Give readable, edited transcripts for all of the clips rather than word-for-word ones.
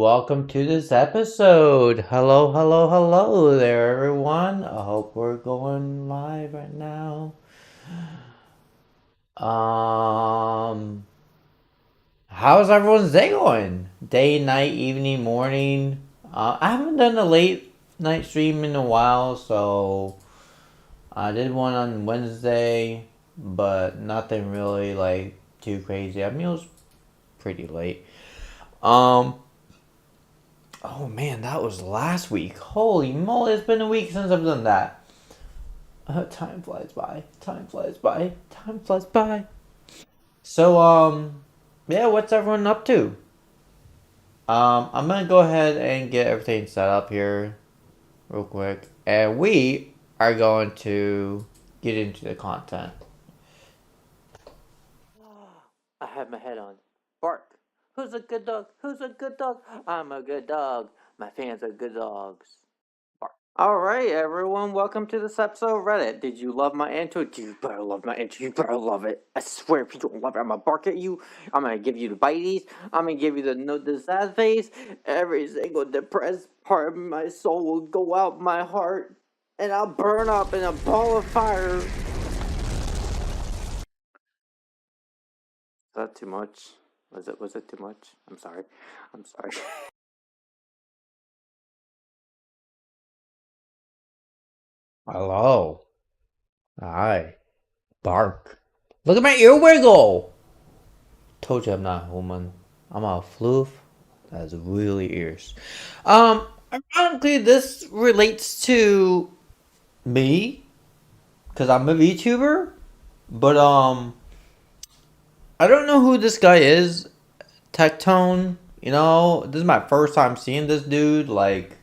welcome to this episode. Hello there, everyone. I hope we're going live right now. Um, how's everyone's day going? Day, night, evening, morning. I haven't done a late night stream in a while, so I did one on Wednesday, but nothing really like too crazy. I mean, it was pretty late. Um, Oh man, that was last week. Holy moly, it's been a week since I've done that. Time flies by. Time flies by. Time flies by. So, yeah, what's everyone up to? I'm gonna go ahead and get everything set up here real quick. And we are going to get into the content. I have my head on. Bark. Who's a good dog? Who's a good dog? I'm a good dog. My fans are good dogs. All right, everyone, welcome to this episode of Reddit. Did you love my intro? You better love my intro. You better love it. I swear, if you don't love it, I'm gonna bark at you. I'm gonna give you the bites. I'm gonna give you the sad face. Every single depressed part of my soul will go out my heart, and I'll burn up in a ball of fire. Is that too much? Was it too much? I'm sorry. I'm sorry. Hello. Hi. Bark. Look at my ear wiggle. Told you I'm not a woman. I'm a floof. That has really ears. Ironically, this relates to me because I'm a VTuber, but I don't know who this guy is. Tectone. This is my first time seeing this dude. Like,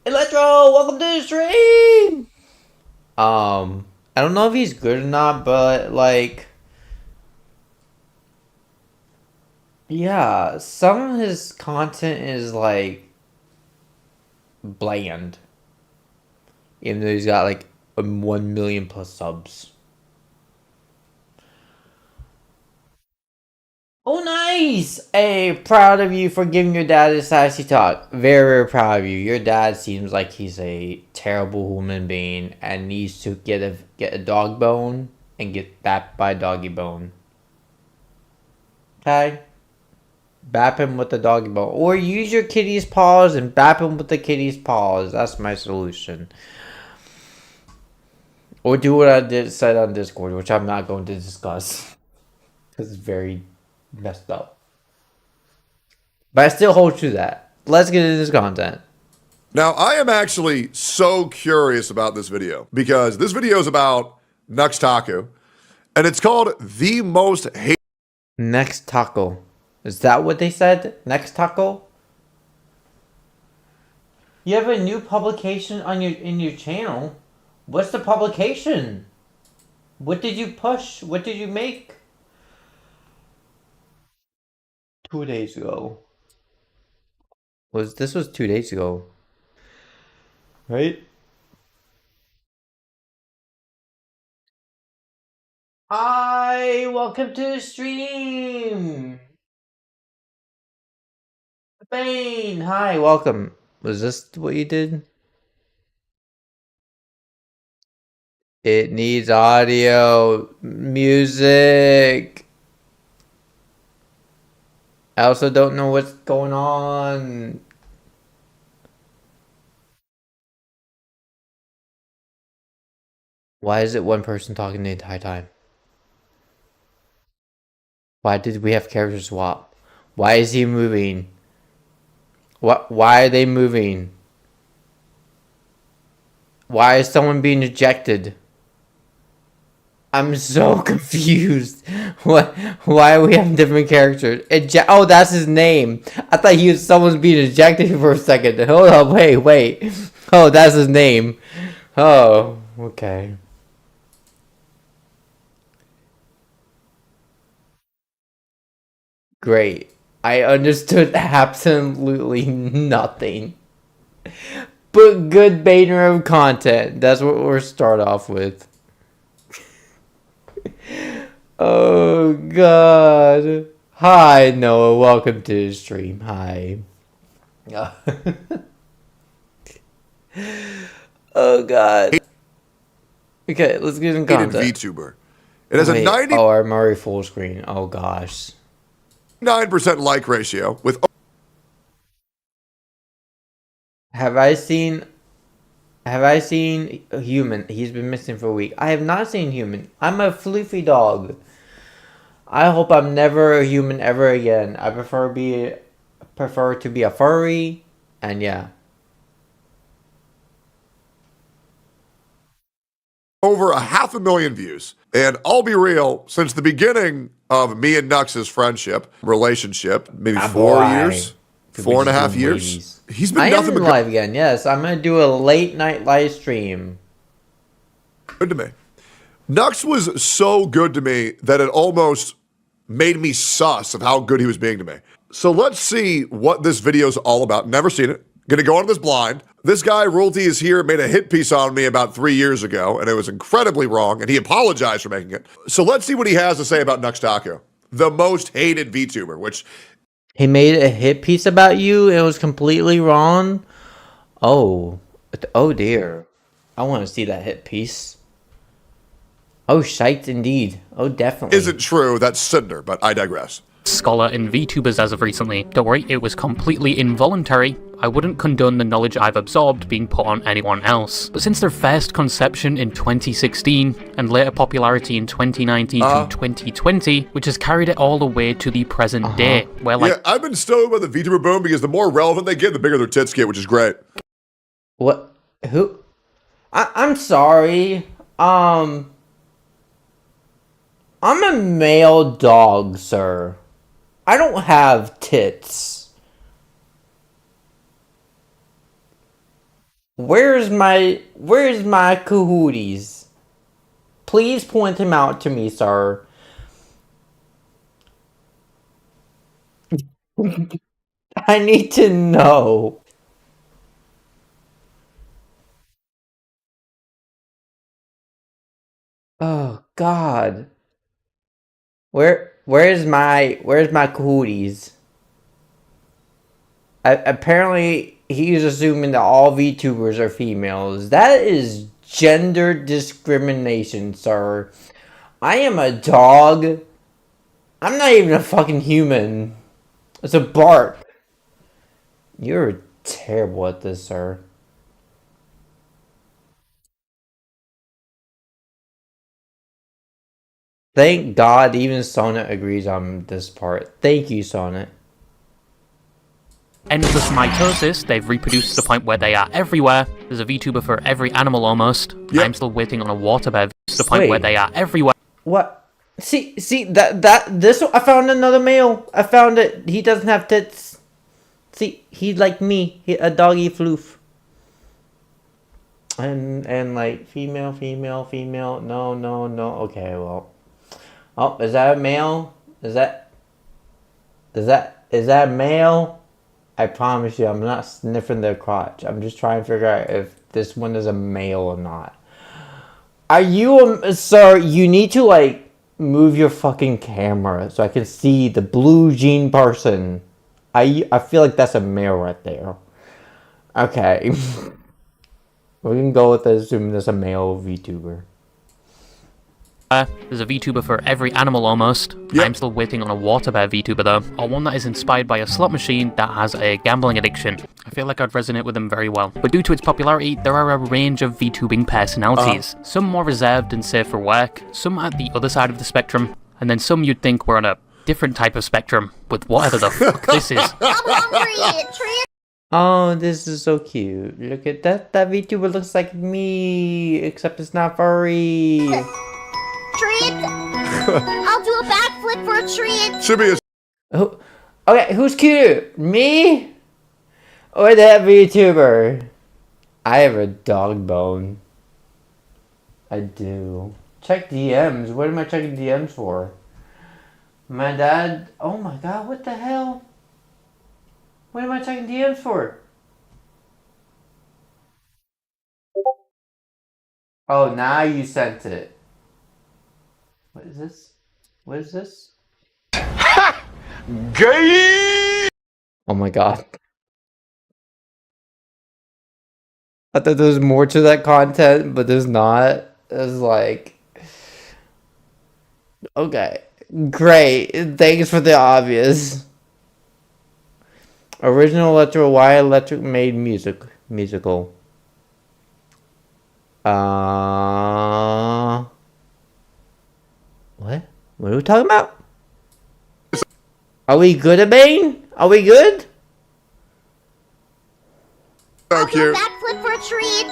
Electro, welcome to the stream. I don't know if he's good or not, but like, yeah, some of his content is like bland. Even though he's got like 1 million plus subs. Oh, nice! Hey, proud of you for giving your dad a sassy talk. Very proud of you. Your dad seems like he's a terrible human being and needs to get a dog bone and get bapped by a doggy bone. Okay? Bap him with the doggy bone. Or use your kitty's paws and bap him with the kitty's paws. That's my solution. Or do what I said on Discord, which I'm not going to discuss. Because it's very messed up. But I still hold to that. Let's get into this content. Now, I am actually so curious about this video because this video is about Nux Taku, and it's called The Most Hate. Next taco. Is that what they said? Next taco? You have a new publication on your channel. What's the publication? What did you push? What did you make? 2 days ago. This was 2 days ago. Right? Hi, welcome to the stream. Bane, hi, welcome. Was this what you did? It needs audio, music. I also don't know what's going on. Why is it one person talking the entire time? Why did we have character swap? Why is he moving? What? Why are they moving? Why is someone being ejected? I'm so confused. What? Why are we having different characters? Oh, that's his name. I thought someone's being ejected for a second. Hold up, wait. Oh, that's his name. Oh, okay. Great. I understood absolutely nothing. But good banner of content. That's what we'll start off with. Oh, God. Hi, Noah. Welcome to the stream. Hi. Oh god. Okay, let's get some hated content. VTuber. It has a Wait, oh, I'm already full screen. Oh gosh. 99% like ratio with Have I seen Human? He's been missing for a week. I have not seen Human. I'm a floofy dog. I hope I'm never a human ever again. I prefer to be a furry, and yeah. over 500,000 views. And I'll be real, since the beginning of me and Nux's friendship, relationship, maybe Ah, 4 years, boy. 4.5 years, he's been I nothing am but live again. Yes, I'm gonna do a late night live stream. good to me. Nux was so good to me that it almost made me sus of how good he was being to me. So let's see what this video's all about. Never seen it. Gonna go on this blind. This guy, Royalty is Here, made a hit piece on me about 3 years ago, and it was incredibly wrong, and he apologized for making it. So let's see what he has to say about Nux Taco, the most hated VTuber, which He made a hit piece about you and it was completely wrong. Oh, oh dear. I want to see that hit piece. Oh, shite indeed. Oh, definitely. isn't true. That's Cinder, but I digress. Scholar in VTubers as of recently. Don't worry, it was completely involuntary. I wouldn't condone the knowledge I've absorbed being put on anyone else. But since their first conception in 2016, and later popularity in 2019 to 2020, which has carried it all the way to the present day, where like... Yeah, I've been stoked about the VTuber boom because the more relevant they get, the bigger their tits get, which is great. What? Who? I'm sorry. I'm a male dog, sir. I don't have tits. Where's my cahooties? Please point him out to me, sir. I need to know. Oh God. Where's my cahooties? Apparently he's assuming that all VTubers are females. That is gender discrimination, sir. I am a dog. I'm not even a fucking human. It's a bark. You're terrible at this, sir. Thank God even Sonnet agrees on this part. Thank you, Sonnet. endless mitosis, they've reproduced to the point where they are everywhere. There's a VTuber for every animal almost. Yep. I'm still waiting on a water bear to the point where they are everywhere. What? See, this, I found another male. I found it. He doesn't have tits. See, he's like me. A doggy floof. And like, female. No. Okay, well. Oh, is that a male? Is that a male? I promise you, I'm not sniffing their crotch. I'm just trying to figure out if this one is a male or not. Are you sir, you need to like move your fucking camera so I can see the blue jean person. I feel like that's a male right there. Okay. We can go with assuming there's a male VTuber. There's a VTuber for every animal almost. Yep. I'm still waiting on a water bear VTuber though, or one that is inspired by a slot machine that has a gambling addiction. I feel like I'd resonate with them very well. But due to its popularity, there are a range of VTubing personalities. Some more reserved and safe for work, some at the other side of the spectrum, and then some you'd think were on a different type of spectrum with whatever the fuck this is. I'm hungry. Oh, this is so cute. Look at that. That VTuber looks like me, except it's not furry. Treat. I'll do a backflip for a treat. Should be a Okay, who's cute? Me? Or that VTuber? I have a dog bone. I do. Check DMs. What am I checking DMs for? My dad... Oh my god, what the hell? What am I checking DMs for? Oh, now you sent it. What is this? What is this? gay. Oh my god. I thought there was more to that content, but there's not. It's like, okay, great. Thanks for the obvious. Original Electric, why Electric made musical. What? What are we talking about? Are we good at Bane? Are we good? So I'll do a cute. backflip for a treat.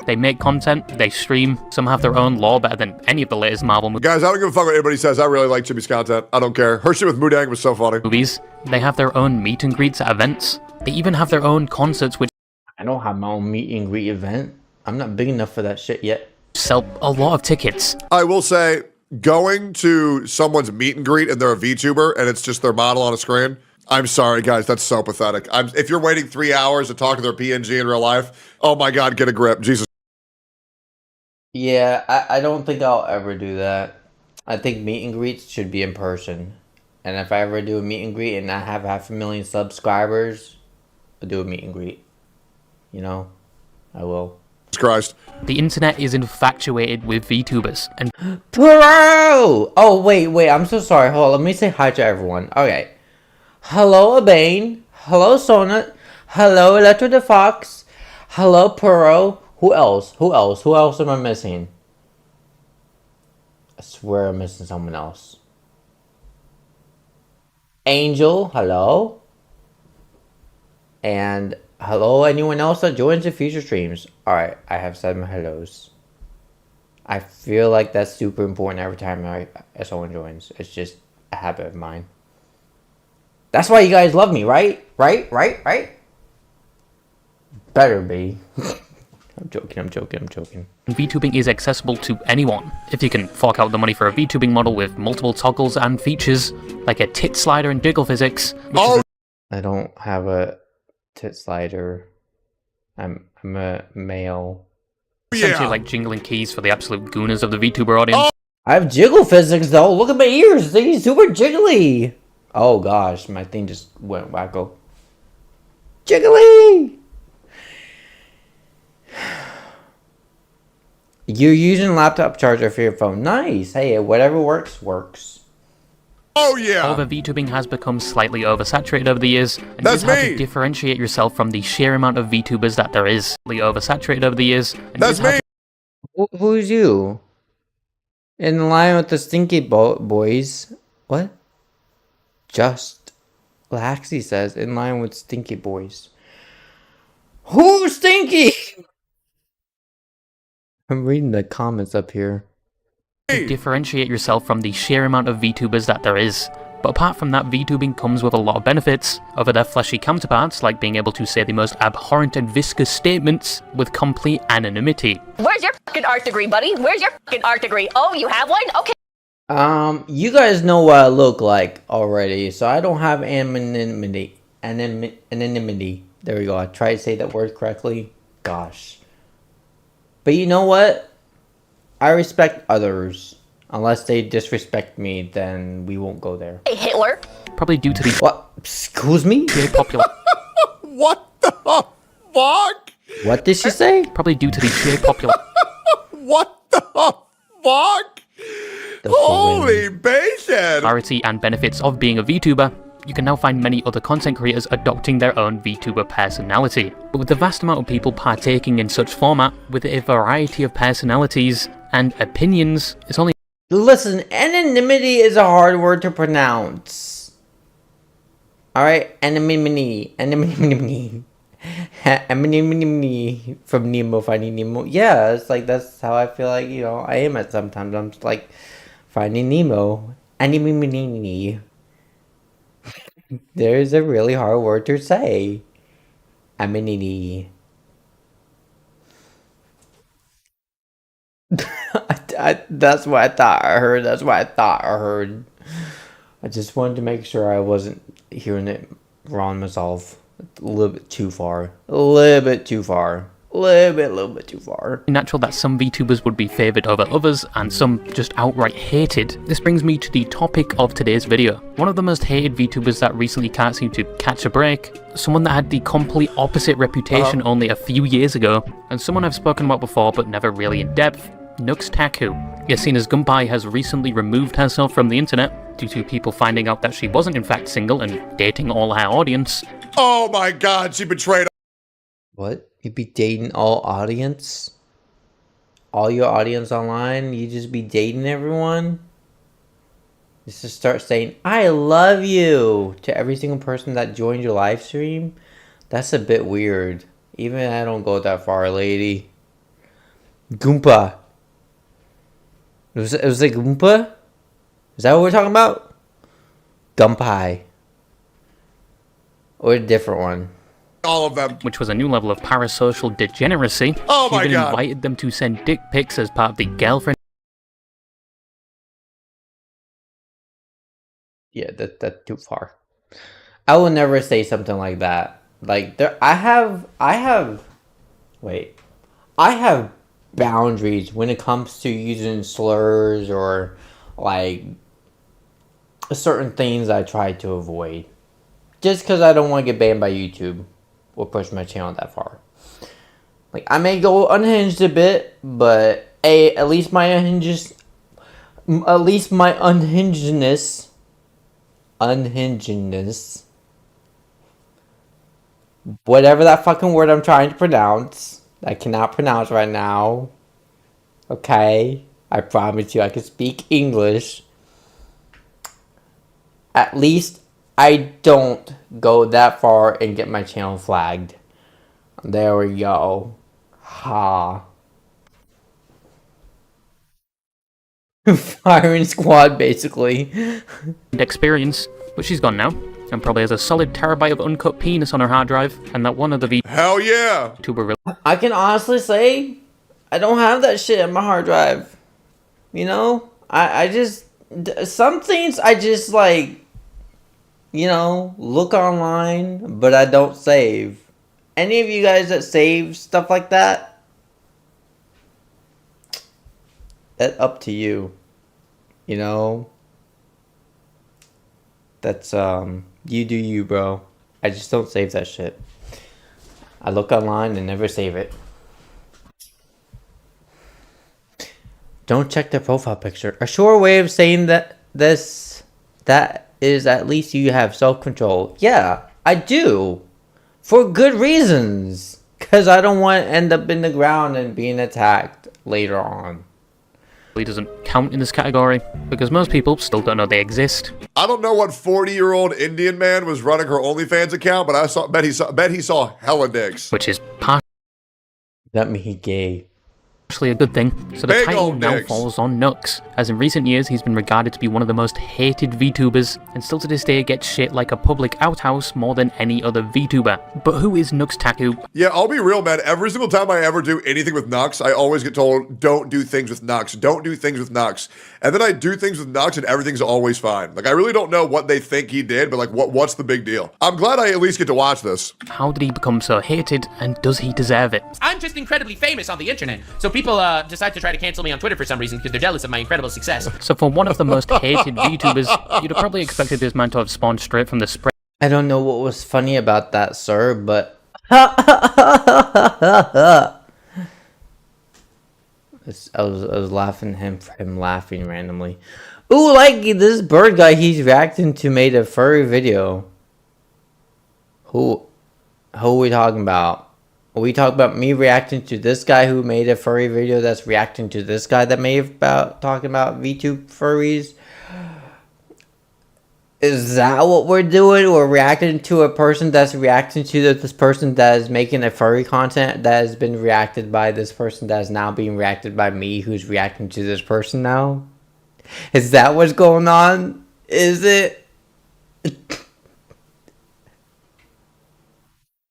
They make content, they stream, some have their own lore better than any of the latest Marvel Guys, I don't give a fuck what anybody says. I really like Chibi's content. I don't care. Her shit with Mudang was so funny. movies. They have their own meet and greets at events. They even have their own concerts which I don't have my own meet and greet event. I'm not big enough for that shit yet. sell a lot of tickets. I will say, going to someone's meet and greet and they're a VTuber and it's just their model on a screen. I'm sorry, guys. That's so pathetic. If you're waiting 3 hours to talk to their PNG in real life, oh my God, get a grip. Jesus. Yeah, I don't think I'll ever do that. I think meet and greets should be in person. And if I ever do a meet and greet and I have 500,000 subscribers, I'll do a meet and greet. You know? I will. Christ. The internet is infatuated with VTubers, and Bro! Oh, wait. I'm so sorry. Hold on. Let me say hi to everyone. Okay. Hello, Abane. Hello, Sonat. Hello, Electro the Fox. Hello, Puro. Who else? Who else am I missing? I swear I'm missing someone else. Angel, hello. And hello, anyone else that joins the future streams. Alright, I have 7 hellos. I feel like that's super important every time someone joins. It's just a habit of mine. That's why you guys love me, right? Right? Better be. I'm joking. VTubing is accessible to anyone. If you can fork out the money for a VTubing model with multiple toggles and features, like a tit slider and jiggle physics, I don't have a tit slider. I'm a male. essentially like jingling keys for the absolute gooners of the VTuber audience. I have jiggle physics though. Look at my ears. They're super jiggly. Oh gosh, my thing just went wacko. Jiggly! You're using laptop charger for your phone. Nice. Hey, whatever works. Oh, yeah. However, VTubing has become slightly oversaturated over the years, and That's it's hard me. to differentiate yourself from the sheer amount of VTubers that there is. Oversaturated over the years, and That's it's hard me. Who's you? In line with the stinky boys. What? Just Laxi says, in line with stinky boys. Who's stinky? I'm reading the comments up here. to differentiate yourself from the sheer amount of VTubers that there is. But apart from that, VTubing comes with a lot of benefits over their fleshy counterparts, like being able to say the most abhorrent and viscous statements with complete anonymity. Where's your fucking art degree, buddy? Where's your fucking art degree? Oh, you have one? Okay. You guys know what I look like already, so I don't have anonymity. Anonymity. There we go. I tried to say that word correctly. Gosh. But you know what? I respect others. Unless they disrespect me, then we won't go there. Hey, Hitler. Probably due to the What? Excuse me? sheer popular. What the fuck? What did she say? Probably due to the sheer popular. What the fuck? The Holy bacon! popularity and benefits of being a VTuber, you can now find many other content creators adopting their own VTuber personality. But with the vast amount of people partaking in such format, with a variety of personalities and opinions, it's only Listen, anonymity is a hard word to pronounce. Alright, anonymity. Anonymity. Anonymity from Nemo Finding Nemo. Yeah, it's like that's how I feel like, you know, I am at sometimes. I'm just like Finding Nemo. Anonymity. There's a really hard word to say. Anonymity. That's what I thought I heard. I just wanted to make sure I wasn't hearing it wrong myself. A little bit too far. a little bit too far. Natural that some VTubers would be favoured over others, and some just outright hated. This brings me to the topic of today's video. One of the most hated VTubers that recently can't seem to catch a break, someone that had the complete opposite reputation only a few years ago, and someone I've spoken about before but never really in depth, Nuxtaku. Yes, seen as Gunpei has recently removed herself from the internet due to people finding out that she wasn't in fact single and dating all her audience. Oh my god, she betrayed. What? You'd be dating all audience? All your audience online? You just be dating everyone? Just to start saying, I love you to every single person that joined your live stream? That's a bit weird. Even I don't go that far, lady. Goompa. It was like Goompa? Is that what we're talking about? Gunpei. Or a different one? All of them. Which was a new level of parasocial degeneracy. Oh She my even god. invited them to send dick pics as part of the girlfriend. Yeah, that's too far. I will never say something like that. Like I have boundaries when it comes to using slurs or like certain things I try to avoid. Just because I don't want to get banned by YouTube or push my channel that far. Like I may go unhinged a bit, but at least my unhingedness, whatever that fucking word I'm trying to pronounce, I cannot pronounce right now. Okay, I promise you I can speak English. At least I don't go that far and get my channel flagged. There we go. Ha. Firing squad, basically. experience, but she's gone now, and probably has a solid terabyte of uncut penis on her hard drive, and that one of the Hell yeah. VTuber I can honestly say I don't have that shit on my hard drive. You know? I just... Some things I just like... You know, look online, but I don't save. Any of you guys that save stuff like that? That's up to you. You know? That's, you do you, bro. I just don't save that shit. I look online and never save it. Don't check their profile picture. A sure way of saying that that is at least you have self-control. Yeah, I do. For good reasons. Because I don't want to end up in the ground and being attacked later on. really doesn't count in this category, because most people still don't know they exist. I don't know what 40-year-old Indian man was running her OnlyFans account, but bet he saw hella dicks. Which is That made me gay. actually a good thing, so the Big title old now dicks. falls on Nux, as in recent years he's been regarded to be one of the most hated VTubers, and still to this day gets shit like a public outhouse more than any other VTuber. But who is Nuxtaku? Yeah, I'll be real, man. Every single time I ever do anything with Nux, I always get told, don't do things with Nux. Don't do things with Nux. And then I do things with Nux and everything's always fine. Like, I really don't know what they think he did, but like, what's the big deal? I'm glad I at least get to watch this. How did he become so hated, and does he deserve it? I'm just incredibly famous on the internet, so people decide to try to cancel me on Twitter for some reason because they're jealous of my incredible success. So for one of the most hated VTubers, you'd have probably expected this man to have spawned straight from the spread. I don't know what was funny about that, sir, but... I was laughing for him laughing randomly. Ooh, like this bird guy he's reacting to made a furry video. Who are we talking about? Are we talking about me reacting to this guy who made a furry video that's reacting to this guy that made about talking about VTube furries? Is that what we're doing? We're reacting to a person that's reacting to this person that is making a furry content that has been reacted by this person that is now being reacted by me who's reacting to this person now? Is that what's going on? Is it?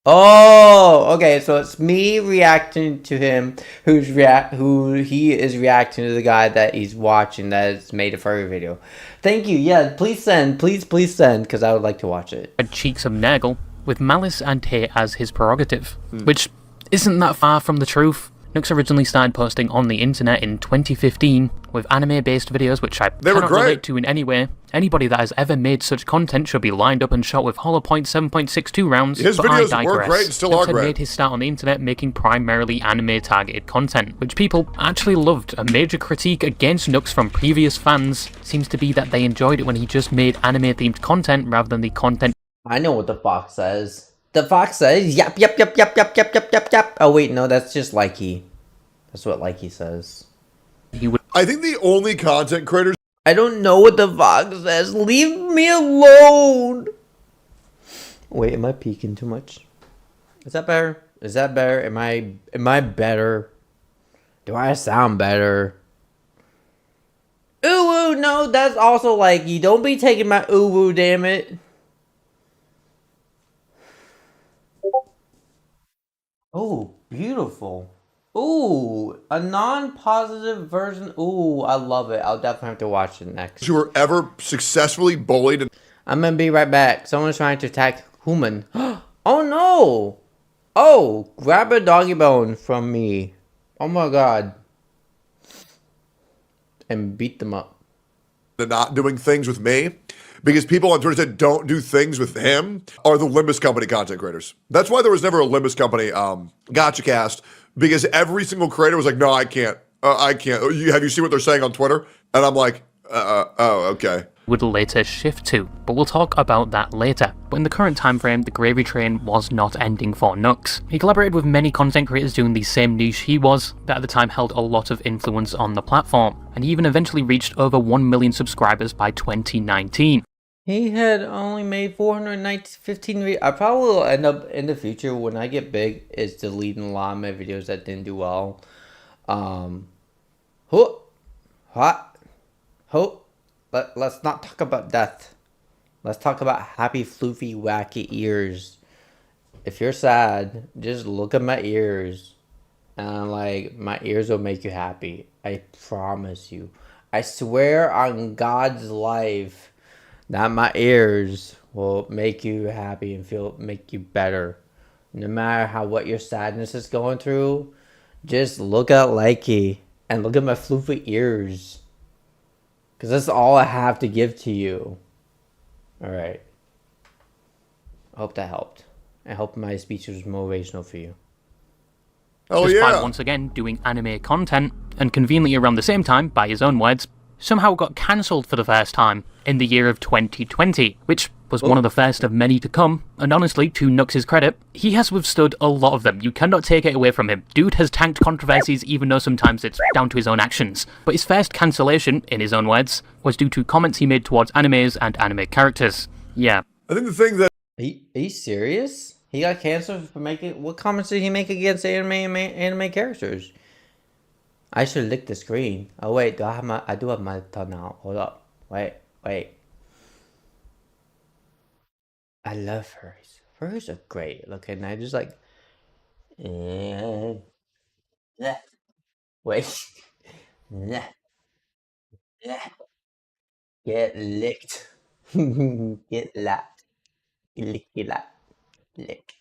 Oh, okay, so it's me reacting to him who he is reacting to the guy that he's watching that has made a furry video. Thank you. Yeah, please send, please send, because I would like to watch it. Cheeks of Nurgle, with malice and hate as his prerogative, which isn't that far from the truth. Nux originally started posting on the internet in 2015 with anime-based videos which I cannot relate to in any way. Anybody that has ever made such content should be lined up and shot with hollow point 7.62 rounds. His videos were great and still are great. Nux had made his start on the internet making primarily anime-targeted content, which people actually loved. A major critique against Nux from previous fans seems to be that they enjoyed it when he just made anime-themed content rather than the content. I know what the fox says. The fox says, yap, yap, yap, yap, yap, yap, yap, yap, yap. Oh, wait, no, that's just Likey. That's what Likey says. I think the only content creators... I don't know what the fox says. Leave me alone. Wait, am I peeking too much? Is that better? Is that better? Am I better? Do I sound better? Ooh, no, that's also Likey. Don't be taking my ooh, damn it. Oh, beautiful. Ooh, a non-positive version. Ooh, I love it. I'll definitely have to watch it next. Who were ever successfully bullied. I'm gonna be right back. Someone's trying to attack human. Oh no! Oh, grab a doggy bone from me. Oh my god. And beat them up. Not doing things with me. Because people on Twitter said don't do things with him are the Limbus Company content creators. That's why there was never a Limbus Company gotcha cast, because every single creator was like, no, I can't. I can't. Have you seen what they're saying on Twitter? And I'm like, oh, okay. Would later shift to, but we'll talk about that later. But in the current time frame, the gravy train was not ending for Nux. He collaborated with many content creators doing the same niche he was, that at the time held a lot of influence on the platform, and he even eventually reached over 1 million subscribers by 2019. He had only made 415 I probably will end up in the future when I get big is deleting a lot of my videos that didn't do well. Let's not talk about death. Let's talk about happy, floofy, wacky ears. If you're sad, just look at my ears. And like, my ears will make you happy. I promise you. I swear on God's life that my ears will make you happy and make you better. No matter what your sadness is going through, just look at Likey and look at my floofy ears. Because that's all I have to give to you. Alright. I hope that helped. I hope my speech was motivational for you. Oh, Despite once again doing anime content, and conveniently around the same time, by his own words, somehow got cancelled for the first time in the year of 2020, which was one of the first of many to come, and honestly, to Nux's credit, he has withstood a lot of them. You cannot take it away from him. Dude has tanked controversies even though sometimes it's down to his own actions. But his first cancellation, in his own words, was due to comments he made towards animes and anime characters. Yeah. I think the thing that... Are you serious? He got canceled for making... What comments did he make against anime characters? I should lick the screen. Oh wait, I do have my thumb now. Hold up. Wait. I love furries. Furries are great. Looking, I just like wait. Get licked. Get lapped. Licky lap. Lick.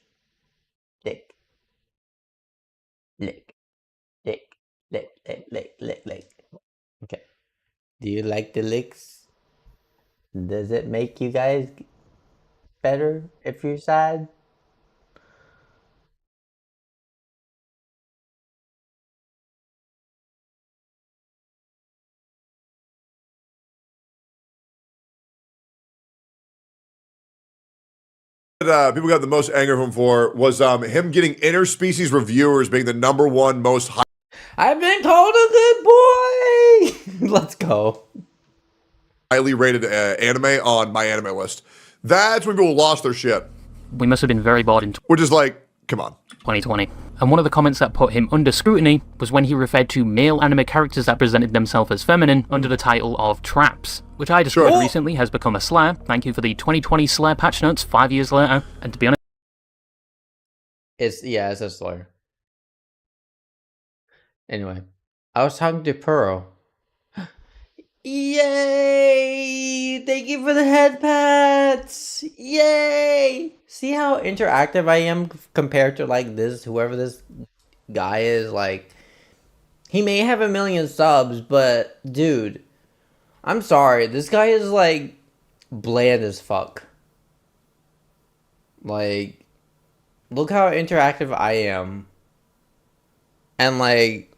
Lick. Lick. Lick. Lick. Okay. Do you like the licks? Does it make you guys better if you're sad? People got the most anger from for was him getting interspecies reviewers being the #1 most I've been called a good boy. Let's go. highly rated anime on my anime list. That's when people lost their shit. We must have been very bored in Which is like, come on. 2020. And one of the comments that put him under scrutiny was when he referred to male anime characters that presented themselves as feminine under the title of traps, which I discovered recently has become a slur. Thank you for the 2020 slur patch notes 5 years later. And to be honest, It's a slur. Anyway, I was talking to Pearl. Yay! Thank you for the head pats! Yay! See how interactive I am compared to like this, whoever this guy is, like, he may have 1,000,000 subs, but dude, I'm sorry, this guy is like bland as fuck. Like, look how interactive I am. And like,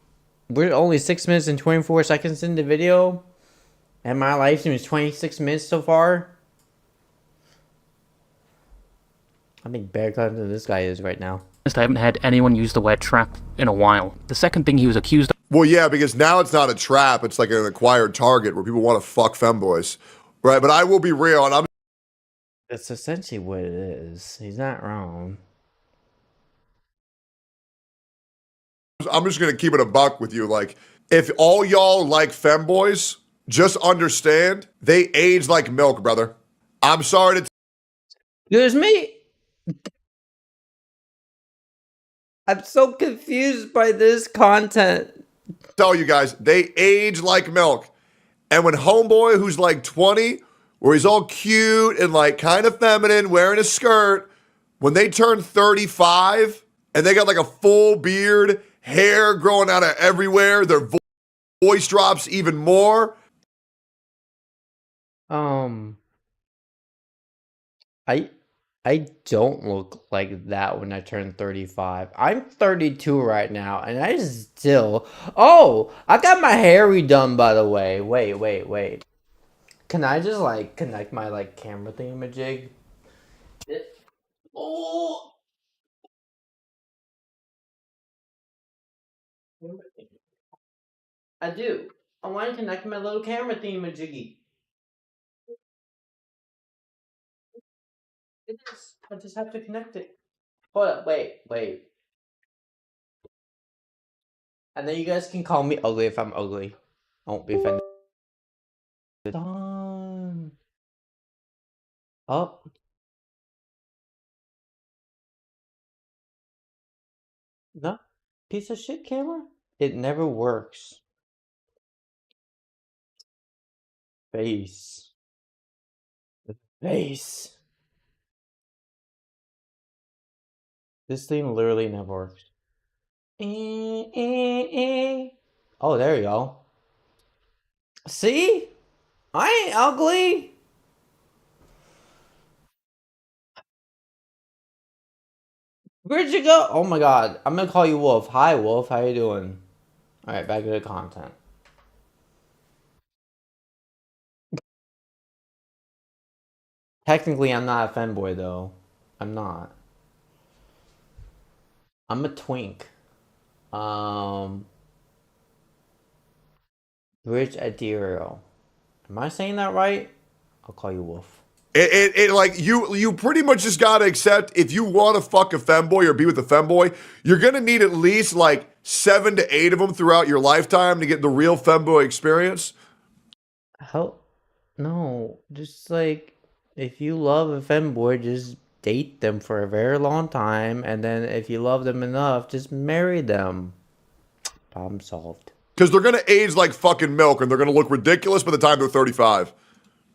we're only 6 minutes and 24 seconds in the video. And my live stream is 26 minutes so far. I think better content than this guy is right now. I haven't had anyone use the word trap in a while. The second thing he was accused of Well, yeah, because now it's not a trap. It's like an acquired target where people want to fuck femboys. Right, but I will be real, and That's essentially what it is. He's not wrong. I'm just going to keep it a buck with you. Like, if all y'all like femboys, just understand they age like milk, brother. I'm sorry to There's me. I'm so confused by this content. tell you guys, they age like milk. And when homeboy who's like 20, where he's all cute and like kind of feminine, wearing a skirt, when they turn 35 and they got like a full beard, hair growing out of everywhere, their voice drops even more. I don't look like that when I turn 35. I'm 32 right now, and I still... Oh! I got my hair redone, by the way. Wait. Can I just, like, connect my, like, camera thingamajig? Oh! I do. I want to connect my little camera thingamajiggy. It is. I just have to connect it. Hold up, wait. And then you guys can call me ugly if I'm ugly. I won't be offended. Done. Up. No. Piece of shit camera? It never works. Face. The face. This thing literally never works. Oh, there you go. See? I ain't ugly. Where'd you go? Oh my god. I'm gonna call you Wolf. Hi, Wolf. How you doing? Alright, back to the content. Technically, I'm not a femboy, though. I'm not. I'm a twink. Bridge Adiro. Am I saying that right? I'll call you Wolf. It like you pretty much just gotta accept if you want to fuck a femboy or be with a femboy, you're gonna need at least like 7 to 8 of them throughout your lifetime to get the real femboy experience. How? No, just like if you love a femboy, just date them for a very long time, and then if you love them enough, just marry them. Problem solved. Because they're gonna age like fucking milk and they're gonna look ridiculous by the time they're 35.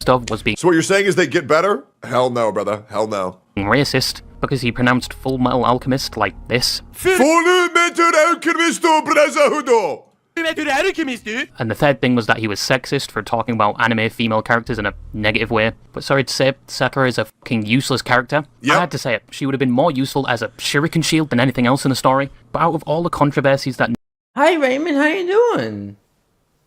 of was being So what you're saying is they get better? Hell no, brother. Hell no. racist because he pronounced Full Metal Alchemist like this. Full Metal Alchemist, brotherhood. And the third thing was that he was sexist for talking about anime female characters in a negative way. But sorry to say, Sakura is a fucking useless character. Yep. I had to say it. She would have been more useful as a shuriken shield than anything else in the story. But out of all the controversies that Hi Raymond, how you doing?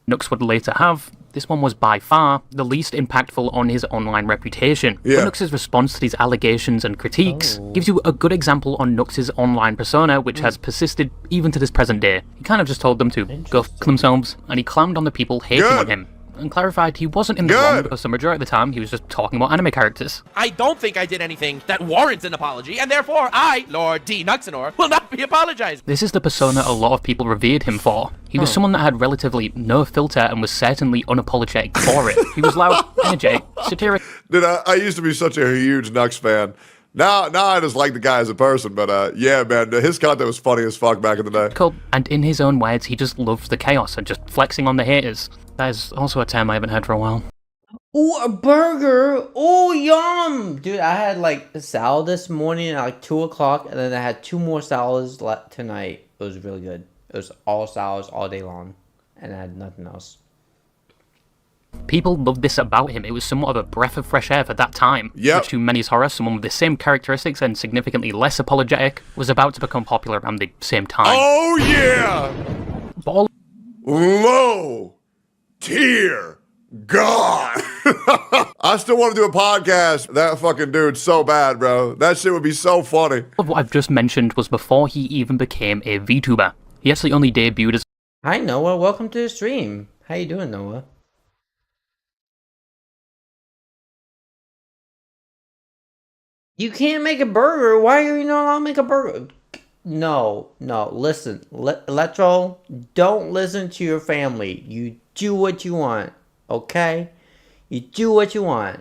Nux would later have, this one was by far the least impactful on his online reputation. Yeah. But Nux's response to these allegations and critiques gives you a good example on Nux's online persona, which has persisted even to this present day. He kind of just told them to go f*** themselves, and he clowned on the people hating on him, and clarified he wasn't in the wrong because the majority of the time he was just talking about anime characters. I don't think I did anything that warrants an apology, and therefore I, Lord D. Nuxanor, will not be apologizing. This is the persona a lot of people revered him for. He was someone that had relatively no filter and was certainly unapologetic for it. He was loud, energetic, satiric. Dude, I used to be such a huge Nux fan. Now I just like the guy as a person, but yeah, man, his content was funny as fuck back in the day. And in his own words, he just loved the chaos and just flexing on the haters. That is also a term I haven't heard for a while. Ooh, a burger! Oh, yum! Dude, I had like a salad this morning at like 2 o'clock, and then I had 2 more salads tonight. It was really good. It was all salads all day long, and I had nothing else. People loved this about him. It was somewhat of a breath of fresh air for that time. Yep. Which to many's horror, someone with the same characteristics and significantly less apologetic was about to become popular around the same time. Oh, yeah! But all Low tier God. I still want to do a podcast. That fucking dude so bad, bro. That shit would be so funny. of what I've just mentioned was before he even became a VTuber. He actually only debuted as Hi, Noah. Welcome to the stream. How you doing, Noah? You can't make a burger. Why are you not allowed to make a burger? No. Listen, Electro, don't listen to your family. You do what you want, okay? You do what you want.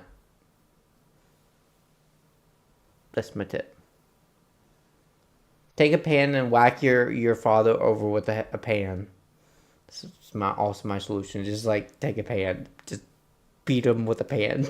That's my tip. Take a pan and whack your father over with a pan. This is also my solution. Just like take a pan, just beat him with a pan.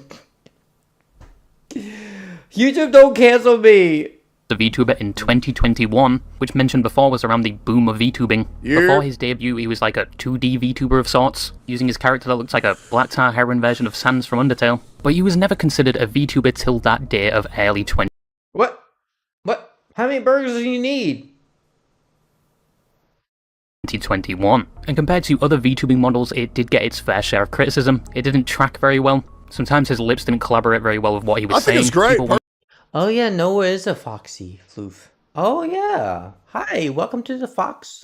YouTube, don't cancel me. a VTuber in 2021, which mentioned before was around the boom of VTubing. Yeah. Before his debut, he was like a 2D VTuber of sorts, using his character that looks like a black tar heroin version of Sans from Undertale. But he was never considered a VTuber till that day of early What? How many burgers do you need? 2021. And compared to other VTubing models, it did get its fair share of criticism. It didn't track very well. Sometimes his lips didn't collaborate very well with what he was I saying. think it's great. People Oh yeah, Noah is a foxy floof. Oh yeah. Hi, welcome to the Fox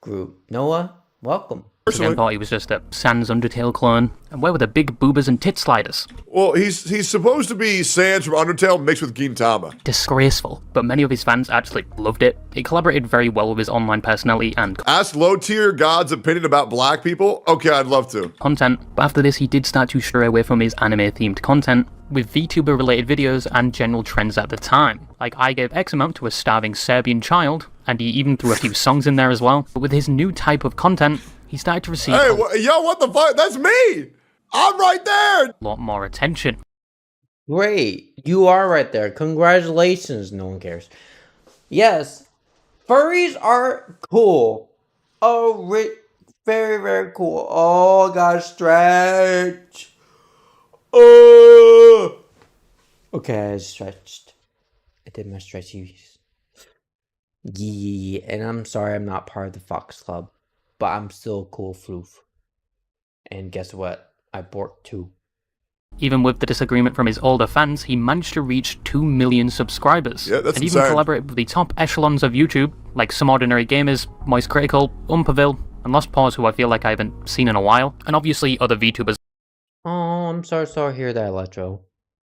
group. Noah, welcome. again thought he was just a Sans Undertale clone. And where were the big boobers and tit sliders? Well, he's supposed to be Sans from Undertale mixed with Gintama. Disgraceful. But many of his fans actually loved it. It collaborated very well with his online personality and Ask low tier God's opinion about black people? Okay, I'd love to. content, but after this he did start to stray away from his anime-themed content, with VTuber-related videos and general trends at the time. Like, I gave X amount to a starving Serbian child, and he even threw a few songs in there as well. But with his new type of content, he started to receive Hey, what the fuck? That's me! I'm right there! a lot more attention. Great. You are right there. Congratulations. No one cares. Yes. Furries are cool. Oh, very, very cool. Oh, I gotta stretch. Oh. Okay, I stretched. I did my stretchies. Yeah, and I'm sorry I'm not part of the Fox Club, but I'm still a cool floof. And guess what? I borked too. Even with the disagreement from his older fans, he managed to reach 2 million subscribers. Yeah, that's and even insane. collaborated with the top echelons of YouTube, like Some Ordinary Gamers, Moist Critical, Umperville, and Lost Paws, who I feel like I haven't seen in a while, and obviously other VTubers Oh, I'm sorry to hear that, Electro.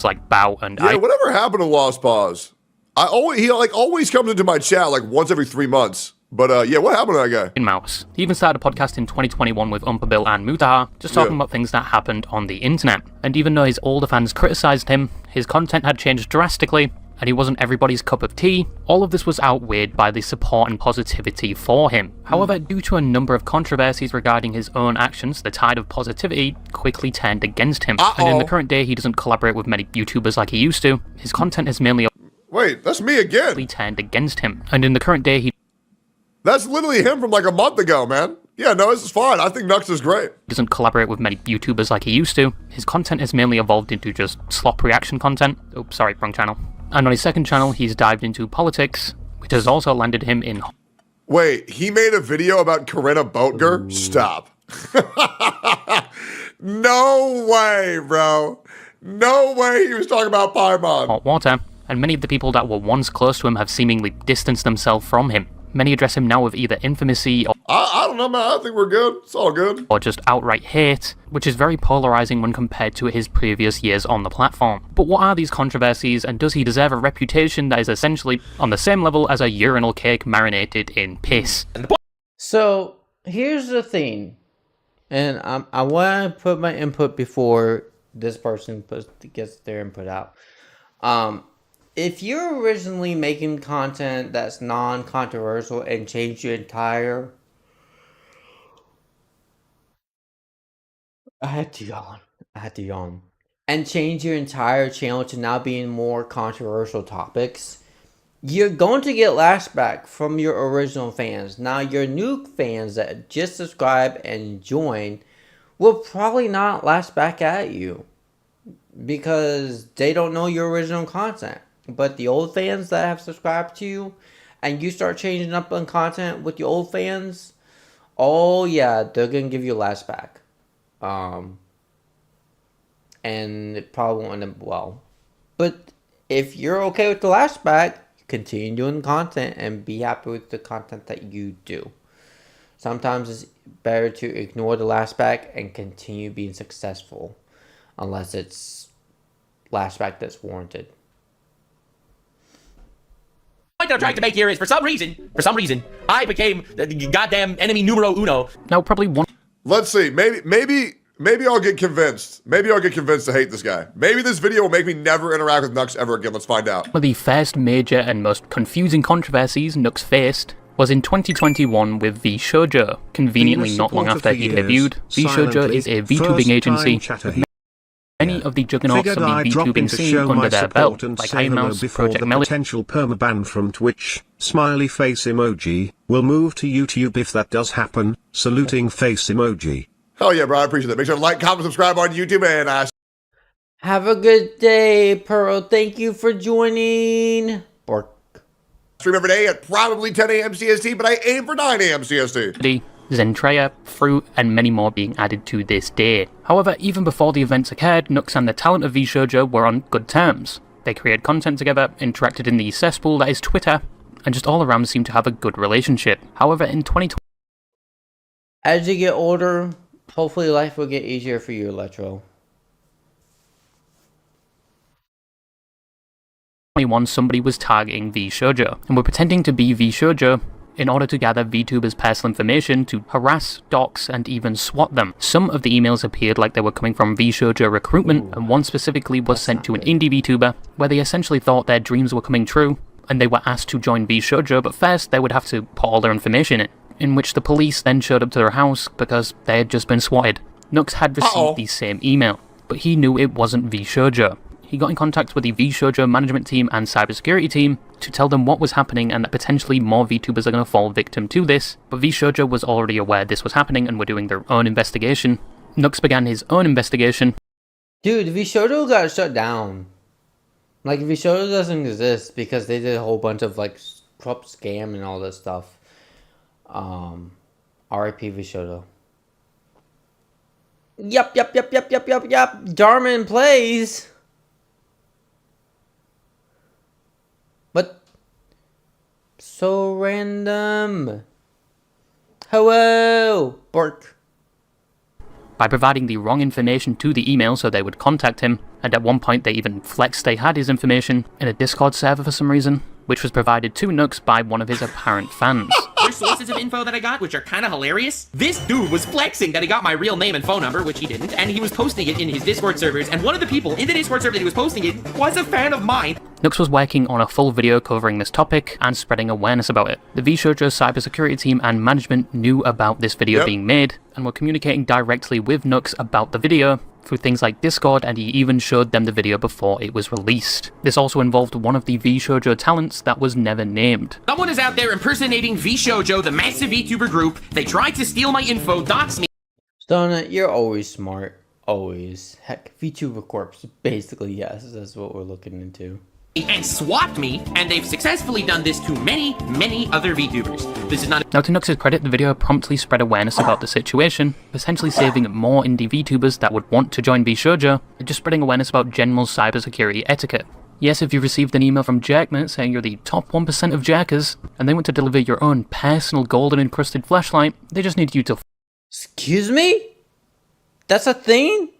like Bao and Yeah, whatever happened to Lost Paws? He always comes into my chat like once every 3 months. But yeah, what happened to that guy? Mouse. He even started a podcast in 2021 with Umperbill and Mutaha, just talking about things that happened on the internet. And even though his older fans criticised him, his content had changed drastically, and he wasn't everybody's cup of tea. All of this was outweighed by the support and positivity for him. However, due to a number of controversies regarding his own actions, the tide of positivity quickly turned against him. And in the current day, he doesn't collaborate with many YouTubers like he used to. His content is mainly Wait, that's me again. turned against him. And in the current day, he That's literally him from like a month ago, man. Yeah, no, this is fine. I think Nux is great. doesn't collaborate with many YouTubers like he used to. His content has mainly evolved into just slop reaction content. Oh, sorry, wrong channel. And on his second channel, he's dived into politics, which has also landed him in... Wait, he made a video about Corinna Boatger? Stop. No way, bro. No way he was talking about Paimon. hot water, and many of the people that were once close to him have seemingly distanced themselves from him. Many address him now with either infamousy I don't know, man. I think we're good. It's all good. or just outright hate, which is very polarizing when compared to his previous years on the platform. But what are these controversies, and does he deserve a reputation that is essentially on the same level as a urinal cake marinated in piss? So here's the thing, and I want to put my input before this person gets their input out. If you're originally making content that's non-controversial and change your entire I had to yawn. I had to yawn. And change your entire channel to now being more controversial topics, you're going to get lashback from your original fans. Now, your new fans that just subscribe and join will probably not lash back at you because they don't know your original content. But the old fans that have subscribed to you and you start changing up on content with the old fans, oh yeah, they're going to give you a lashback. And it probably won't end up well. But if you're okay with the lashback, continue doing content and be happy with the content that you do. Sometimes it's better to ignore the lashback and continue being successful, unless it's lashback that's warranted. The point that I'm trying to make here is, for some reason, I became the goddamn enemy numero uno. Now, probably one Let's see. Maybe I'll get convinced. Maybe I'll get convinced to hate this guy. Maybe this video will make me never interact with Nux ever again. Let's find out. of the first major and most confusing controversies Nux faced was in 2021 with vShoujo. Conveniently not long after he debuted, vShoujo is a VTubing agency with many of the juggernauts of the VTubing scene under their belt, like iMouse, Project Melody. Potential permaban from Twitch, smiley face emoji, will move to YouTube if that does happen, saluting face emoji. Hell yeah, bro. I appreciate that. Make sure to like, comment, subscribe on YouTube, and Have a good day, Pearl. Thank you for joining. Bark. stream every day at probably 10 a.m. CST, but I aim for 9 a.m. CST. Zentreya, Fruit, and many more being added to this day. However, even before the events occurred, Nux and the talent of vShoujo were on good terms. They created content together, interacted in the cesspool that is Twitter, and just all around seemed to have a good relationship. However, in 2020, As you get older, hopefully life will get easier for you, Electro. somebody was targeting vShoujo, and were pretending to be vShoujo in order to gather VTubers' personal information to harass, dox, and even swat them. Some of the emails appeared like they were coming from vShoujo recruitment, and one specifically was sent to an indie VTuber, where they essentially thought their dreams were coming true, and they were asked to join vShoujo, but first they would have to put all their information in which the police then showed up to their house because they had just been swatted. Nux had received the same email, but he knew it wasn't vShoujo. He got in contact with the vShoujo management team and cybersecurity team to tell them what was happening and that potentially more VTubers are going to fall victim to this, but vShoujo was already aware this was happening and were doing their own investigation. Nux began his own investigation. Dude, vShoujo got shut down. Like, vShoujo doesn't exist because they did a whole bunch of, like, corrupt scam and all this stuff. RIP vShoujo. Yup. Jarman plays. But so random. Hello, Bork. By providing the wrong information to the email so they would contact him, and at one point they even flexed they had his information in a Discord server for some reason, which was provided to Nux by one of his apparent fans. There's sources of info that I got, which are kind of hilarious. This dude was flexing that he got my real name and phone number, which he didn't, and he was posting it in his Discord servers, and one of the people in the Discord server that he was posting it was a fan of mine. Nux was working on a full video covering this topic and spreading awareness about it. The vShoujo cybersecurity team and management knew about this video being made, and were communicating directly with Nux about the video through things like Discord, and he even showed them the video before it was released. This also involved one of the vShoujo talents that was never named. Someone is out there impersonating vShoujo, the massive VTuber group. They tried to steal my info, dox me. Stonut, you're always smart. Always. Heck, VTuber Corpse. Basically, yes. That's what we're looking into. And swapped me, and they've successfully done this to many other VTubers. This is not. Now, to Nux's credit, the video promptly spread awareness about the situation, essentially saving more indie VTubers that would want to join vShoujo, and just spreading awareness about general cybersecurity etiquette. Yes, if you received an email from Jerkman saying you're the top 1% of Jerkers, and they want to deliver your own personal golden encrusted flashlight, they just need you to. Excuse me? That's a thing?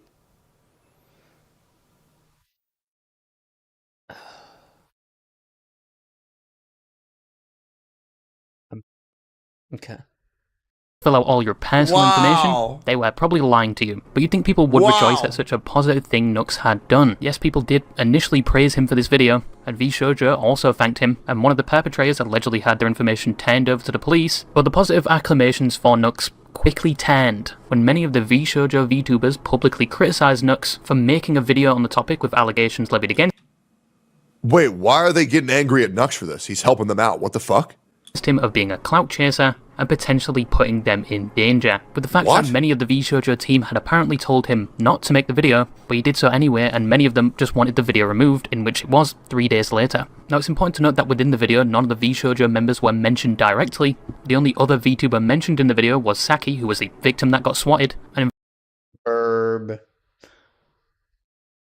Okay. Fill out all your personal information, they were probably lying to you. But you'd think people would rejoice at such a positive thing Nux had done. Yes, people did initially praise him for this video, and vShoujo also thanked him, and one of the perpetrators allegedly had their information turned over to the police, but the positive acclamations for Nux quickly turned when many of the VShojo VTubers publicly criticised Nux for making a video on the topic with allegations levied against Wait, why are they getting angry at Nux for this? He's helping them out. What the fuck? him of being a clout chaser and potentially putting them in danger. But the fact that many of the VShojo team had apparently told him not to make the video, but he did so anyway, and many of them just wanted the video removed, in which it was 3 days later. Now it's important to note that within the video, none of the VShojo members were mentioned directly. The only other VTuber mentioned in the video was Saki, who was the victim that got swatted, and Herb.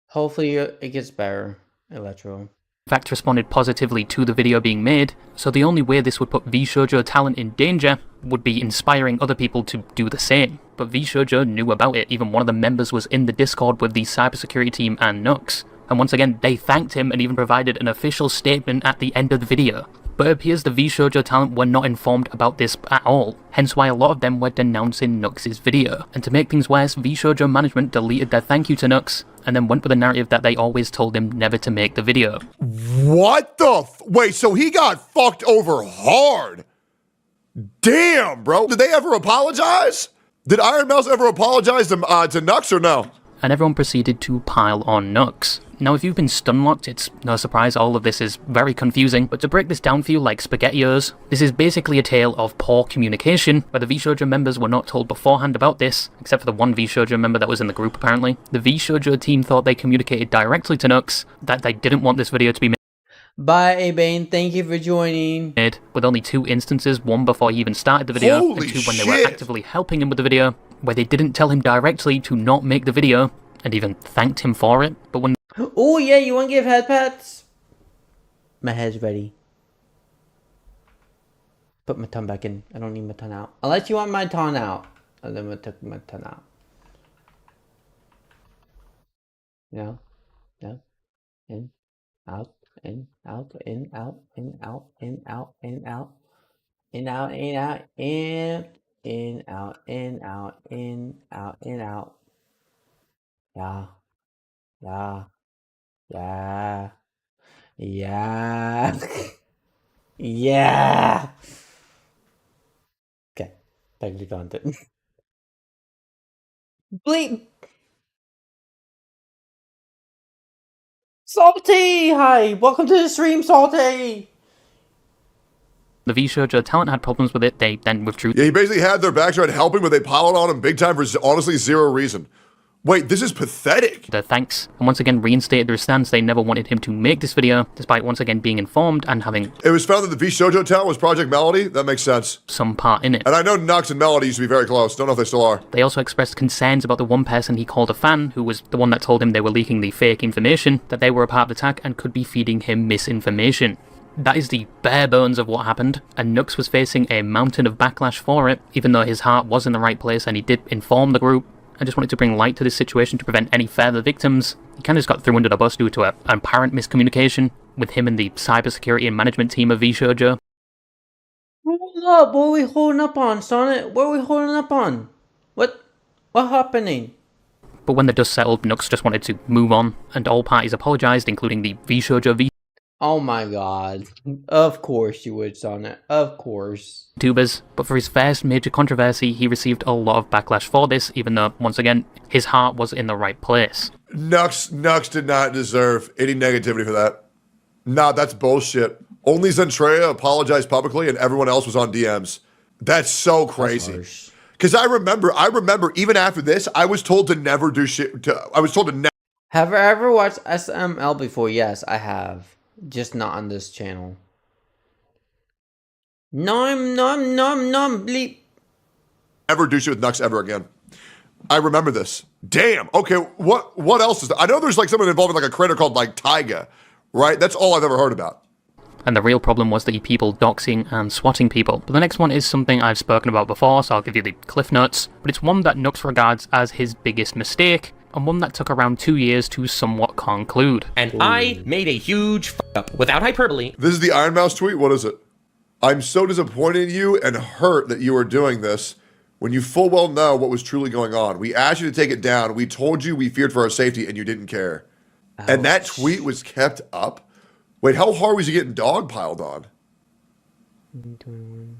Hopefully it gets better, Electro. in fact responded positively to the video being made, so the only way this would put VShojo talent in danger would be inspiring other people to do the same. But VShojo knew about it, even one of the members was in the Discord with the cybersecurity team and Nux, and once again they thanked him and even provided an official statement at the end of the video. But it appears the VShojo talent were not informed about this at all, hence why a lot of them were denouncing Nux's video. And to make things worse, VShojo management deleted their thank you to Nux, and then went with the narrative that they always told him never to make the video. What the wait, so he got fucked over hard. Damn, bro. Did they ever apologize? Did Iron Mouse ever apologize to Nux or no? And everyone proceeded to pile on Nux. Now if you've been stunlocked, it's no surprise all of this is very confusing, but to break this down for you like SpaghettiOs, this is basically a tale of poor communication, where the VShojo members were not told beforehand about this, except for the one VShojo member that was in the group apparently. The VShojo team thought they communicated directly to Nux that they didn't want this video to be made. Bye, Abane. Thank you for joining. With only 2 instances, one before he even started the video, Holy and 2 when they shit. were actively helping him with the video, where they didn't tell him directly to not make the video, and even thanked him for it. But when Oh yeah, you want to give head pats? My head's ready. Put my tongue back in. I don't need my tongue out. Unless you want my tongue out. And then we'll take my tongue out. Yeah. Yeah. In. Out. In. Out. In. Out. In. Out. In. Out. In. Out. In. Out. In. Out. In. In. Out. In. Out. In. Out. In. Out. Yeah. Yeah. Yeah. Yeah. Yeah. Okay. Back to content. Bleep. Salty! Hi! Welcome to the stream, Salty! the VShojo talent had problems with it, they then withdrew Yeah, he basically had their backs right helping, but they piled on him big time for honestly zero reason. Wait, this is pathetic. their thanks, and once again reinstated their stance they never wanted him to make this video, despite once again being informed and having It was found that the VShojo talent was Project Melody. That makes sense. some part in it. And I know Nux and Melody used to be very close. Don't know if they still are. They also expressed concerns about the one person he called a fan, who was the one that told him they were leaking the fake information, that they were a part of the attack and could be feeding him misinformation. That is the bare bones of what happened, and Nux was facing a mountain of backlash for it, even though his heart was in the right place and he did inform the group. I just wanted to bring light to this situation to prevent any further victims. He kind of just got thrown under the bus due to an apparent miscommunication with him and the cybersecurity and management team of VShojo. Hold up, what are we holding up on, Sonnet? What are we holding up on? What happening? But when the dust settled, Nux just wanted to move on, and all parties apologised, including the VShojo Oh my god. Of course you would, Sonnet. Of course. VTubers, but for his first major controversy, he received a lot of backlash for this, even though, once again, his heart was in the right place. Nux did not deserve any negativity for that. Nah, that's bullshit. Only Zentrea apologized publicly and everyone else was on DMs. That's so crazy. Because I remember even after this, I was told to never do shit. I was told to never. Have I ever watched SML before? Yes, I have. Just not on this channel. Nom, bleep. Never do shit with Nux ever again. I remember this. Damn. Okay, what else is there? I know there's like someone involved in like a creator called like Taiga, right? That's all I've ever heard about. And the real problem was the people doxing and swatting people. But the next one is something I've spoken about before, so I'll give you the cliff notes. But it's one that Nux regards as his biggest mistake, and one that took around 2 years to somewhat conclude. And I made a huge up without hyperbole. This is the Iron Mouse tweet. What is it? I'm so disappointed in you and hurt that you are doing this when you full well know what was truly going on. We asked you to take it down. We told you we feared for our safety and you didn't care. Ouch. And that tweet was kept up. Wait, how hard was he getting dogpiled on? 21.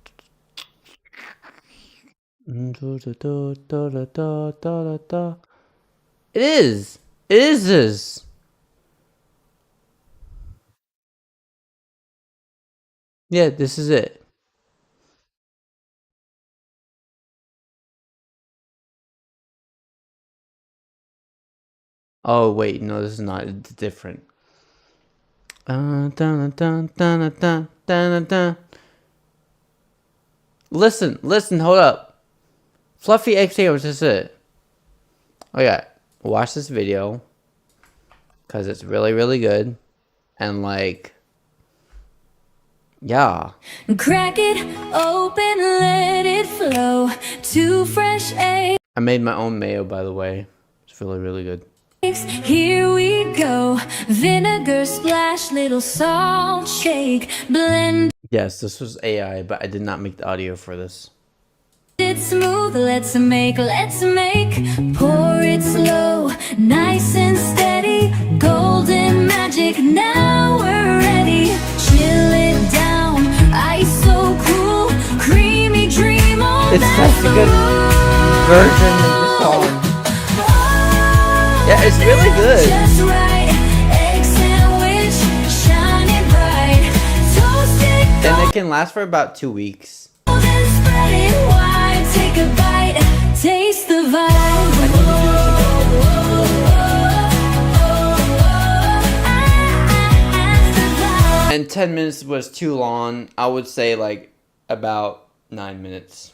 It is. It is this. Yeah, this is it. Oh wait, no, this is not. It's different. Listen, hold up. Fluffy egg sandwich, this is it. Okay, watch this video. Because it's really, really good. And like, yeah. Crack it open, let it flow. Two fresh eggs. I made my own mayo, by the way. It's really, really good. Here we go. Vinegar splash, little salt shake. Blend Yes, this was AI, but I did not make the audio for this. it smooth. Let's make. Pour it slow, nice and steady. Golden magic, now we're ready. Chill it down, ice so cool. Creamy dream on It's that such a good version of the song. Yeah, it's really good. Just right, egg sandwich, shining bright. Toasted And it can last for about 2 weeks. golden, spread it wide. Take a bite, taste the vibe. And 10 minutes was too long. I would say like about 9 minutes.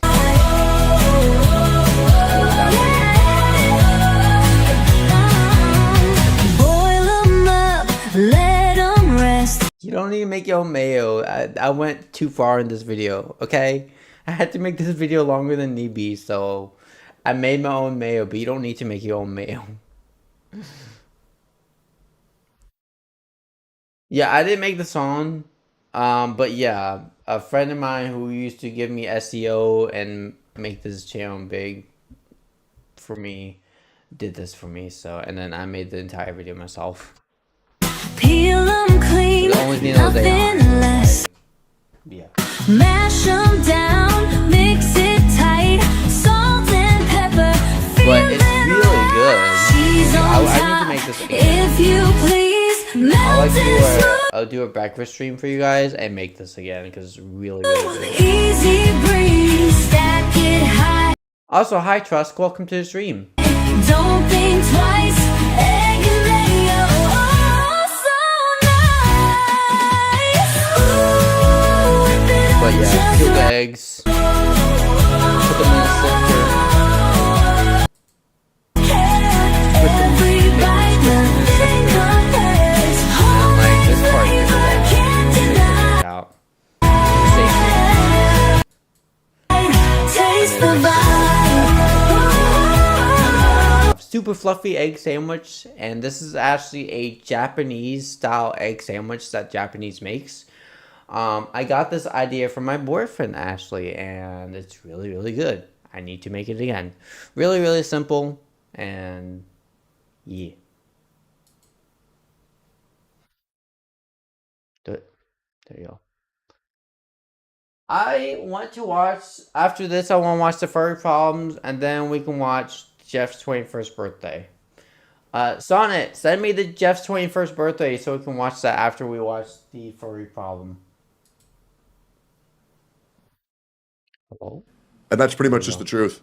Boil 'em up, let 'em rest. You don't need to make your own mayo. I went too far in this video, okay? I had to make this video longer than need be, so I made my own mayo, but you don't need to make your own mayo. Yeah, I didn't make the song, but yeah, a friend of mine who used to give me SEO and make this channel big for me did this for me, so, and then I made the entire video myself. Peel 'em clean, The only thing that was nothing AI. less. Yeah. Mash 'em down, mix it tight. Salt and pepper, But it's really good. cheese on I need to top. make this again. If you please, melt it smooth. I'll do a breakfast stream for you guys and make this again because it's really, really good. Easy breeze, stack it high. Also, hi Trusk, welcome to the stream. Don't think twice. Egg and mayo, oh, so nice. Ooh, whip it up But yeah, just peel the right. eggs, put them in a sifter, Every bite, nothing compares. and like this part here, I can't deny. out. Taste the vibe. Super fluffy egg sandwich, and this is actually a Japanese style egg sandwich that Japanese makes. I got this idea from my boyfriend Ashley, and it's really, really good. I need to make it again. Really, really simple, and yeah. Do it. There you go. I want to watch, after this, I want to watch the furry problems, and then we can watch Jeff's 21st birthday. Sonnet, send me the Jeff's 21st birthday so we can watch that after we watch the furry problem. Hello? And that's pretty much just the truth.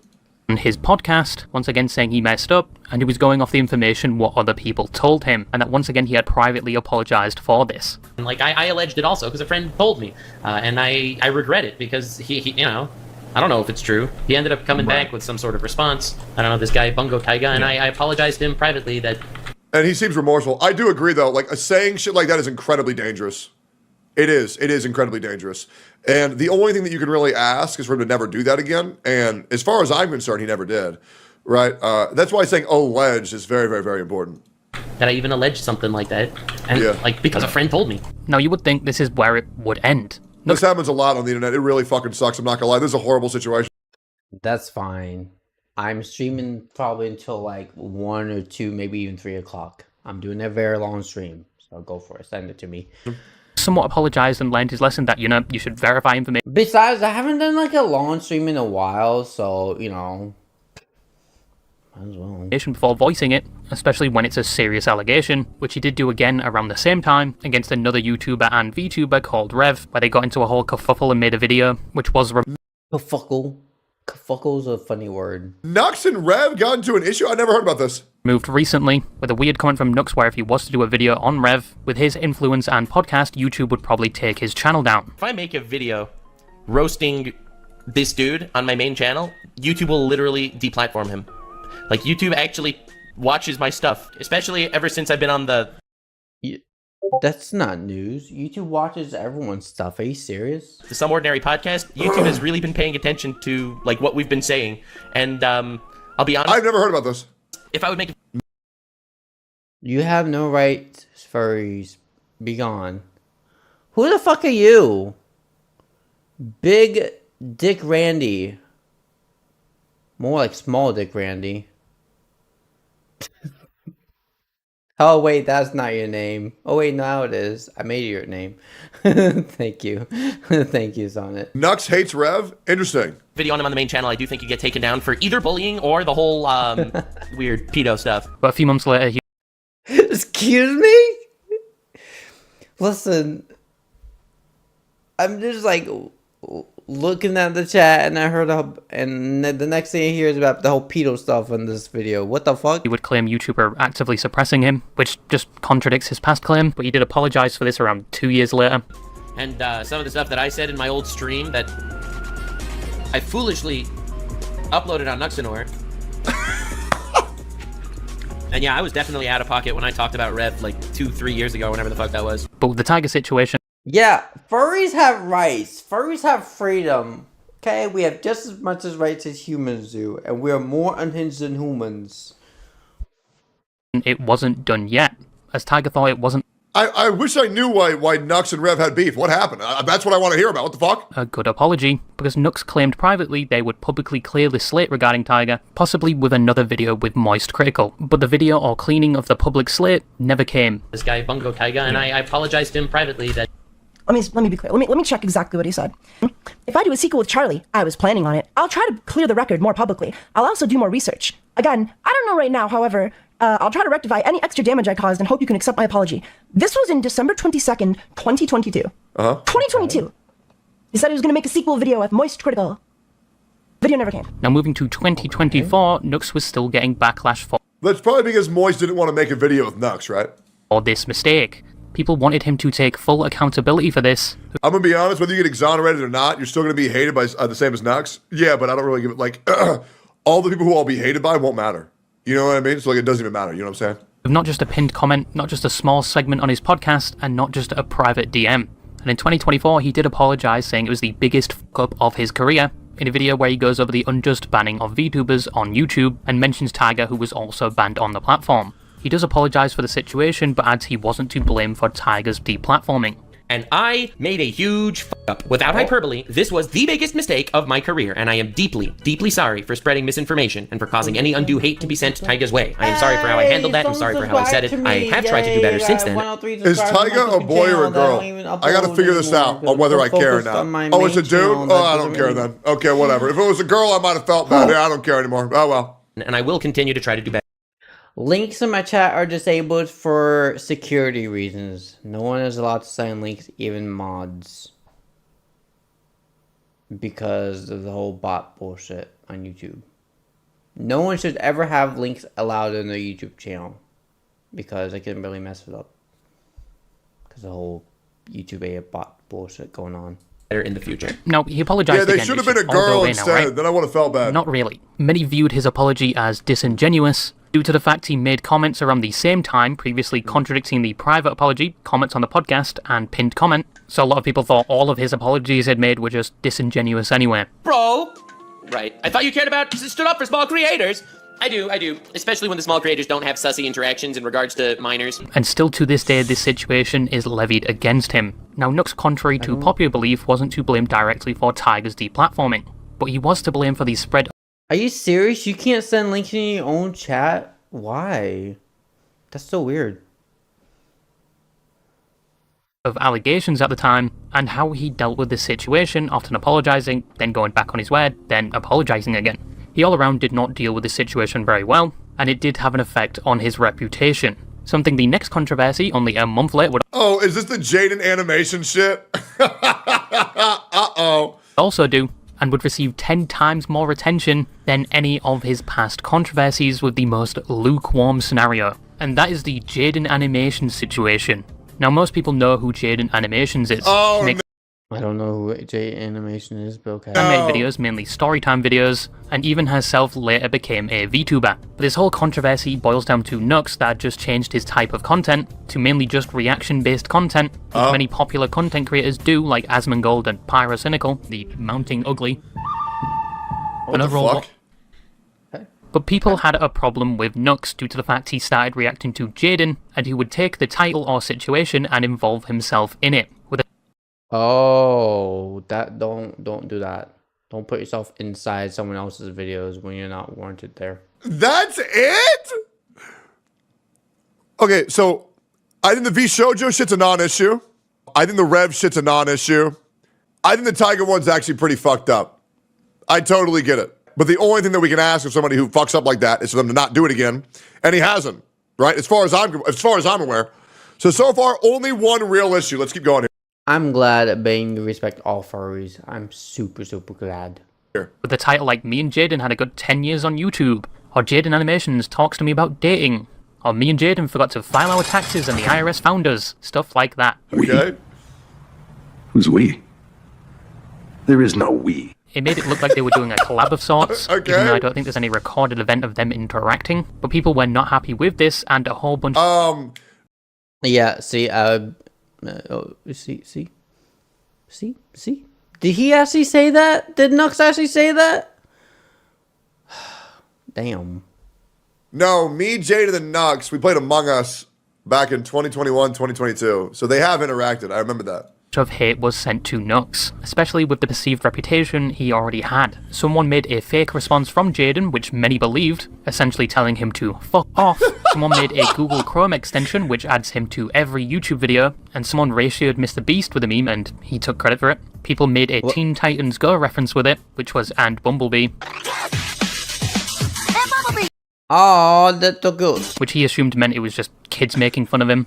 On his podcast, once again saying he messed up, and he was going off the information what other people told him, and that once again he had privately apologized for this. And like I alleged it also because a friend told me, and I regret it because he you know, I don't know if it's true. He ended up coming back with some sort of response. I don't know, this guy Bungo Taiga, and I apologized to him privately that. And he seems remorseful. I do agree, though. Like, saying shit like that is incredibly dangerous. It is. It is incredibly dangerous. And the only thing that you can really ask is for him to never do that again. And as far as I'm concerned, he never did. Right? That's why saying alleged is very, very, very important. That I even alleged something like that, and Yeah. like because a friend told me. Now you would think this is where it would end. This happens a lot on the internet. It really fucking sucks. I'm not gonna lie. This is a horrible situation. That's fine. I'm streaming probably until like 1 or 2, maybe even 3 o'clock. I'm doing a very long stream, so go for it. Send it to me. somewhat apologized and learned his lesson that, you know, you should verify information. Besides, I haven't done like a long stream in a while, so, you know, might as well. Before voicing it, especially when it's a serious allegation, which he did do again around the same time against another YouTuber and VTuber called Rev, where they got into a whole kerfuffle and made a video, which was Kerfuffle. Kerfuffle's a funny word. Nux and Rev got into an issue? I never heard about this. Moved recently, with a weird comment from Nux where if he was to do a video on Rev, with his influence and podcast, YouTube would probably take his channel down. If I make a video roasting this dude on my main channel, YouTube will literally deplatform him. Like, YouTube actually watches my stuff, especially ever since I've been on the... That's not news. YouTube watches everyone's stuff. Are you serious? The Some Ordinary podcast. YouTube has really been paying attention to, like, what we've been saying. And, I'll be honest... I've never heard about this. If I would make... You have no right, furries. Be gone. Who the fuck are you? Big Dick Randy. More like Small Dick Randy. Oh wait, that's not your name. Oh wait, now it is. I made it your name. Thank you. Thank you, Sonnet. Nux hates Rev? Interesting. Video on him on the main channel, I do think you get taken down for either bullying or the whole, weird pedo stuff. But a few months later, he... Excuse me? Listen. I'm just like... looking at the chat and I heard and the next thing I hear is about the whole pedo stuff in this video. What the fuck? He would claim YouTube are actively suppressing him, which just contradicts his past claim, but he did apologize for this around 2 years later. And some of the stuff that I said in my old stream that I foolishly uploaded on Nuxanor. And yeah, I was definitely out of pocket when I talked about Rev like 2-3 years ago, whenever the fuck that was. But with the tiger situation... Yeah, furries have rights. Furries have freedom. Okay, we have just as much as rights as humans do, and we are more unhinged than humans. It wasn't done yet, as Tiger thought it wasn't... I wish I knew why Nux and Rev had beef. What happened? That's what I want to hear about. What the fuck? A good apology, because Nux claimed privately they would publicly clear the slate regarding Tiger, possibly with another video with Moist Critical. But the video or cleaning of the public slate never came. This guy Bungo Taiga, and I apologized to him privately that... Let me be clear. Let me check exactly what he said. If I do a sequel with Charlie, I was planning on it. I'll try to clear the record more publicly. I'll also do more research. Again, I don't know right now, however, I'll try to rectify any extra damage I caused and hope you can accept my apology. This was in December 22nd, 2022. 2022. He said he was going to make a sequel video with Moist Critical. Video never came. Now moving to 2024, Nux was still getting backlash for... That's probably because Moist didn't want to make a video with Nux, right? ...for this mistake. People wanted him to take full accountability for this. I'm gonna be honest, whether you get exonerated or not, you're still gonna be hated by the same as Nux. Yeah, but I don't really give it, like, all the people who I'll be hated by won't matter. You know what I mean? So, like, it doesn't even matter, you know what I'm saying? Not just a pinned comment, not just a small segment on his podcast, and not just a private DM. And in 2024, he did apologize, saying it was the biggest fuck-up of his career, in a video where he goes over the unjust banning of VTubers on YouTube, and mentions Tiger, who was also banned on the platform. He does apologise for the situation, but adds he wasn't to blame for Tiger's deplatforming. And I made a huge f*** up. Without hyperbole, this was the biggest mistake of my career, and I am deeply, deeply sorry for spreading misinformation and for causing any undue hate to be sent Tiger's way. I am sorry for how I handled that. I'm sorry for how I said it. I have tried to do better since then. Is Tiger a boy or a girl? I gotta figure this out on whether I care or not. Oh, it's a dude? Oh, I don't care then. Okay, whatever. If it was a girl, I might have felt bad. Yeah, I don't care anymore. Oh, well. And I will continue to try to do better. Links in my chat are disabled for security reasons. No one is allowed to send links, even mods. Because of the whole bot bullshit on YouTube. No one should ever have links allowed in their YouTube channel. Because it can really mess it up. Because the whole YouTube AI bot bullshit going on. In the future. No, he apologized again. Yeah, they should have been a girl instead. Now, right? Then I would have felt bad. Not really. Many viewed his apology as disingenuous, due to the fact he made comments around the same time, previously contradicting the private apology, comments on the podcast, and pinned comment. So a lot of people thought all of his apologies he'd made were just disingenuous anyway. Bro! Right. I thought you cared about, stood up for small creators. I do. Especially when the small creators don't have sussy interactions in regards to minors. And still to this day, this situation is levied against him. Now, Nux, contrary to popular belief, wasn't to blame directly for Tiger's deplatforming, but he was to blame for the spread. Are you serious? You can't send links in your own chat? Why? That's so weird. of allegations at the time, and how he dealt with the situation, often apologising, then going back on his word, then apologising again. He all around did not deal with the situation very well, and it did have an effect on his reputation. Something the next controversy, only a month later, would Oh, is this the Jaden animation shit? Uh-oh. also do, and would receive 10 times more attention than any of his past controversies, with the most lukewarm scenario. And that is the Jaden Animations situation. Now, most people know who Jaden Animations is. Oh, He makes I don't know who J Animation is, but okay. animated videos, mainly storytime videos, and even herself later became a VTuber. But this whole controversy boils down to Nux that had just changed his type of content to mainly just reaction-based content, which many popular content creators do, like Asmongold and Pyrocynical, the Mounting Ugly. What the fuck? But people had a problem with Nux due to the fact he started reacting to Jaden, and he would take the title or situation and involve himself in it. With a Oh, that don't do that. Don't put yourself inside someone else's videos when you're not warranted there. That's it? Okay, so I think the V Shoujo shit's a non-issue. I think the Rev shit's a non-issue. I think the Tiger one's actually pretty fucked up. I totally get it. But the only thing that we can ask of somebody who fucks up like that is for them to not do it again, and he hasn't, right? As far as I'm aware. So far, only one real issue. Let's keep going here. I'm glad that Bane respect all furries. I'm super glad. With the title like Me and Jaden had a good 10 years on YouTube, or Jaden Animations talks to me about dating, or Me and Jaden forgot to file our taxes and the IRS found us, stuff like that. Okay. Who's we? There is no we. It made it look like they were doing a collab of sorts, Okay. even though I don't think there's any recorded event of them interacting. But people were not happy with this, and a whole bunch Yeah, see, see? Did he actually say that? Did Nux actually say that? Damn. No, me, Jada, and Nux, we played Among Us back in 2021, 2022. So they have interacted. I remember that. of hate was sent to Nux, especially with the perceived reputation he already had. Someone made a fake response from Jaden, which many believed, essentially telling him to fuck off. Someone made a Google Chrome extension, which adds him to every YouTube video, and someone ratioed Mr. Beast with a meme, and he took credit for it. People made a Teen Titans Go reference with it, which was "and Bumblebee." Oh, that's so good. Which he assumed meant it was just kids making fun of him.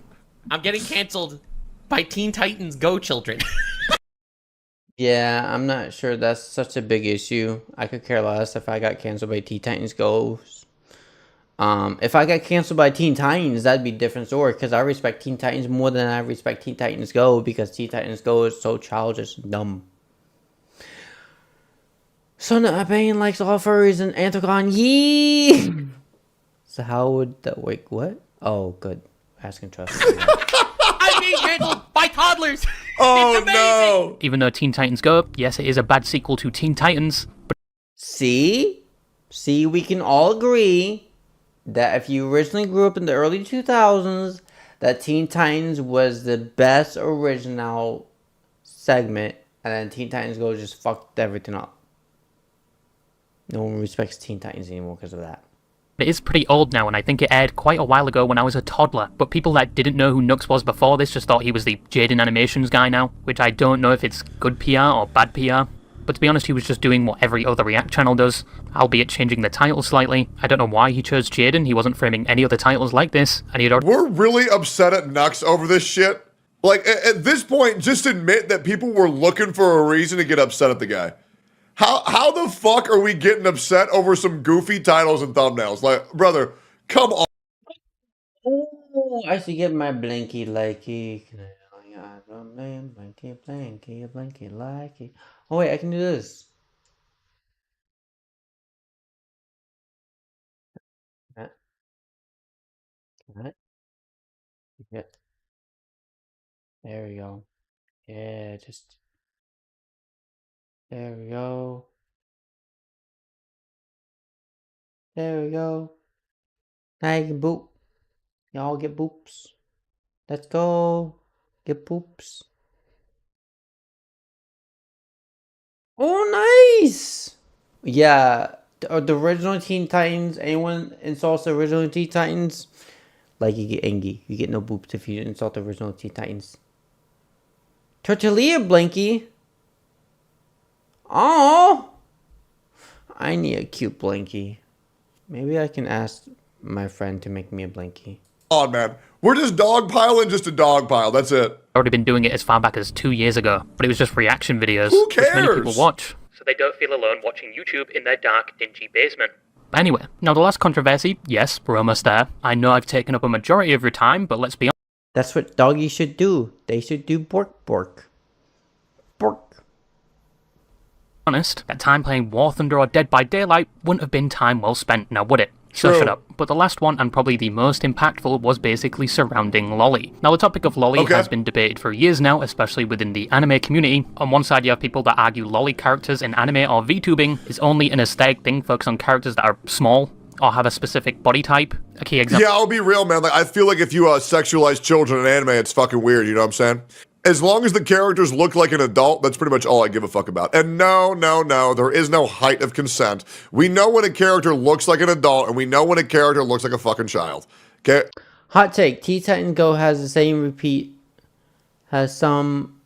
I'm getting cancelled by Teen Titans Go children. Yeah, I'm not sure that's such a big issue. I could care less if I got canceled by Teen Titans Go. If I got canceled by Teen Titans, that'd be a different story, because I respect Teen Titans more than I respect Teen Titans Go, because Teen Titans Go is so childish and dumb. So now Bane likes all furries and Anthragon, yee! So how would that work? What? Oh, good. Asking trust. I'm being handled by toddlers. Oh no! Even though Teen Titans Go, yes, it is a bad sequel to Teen Titans, but See, we can all agree that if you originally grew up in the early 2000s, that Teen Titans was the best original segment, and then Teen Titans Go just fucked everything up. No one respects Teen Titans anymore because of that. it is pretty old now, and I think it aired quite a while ago when I was a toddler. But people that didn't know who Nux was before this just thought he was the Jaden Animations guy now, which I don't know if it's good PR or bad PR. But to be honest, he was just doing what every other React channel does, albeit changing the title slightly. I don't know why he chose Jaden, he wasn't framing any other titles like this, and he'd already— We're really upset at Nux over this shit. Like, at this point, just admit that people were looking for a reason to get upset at the guy. How the fuck are we getting upset over some goofy titles and thumbnails? Like, brother, come on. Oh, I should get my blinky likey. Blinky likey. Oh wait, I can do this. Right. Yeah. There we go. Yeah, just there we go. There we go. Now you can boop. Y'all get boops. Let's go. Get boops. Oh, nice! Yeah, the original Teen Titans, anyone insults the original Teen Titans, like, you get angry. You get no boops if you insult the original Teen Titans. Tortilla blankie. Oh, I need a cute blankie. Maybe I can ask my friend to make me a blankie. Oh man, we're just dogpiling just a dogpile. That's it. Already been doing it as far back as 2 years ago, but it was just reaction videos, Who which many people cares? watch, so they don't feel alone watching YouTube in their dark, dingy basement. But anyway, now the last controversy, yes, we're almost there. I know I've taken up a majority of your time, but let's be honest. That's what doggies should do. They should do bork bork. Bork. Honest, that time playing War Thunder or Dead by Daylight wouldn't have been time well spent, now would it? So True. shut up. But the last one, and probably the most impactful, was basically surrounding Lolly. Now the topic of Lolly has been debated for years now, especially within the anime community. On one side you have people that argue Lolly characters in anime or VTubing is only an aesthetic thing focused on characters that are small, or have a specific body type. A key example. Yeah, I'll be real, man. Like, I feel like if you sexualize children in anime, it's fucking weird. You know what I'm saying? As long as the characters look like an adult, that's pretty much all I give a fuck about. And no, there is no height of consent. We know when a character looks like an adult, and we know when a character looks like a fucking child. Okay? Hot take. Teen Titan Go has the same some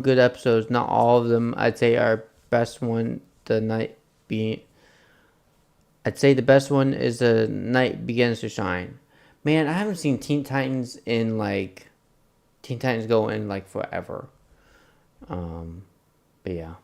good episodes. Not all of them. I'd say our best one, I'd say the best one is The Night Begins to Shine. Man, I haven't seen Teen Titans Go in like forever. But yeah.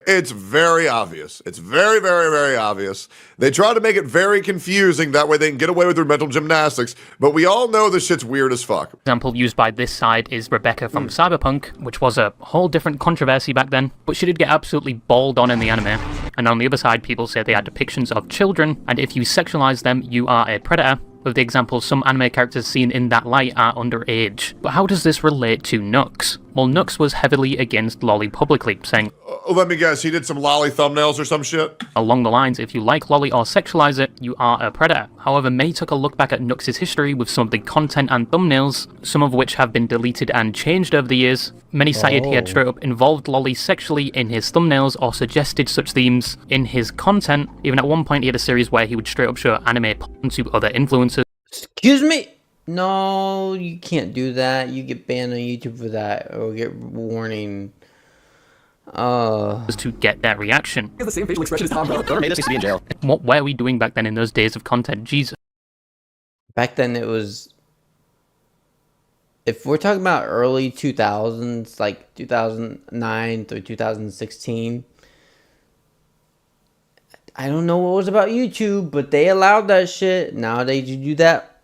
It's very obvious. It's very, very, very obvious. They try to make it very confusing. That way they can get away with their mental gymnastics. But we all know this shit's weird as fuck. Example used by this side is Rebecca from Cyberpunk, which was a whole different controversy back then, but she did get absolutely balled on in the anime. And on the other side, people say they are depictions of children, and if you sexualize them, you are a predator. With the example, some anime characters seen in that light are underage. But how does this relate to Nux? Well, Nux was heavily against Lolly publicly, saying, let me guess, he did some lolly thumbnails or some shit? Along the lines, if you like Lolly or sexualize it, you are a predator. However, May took a look back at Nux's history with some of the content and thumbnails, some of which have been deleted and changed over the years. Many cited he had straight up involved Lolly sexually in his thumbnails or suggested such themes in his content. Even at one point he had a series where he would straight up show anime porn to other influencers. Excuse me? No, you can't do that. You get banned on YouTube for that, or get warning. To get that reaction. The same facial expression as Tom, bro. Whoever made us needs to be in jail. What were we doing back then in those days of content? Jesus. Back then it was... If we're talking about early 2000s, like 2009 through 2016... I don't know what was about YouTube, but they allowed that shit. Nowadays, you do that,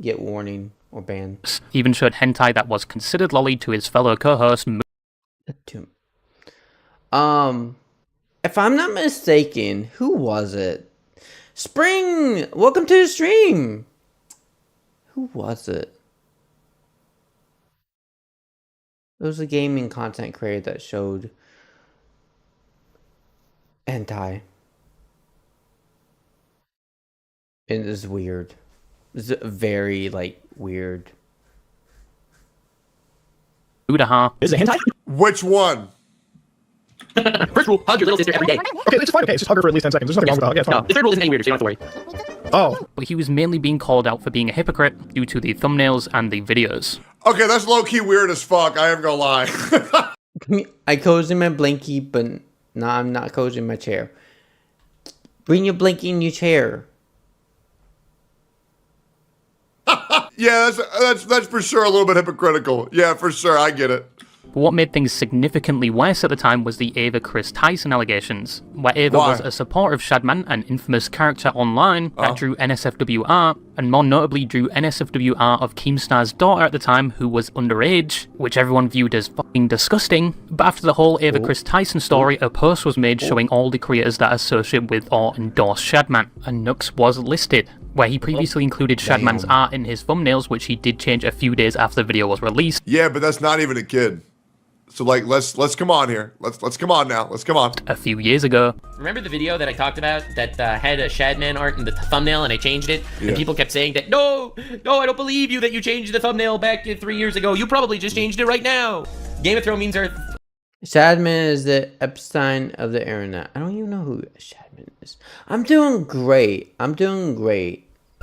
get warning or banned. Even showed hentai that was considered lolly to his fellow co-host. If I'm not mistaken, who was it? Spring, welcome to the stream. Who was it? It was a gaming content creator that showed hentai. It is weird. It's very, like, weird. Udaha. Is it hentai? Which one? First rule, hug your little sister every day. Okay, it's fine. Okay, just hug her for at least 10 seconds. There's nothing wrong with that. Yeah, it's fine. No, the third rule isn't any weirder, so you don't have to worry. Oh. But he was mainly being called out for being a hypocrite due to the thumbnails and the videos. Okay, that's low-key weird as fuck. I am gonna lie. I cozy my blankie, but no, I'm not cozying my chair. Bring your blankie in your chair. Yeah, that's for sure a little bit hypocritical. Yeah, for sure, I get it. But what made things significantly worse at the time was the Ava Chris Tyson allegations, where Ava was a supporter of Shadman, an infamous character online that drew NSFWR, and more notably drew NSFWR of Keemstar's daughter at the time, who was underage, which everyone viewed as fucking disgusting. But after the whole Ava Chris Tyson story, a post was made showing all the creators that associate with or endorse Shadman, and Nux was listed, where he previously included Shadman's art in his thumbnails, which he did change a few days after the video was released. Yeah, but that's not even a kid. So like, let's come on here. Let's come on now. Let's come on. A few years ago. Remember the video that I talked about that had a Shadman art in the thumbnail and I changed it? Yeah. And people kept saying that, no, I don't believe you that you changed the thumbnail back 3 years ago. You probably just changed it right now. Game of Thrones means Earth. Shadman is the Epstein of the internet. I don't even know who Shadman is. I'm doing great.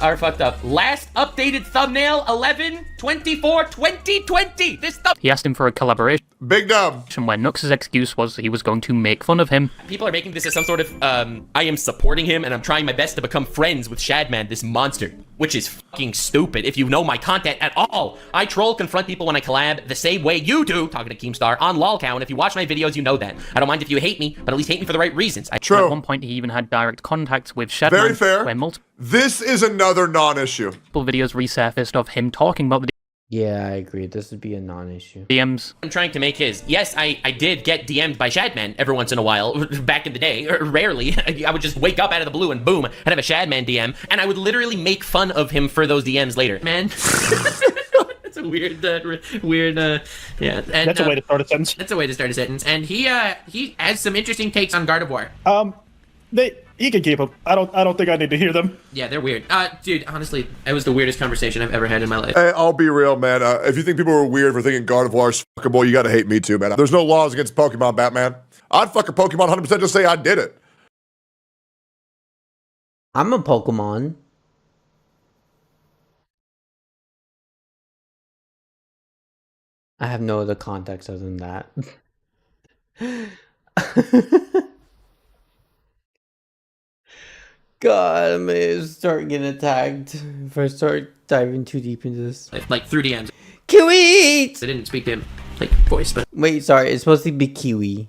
are fucked up. Last updated thumbnail, 11/24/2020. This stuff. He asked him for a collaboration. Big dub. Where Nux' excuse was he was going to make fun of him. People are making this as some sort of, I am supporting him and I'm trying my best to become friends with Shadman, this monster. Which is fucking stupid if you know my content at all. I troll confront people when I collab the same way you do, talking to Keemstar, on LolCow, and if you watch my videos, you know that. I don't mind if you hate me, but at least hate me for the right reasons. True. At one point, he even had direct contact with Shadman. Very fair. Where multiple This is another non-issue. videos resurfaced of him talking about the Yeah, I agree. This would be a non-issue. DMs. I'm trying to make his. Yes, I did get DM'd by Shadman every once in a while, back in the day, rarely. I would just wake up out of the blue and boom, I'd have a Shadman DM, and I would literally make fun of him for those DMs later. Man. That's a weird, yeah. And, That's a way to start a sentence. That's a way to start a sentence. And he has some interesting takes on Gardevoir. He can keep them. I don't think I need to hear them. Yeah, they're weird. Dude, honestly, it was the weirdest conversation I've ever had in my life. Hey, I'll be real, man. If you think people are weird for thinking Gardevoir's fuckable, you gotta hate me too, man. There's no laws against Pokemon, Batman. I'd fuck a Pokemon 100% just say I did it. I'm a Pokemon. I have no other context other than that. God, I may start getting attacked if I start diving too deep into this. Like through DMs. Kiwi! I didn't speak to him, like, voice, but... Wait, sorry, it's supposed to be Kiwi.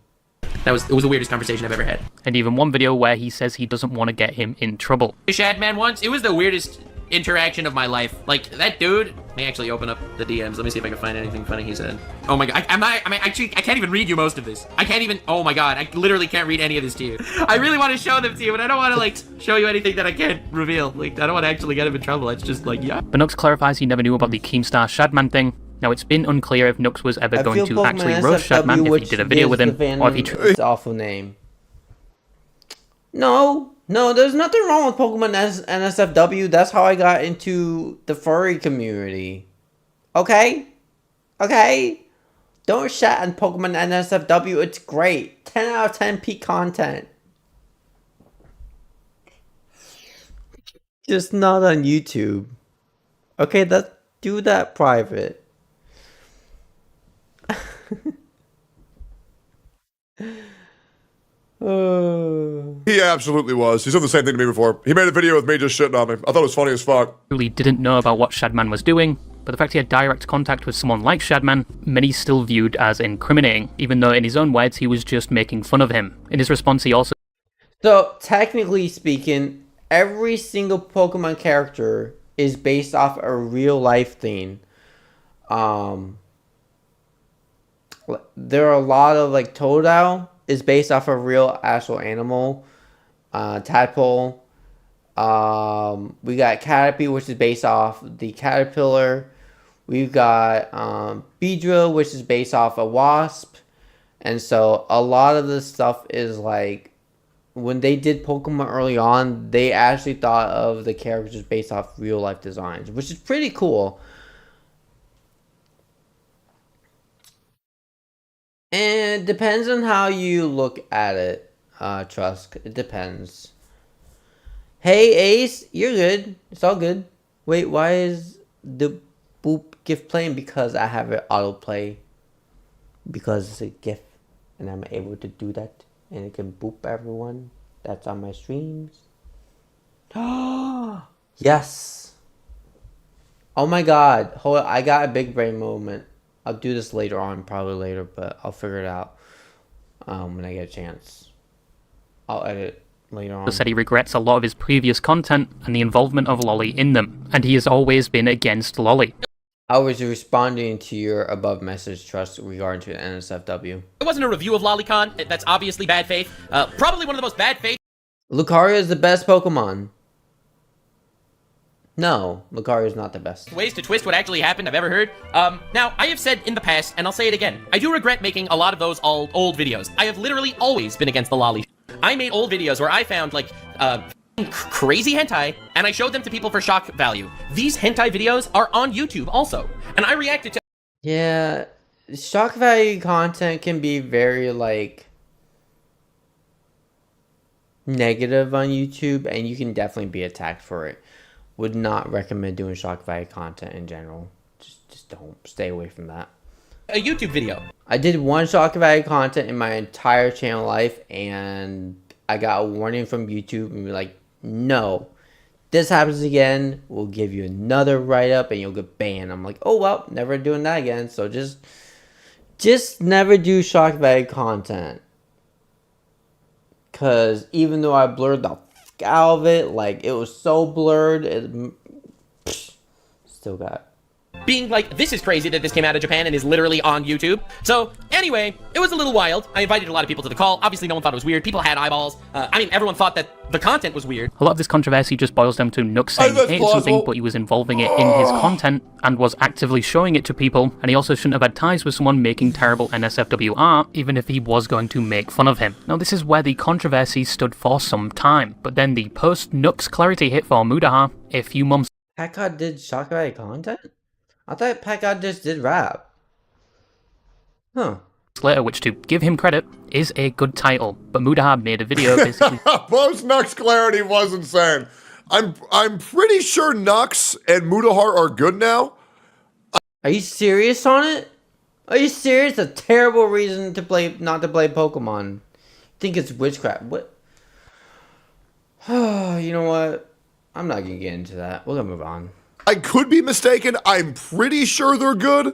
It was the weirdest conversation I've ever had. And even one video where he says he doesn't want to get him in trouble. Shadman once, it was the weirdest interaction of my life. Like, that dude... Let me actually open up the DMs. Let me see if I can find anything funny he said. Oh my god, I can't even read you most of this. I can't even... Oh my god, I literally can't read any of this to you. I really want to show them to you, but I don't want to, like, show you anything that I can't reveal. Like, I don't want to actually get him in trouble. It's just like, yeah. But Nux clarifies he never knew about the Keemstar Shadman thing. Now, it's been unclear if Nux was ever going to actually roast Shadman if he did a video with him, or if he... It's awful name. No, there's nothing wrong with Pokemon NSFW. That's how I got into the furry community. Okay? Don't shat on Pokemon NSFW. It's great. 10 out of 10 peak content. Just not on YouTube. Okay, let's do that private. He absolutely was. He's done the same thing to me before. He made a video with me just shitting on me. I thought it was funny as fuck. Really didn't know about what Shadman was doing, but the fact he had direct contact with someone like Shadman, many still viewed as incriminating, even though in his own words he was just making fun of him. In his response he also... So, technically speaking, every single Pokemon character is based off a real life thing. There are a lot of, like, Totodile is based off a real actual animal. Tadpole. We got Caterpie, which is based off the caterpillar. We've got Beedrill, which is based off a wasp. And so a lot of this stuff is like, when they did Pokemon early on, they actually thought of the characters based off real life designs, which is pretty cool. And it depends on how you look at it, Trusk. It depends. Hey, Ace, you're good. It's all good. Wait, why is the boop GIF playing? Because I have it autoplay. Because it's a GIF. And I'm able to do that. And it can boop everyone that's on my streams. Yes. Oh my god. Hold on. I got a big brain moment. I'll do this later on, probably later, but I'll figure it out when I get a chance. I'll edit later on. Said he regrets a lot of his previous content and the involvement of Lolly in them, and he has always been against Lolly. I was responding to your above message, Trust, regarding to NSFW. It wasn't a review of Lolicon. That's obviously bad faith. Probably one of the most bad faith. Lucario is the best Pokemon. No, Lucario is not the best. Ways to twist what actually happened I've ever heard. Now, I have said in the past, and I'll say it again, I do regret making a lot of those old videos. I have literally always been against the lolly. I made old videos where I found, like, crazy hentai, and I showed them to people for shock value. These hentai videos are on YouTube also, and I reacted to... Yeah, shock value content can be very, like, negative on YouTube, and you can definitely be attacked for it. would not recommend doing shock value content in general. Just don't. Stay away from that. A YouTube video. I did one shock value content in my entire channel life, and I got a warning from YouTube and be like, no, this happens again, we'll give you another write-up and you'll get banned. I'm like, oh well, never doing that again. So just never do shock value content. Cause even though I blurred the fuck out of it, like it was so blurred, still got. Being like, this is crazy that this came out of Japan and is literally on YouTube. So, anyway, it was a little wild. I invited a lot of people to the call. Obviously, no one thought it was weird. People had eyeballs. I mean, everyone thought that the content was weird. A lot of this controversy just boils down to Nux saying he hated something, but he was involving it in his content and was actively showing it to people, and he also shouldn't have had ties with someone making terrible NSFW art, even if he was going to make fun of him. Now, this is where the controversy stood for some time, but then the post-Nux clarity hit for Mudaha a few months. Pekka did shock value content? I thought Pekka just did rap. Huh. Later, which, to give him credit, is a good title, but Mudaha made a video basically. Post Nux clarity was insane. I'm pretty sure Nux and Mudahar are good now. Are you serious on it? Are you serious? A terrible reason to not to play Pokemon. Think it's witchcraft. What? You know what? I'm not gonna get into that. We're gonna move on. I could be mistaken. I'm pretty sure they're good.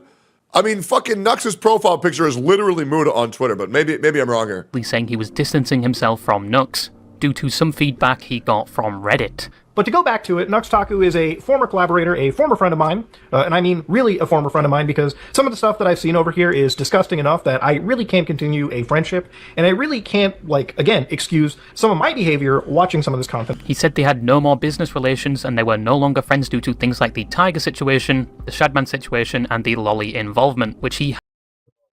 I mean, fucking Nux's profile picture is literally Muda on Twitter, but maybe I'm wrong here. Saying he was distancing himself from Nux due to some feedback he got from Reddit. But to go back to it, Nuxtaku is a former collaborator, a former friend of mine, and I mean really a former friend of mine, because some of the stuff that I've seen over here is disgusting enough that I really can't continue a friendship, and I really can't, like, again, excuse some of my behavior watching some of this content. He said they had no more business relations and they were no longer friends due to things like the Tiger situation, the Shadman situation, and the Lolly involvement, which he...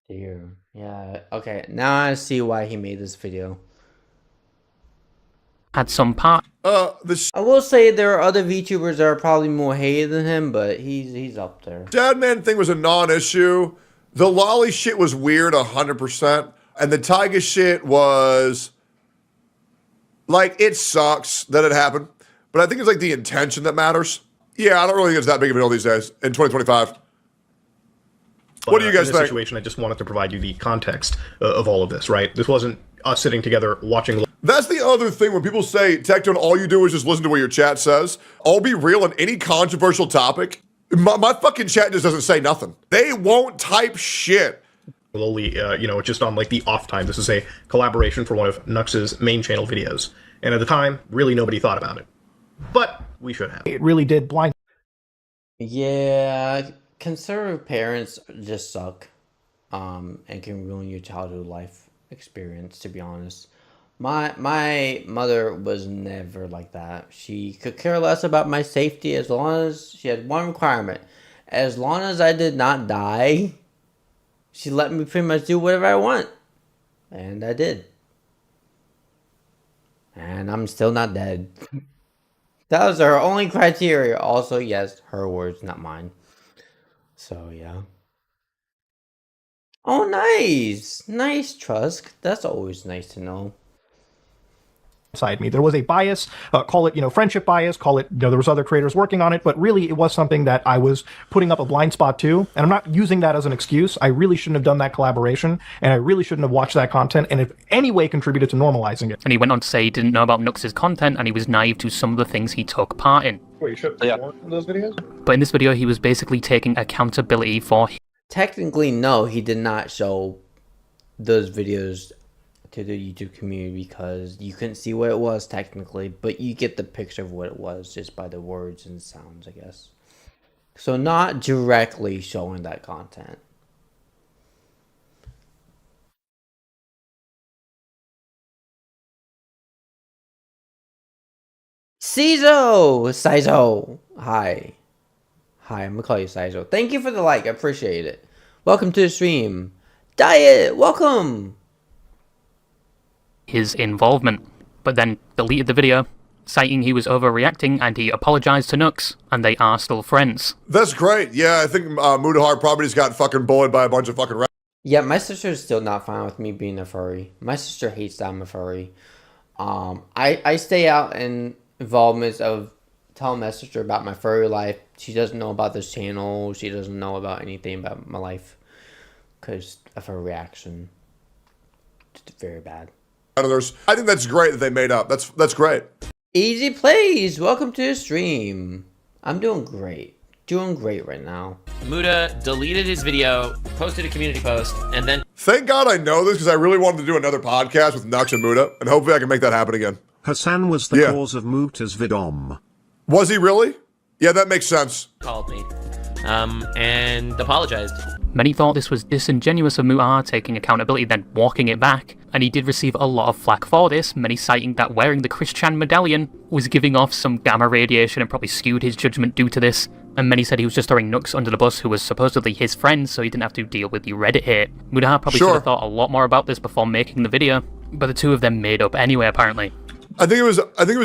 Dear. Yeah, okay, now I see why he made this video. Had some part. I will say there are other VTubers that are probably more hated than him, but he's up there. Shadman thing was a non-issue. The Lolly shit was weird 100%. And the Tiger shit was... like, it sucks that it happened. But I think it's like the intention that matters. Yeah, I don't really think it's that big of a deal these days in 2025. What do you guys in this think? Situation, I just wanted to provide you the context of all of this, right? This wasn't us sitting together watching... That's the other thing when people say, Tectone, all you do is just listen to what your chat says. I'll be real on any controversial topic. My fucking chat just doesn't say nothing. They won't type shit. Lowly, you know, just on like the off time. This is a collaboration for one of Nux's main channel videos. And at the time, really nobody thought about it. But we should have. It really did blind. Yeah, conservative parents just suck. And can ruin your childhood life experience, to be honest. My mother was never like that. She could care less about my safety as long as she had one requirement. As long as I did not die, she let me pretty much do whatever I want. And I did. And I'm still not dead. That was her only criteria. Also, yes, her words, not mine. So, yeah. Oh, nice. Nice, Trusk. That's always nice to know. Inside me. There was a bias, call it, you know, friendship bias, call it, you know, there was other creators working on it, but really it was something that I was putting up a blind spot to, and I'm not using that as an excuse. I really shouldn't have done that collaboration, and I really shouldn't have watched that content, and if any way contributed to normalizing it. And he went on to say he didn't know about Nux's content, and he was naive to some of the things he took part in. Wait, you should have those videos? But in this video, he was basically taking accountability for... Technically, no, he did not show those videos to the YouTube community because you couldn't see what it was technically, but you get the picture of what it was just by the words and sounds, I guess. So not directly showing that content. Sizo! Hi, I'm gonna call you Sizo. Thank you for the like, I appreciate it. Welcome to the stream. Diet, welcome! His involvement, but then deleted the video, citing he was overreacting and he apologized to Nux, and they are still friends. That's great. Yeah, I think Mudahar probably just got fucking bullied by a bunch of fucking Yeah, my sister's still not fine with me being a furry. My sister hates that I'm a furry. I stay out in involvements of message her about my furry life. She doesn't know about this channel. She doesn't know about anything about my life because of her reaction. Just very bad. I think that's great that they made up. That's great. Easy Plays, welcome to the stream. I'm doing great. Doing great right now. Muda deleted his video, posted a community post, and then... Thank God I know this because I really wanted to do another podcast with Nux and Muda, and hopefully I can make that happen again. Hassan was the cause of Muta's vidom. Was he really? Yeah, that makes sense. Called me, and apologized. Many thought this was disingenuous of Muta taking accountability then walking it back, and he did receive a lot of flack for this, many citing that wearing the Christian medallion was giving off some gamma radiation and probably skewed his judgment due to this, and many said he was just throwing Nux under the bus, who was supposedly his friend, so he didn't have to deal with the Reddit hate. Muta probably should have thought a lot more about this before making the video, but the two of them made up anyway apparently. I think it was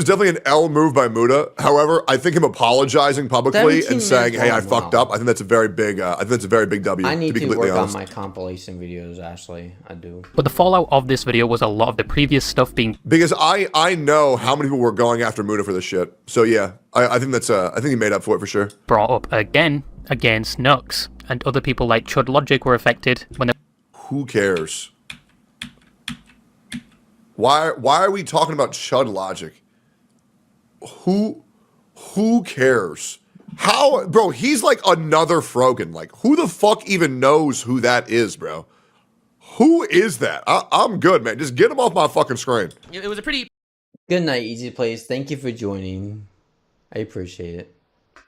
definitely an L move by Muda. However, I think him apologizing publicly and saying, "Hey, I fucked up." I think that's a very big. W. I need to be to completely work honest. on my compilation videos. Actually, I do. But the fallout of this video was a lot of the previous stuff being because I know how many people were going after Muda for this shit. So yeah, I think that's I think he made up for it for sure. Brought up again against Nux, and other people like Chud Logic were affected when they... Who cares? Why are we talking about Chud Logic? Who cares? How, bro, he's like another Frogan. Like, who the fuck even knows who that is, bro? Who is that? I'm good, man. Just get him off my fucking screen. It was a pretty... Good night, Easy Plays. Thank you for joining. I appreciate it.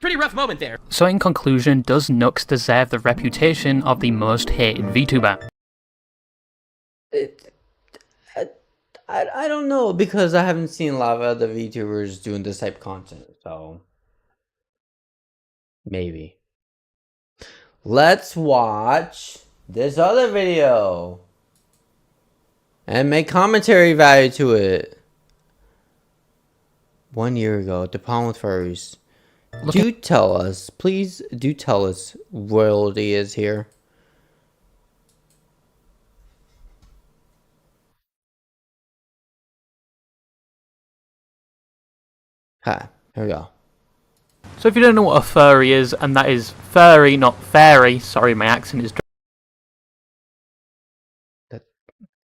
Pretty rough moment there. So in conclusion, does Nux deserve the reputation of the most hated VTuber? I don't know, because I haven't seen a lot of other VTubers doing this type of content, so maybe. Let's watch this other video and make commentary value to it. 1 year ago, the problem with furries. Do tell us, please do tell us royalty is here. Hi, here we go. So if you don't know what a furry is, and that is furry, not fairy, sorry my accent is...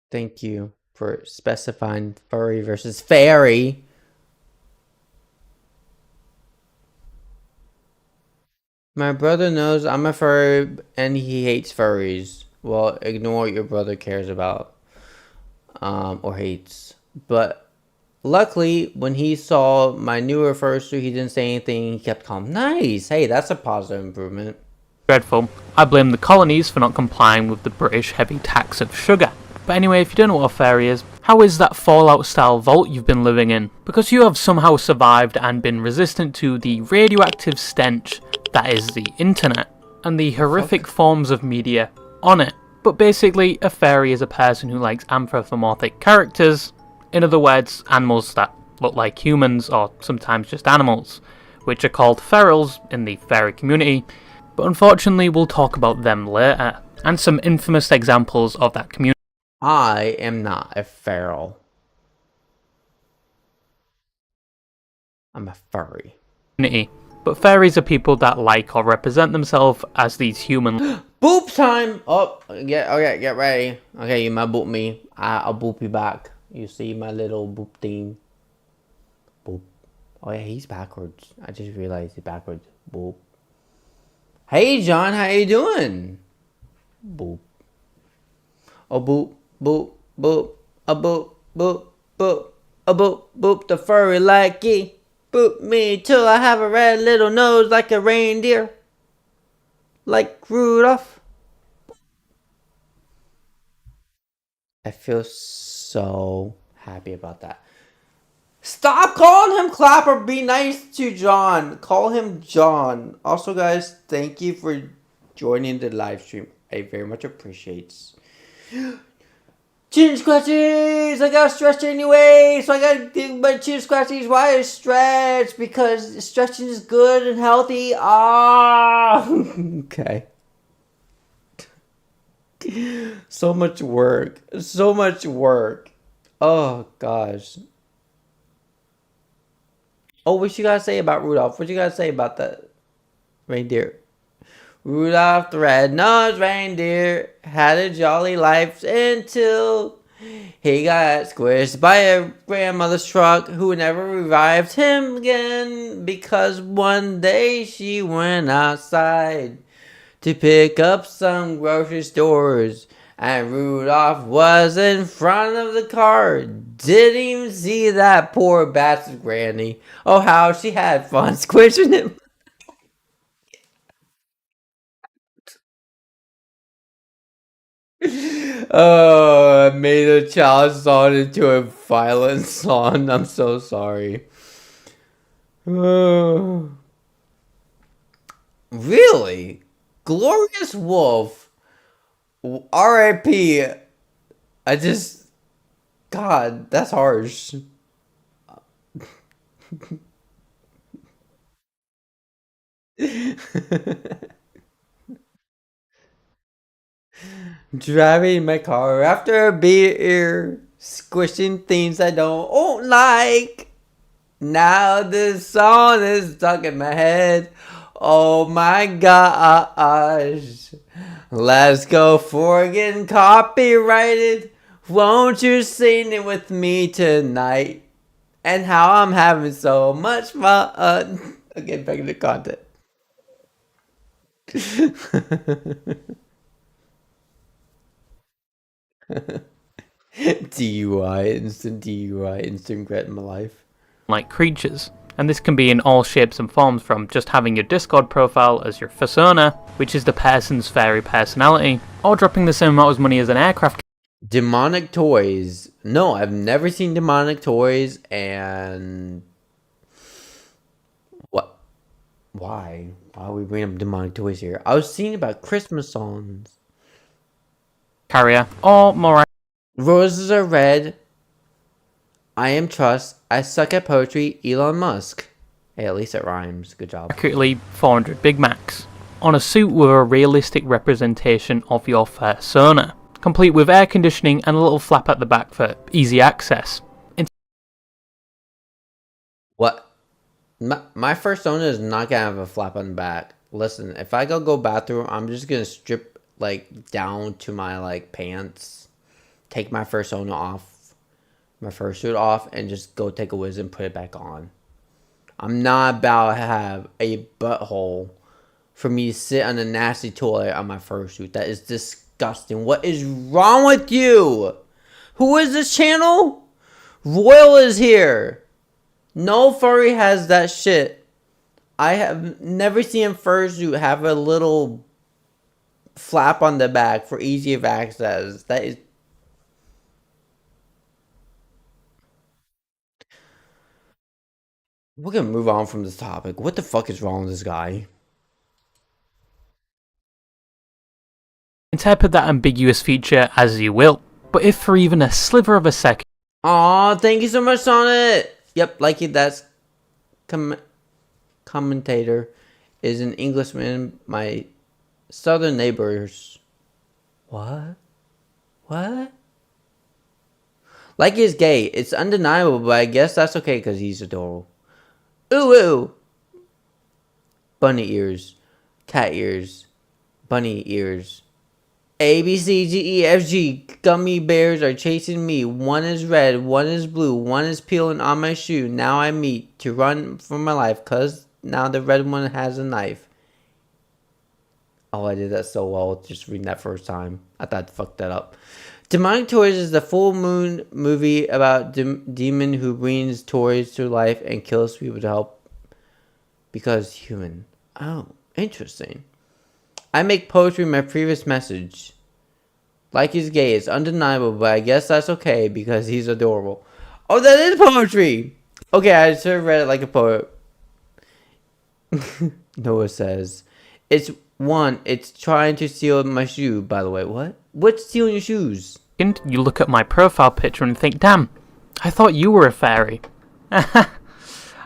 Thank you for specifying furry versus fairy. My brother knows I'm a furry and he hates furries. Well, ignore what your brother cares about or hates. But luckily, when he saw my newer fursuit, he didn't say anything. He kept calm. Nice. Hey, that's a positive improvement. Dreadful. I blame the colonies for not complying with the British heavy tax of sugar. But anyway, if you don't know what a fairy is, how is that Fallout style vault you've been living in? Because you have somehow survived and been resistant to the radioactive stench that is the internet and the horrific forms of media on it. But basically, a fairy is a person who likes anthropomorphic characters. In other words, animals that look like humans or sometimes just animals, which are called ferals in the fairy community. But unfortunately, we'll talk about them later, and some infamous examples of that community. I am not a feral. I'm a furry. But fairies are people that like or represent themselves as these human... Boop time! Oh, get ready. Okay, you might boop me. I'll boop you back. You see my little boop thing. Boop. Oh yeah, he's backwards. I just realized he's backwards. Boop. Hey John, how you doing? Boop. Oh boop, boop, boop, a boop, boop, boop, a boop, boop, the furry likey. Boop me till I have a red little nose like a reindeer. Like Rudolph. I feel so happy about that. Stop calling him Clapper. Be nice to John. Call him John. Also, guys, thank you for joining the live stream. I very much appreciate it. Chin scratchies! I got stretched anyway, so I gotta do my chin scratchies. Why is stretch? Because stretching is good and healthy. Ah, okay. So much work. So much work. Oh gosh. Oh, what you gotta say about Rudolph? What you gotta say about that reindeer? Rudolph the red-nosed reindeer had a jolly life until he got squished by a grandmother's truck who never revived him again because one day she went outside to pick up some grocery stores and Rudolph was in front of the car. Didn't even see that poor bastard granny. Oh, how she had fun squishing him. Oh, I made a child song into a violent song. I'm so sorry. Really? Glorious Wolf. R.I.P. God, that's harsh. Driving my car after a beer, squishing things I don't like. Now this song is stuck in my head. Oh my gosh. Let's go for getting copyrighted. Won't you sing it with me tonight? And how I'm having so much fun. Again, back into content. DUI, instant regret in my life. Like creatures. And this can be in all shapes and forms, from just having your Discord profile as your persona, which is the person's fairy personality, or dropping the same amount of money as an aircraft. Demonic toys. No, I've never seen demonic toys, and what? Why? Why are we bringing up demonic toys here? I was thinking about Christmas songs. Carrier, or more. Roses are red. I am trust. I suck at poetry. Elon Musk. Hey, at least it rhymes. Good job. Accurately 400 Big Macs. On a suit with a realistic representation of your persona, complete with air conditioning and a little flap at the back for easy access. What? My persona is not gonna have a flap on the back. Listen, if I go bathroom, I'm just gonna strip like down to my like pants, take my persona off, my fursuit off, and just go take a whiz and put it back on. I'm not about to have a butthole for me to sit on a nasty toilet on my fursuit. That is disgusting. What is wrong with you? Who is this channel? Royal is here. No furry has that shit. I have never seen a fursuit have a little flap on the back for easy of access. That is... We're gonna move on from this topic. What the fuck is wrong with this guy? Interpret that ambiguous feature as you will, but if for even a sliver of a second... Aw, thank you so much, Sonnet! Yep, like it, that's... commentator is an Englishman, my southern neighbors. What? What? Like he's gay. It's undeniable, but I guess that's okay because he's adorable. Ooh, ooh. Bunny ears. Cat ears. Bunny ears. A, B, C, G, E, F, G. Gummy bears are chasing me. One is red, one is blue, one is peeling on my shoe. Now I meet to run for my life, cause now the red one has a knife. Oh, I did that so well just reading that first time. I thought I fucked that up. Demonic Toys is the full moon movie about demon who brings toys to life and kills people to help because human. Oh, interesting. I make poetry my previous message. Like he's gay, it's undeniable, but I guess that's okay because he's adorable. Oh, that is poetry! Okay, I should have read it like a poet. Noah says, it's trying to steal my shoe, by the way. What? What's stealing your shoes? You look at my profile picture and think, damn, I thought you were a fairy.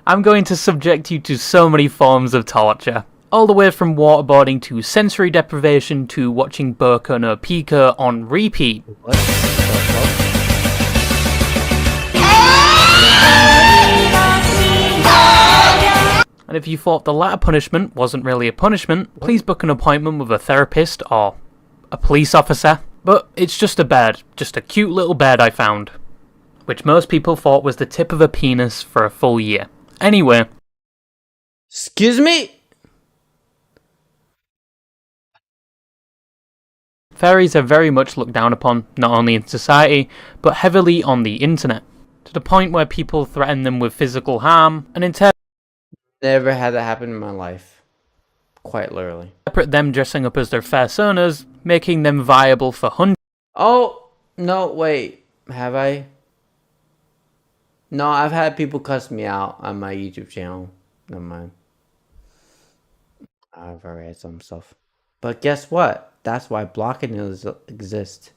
I'm going to subject you to so many forms of torture. All the way from waterboarding to sensory deprivation to watching Boku no Pico on repeat. What? And if you thought the latter punishment wasn't really a punishment, please book an appointment with a therapist or a police officer. But it's just a bird, just a cute little bird I found, which most people thought was the tip of a penis for a full year. Anyway. Excuse me? Fairies are very much looked down upon, not only in society, but heavily on the internet, to the point where people threaten them with physical harm and interpret Never had that happen in my life. Quite literally. them dressing up as their personas, making them viable for hundreds. Oh, no, wait. Have I? No, I've had people cuss me out on my YouTube channel. Never mind. I've already had some stuff. But guess what? That's why blocking exists.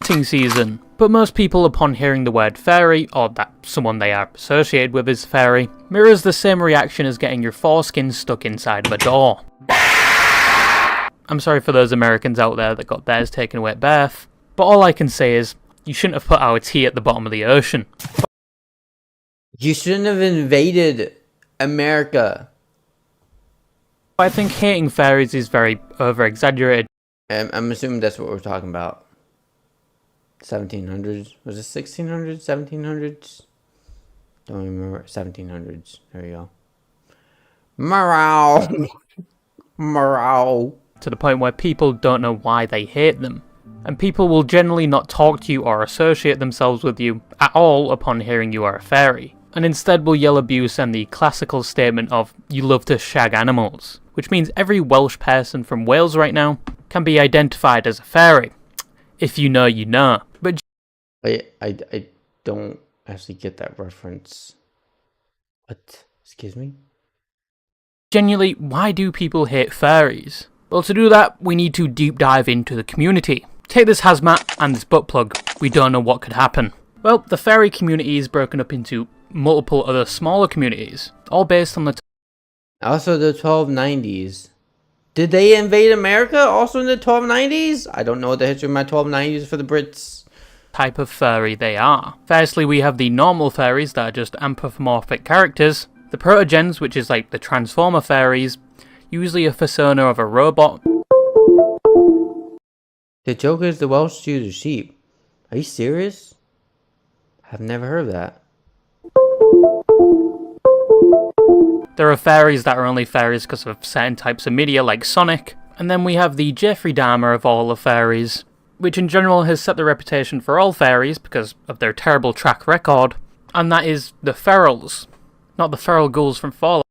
Season. But most people, upon hearing the word fairy, or that someone they are associated with is fairy, mirrors the same reaction as getting your foreskin stuck inside of a door. I'm sorry for those Americans out there that got theirs taken away at birth, but all I can say is, you shouldn't have put our tea at the bottom of the ocean. You shouldn't have invaded America. I think hating fairies is very over-exaggerated. I'm assuming that's what we're talking about. 1700s? Was it 1600s? 1700s? Don't even remember. 1700s. There you go. Morale. Morale. To the point where people don't know why they hate them. And people will generally not talk to you or associate themselves with you at all upon hearing you are a fairy. And instead will yell abuse and the classical statement of, you love to shag animals. Which means every Welsh person from Wales right now can be identified as a fairy. If you know, you know. But I don't actually get that reference. What? Excuse me? genuinely, why do people hate furries? Well, to do that, we need to deep dive into the community. Take this hazmat and this butt plug. We don't know what could happen. Well, the furry community is broken up into multiple other smaller communities, all based on the Also the 1290s. Did they invade America also in the 1290s? I don't know the history of my 1290s for the Brits. Type of furry they are. Firstly, we have the normal fairies that are just anthropomorphic characters. The protogens, which is like the transformer fairies, usually a persona of a robot. The Joker is the Welsh Jew the sheep. Are you serious? I've never heard of that. There are fairies that are only fairies because of certain types of media like Sonic. And then we have the Jeffrey Dahmer of all the fairies, which in general has set the reputation for all fairies because of their terrible track record. And that is the ferals. Not the feral ghouls from Fallout.